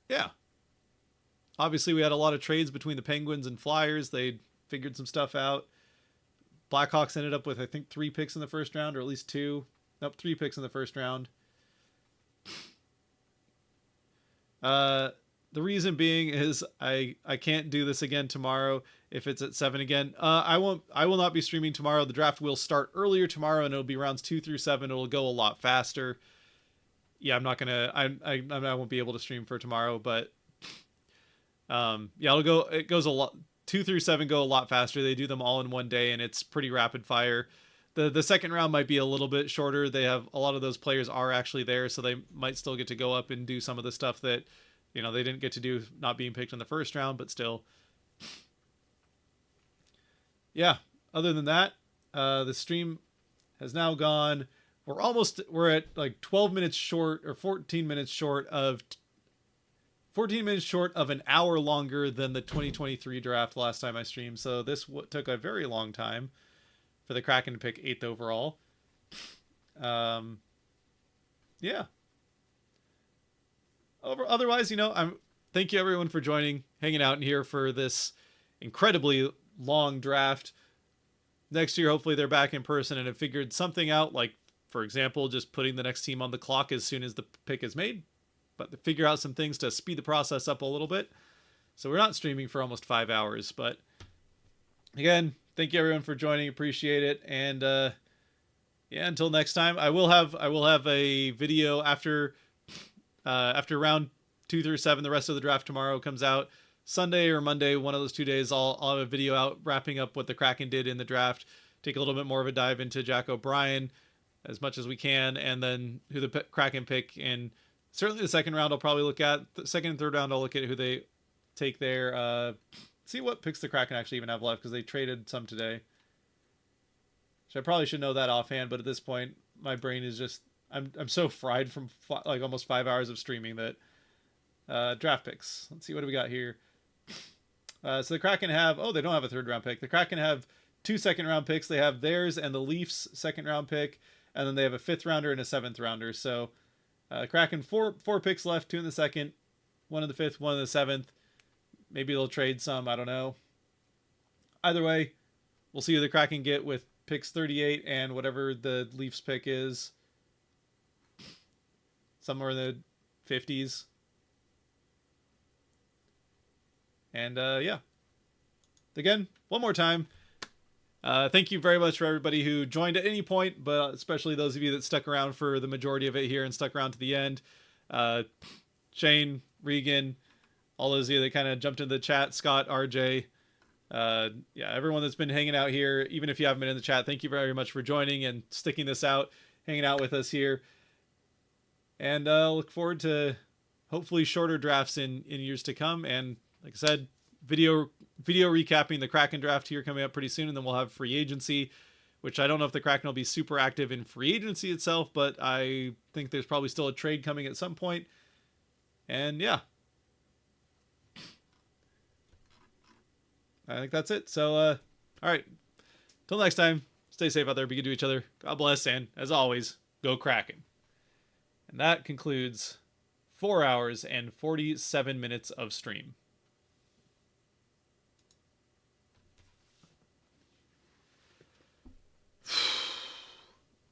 [SPEAKER 1] Yeah. Obviously, we had a lot of trades between the Penguins and Flyers. They figured some stuff out. Blackhawks ended up with, I think, 3 picks in the first round, or at least 2. Nope, 3 picks in the first round. The reason being is I can't do this again tomorrow if it's at 7 again. I will not be streaming tomorrow. The draft will start earlier tomorrow, and it'll be rounds 2 through 7. It'll go a lot faster. Yeah, I'm not gonna. I won't be able to stream for tomorrow, but it goes a lot. 2 through 7 go a lot faster. They do them all in one day, and it's pretty rapid fire. The second round might be a little bit shorter. They have a lot of those players are actually there, so they might still get to go up and do some of the stuff that, they didn't get to do not being picked in the first round, but still. Yeah, other than that, the stream has now gone. We're at like 12 minutes short, or 14 minutes short of 14 minutes short of an hour longer than the 2023 draft last time I streamed. So this took a very long time for the Kraken to pick 8th overall. Yeah. Otherwise, thank you everyone for hanging out in here for this incredibly long draft. Next year, hopefully they're back in person and have figured something out, like, for example, just putting the next team on the clock as soon as the pick is made, but to figure out some things to speed the process up a little bit. So we're not streaming for almost 5 hours, but again, thank you everyone for joining. Appreciate it. And until next time, I will have a video after round 2 through 7. The rest of the draft tomorrow comes out. Sunday or Monday, one of those 2 days, I'll have a video out wrapping up what the Kraken did in the draft. Take a little bit more of a dive into Jack O'Brien as much as we can, and then who the Kraken pick. And certainly the second round I'll probably look at. The second and third round I'll look at who they take there. See what picks the Kraken actually even have left, because they traded some today. So I probably should know that offhand, but at this point, my brain is just... I'm so fried from like almost 5 hours of streaming that... draft picks. Let's see, what do we got here? So the Kraken have... Oh, they don't have a third round pick. The Kraken have 2 second round picks. They have theirs and the Leafs second round pick. And then they have a 5th rounder and a 7th rounder. So Kraken, four picks left. 2 in the second, 1 in the 5th, 1 in the 7th. Maybe they'll trade some. I don't know. Either way, we'll see who the Kraken get with picks 38 and whatever the Leafs pick is. Somewhere in the 50s. And yeah. Again, one more time. Thank you very much for everybody who joined at any point, but especially those of you that stuck around for the majority of it here and stuck around to the end. Shane, Regan, all those of you that kind of jumped into the chat, Scott, RJ, everyone that's been hanging out here, even if you haven't been in the chat, thank you very much for joining and sticking this out, hanging out with us here. And look forward to hopefully shorter drafts in years to come. And like I said, video recapping the Kraken draft here coming up pretty soon, and then we'll have free agency, which I don't know if the Kraken will be super active in free agency itself, but I think there's probably still a trade coming at some point. And yeah, I think that's it. So, all right. Till next time, stay safe out there, be good to each other. God bless, and as always, go Kraken. And that concludes 4 hours and 47 minutes of stream.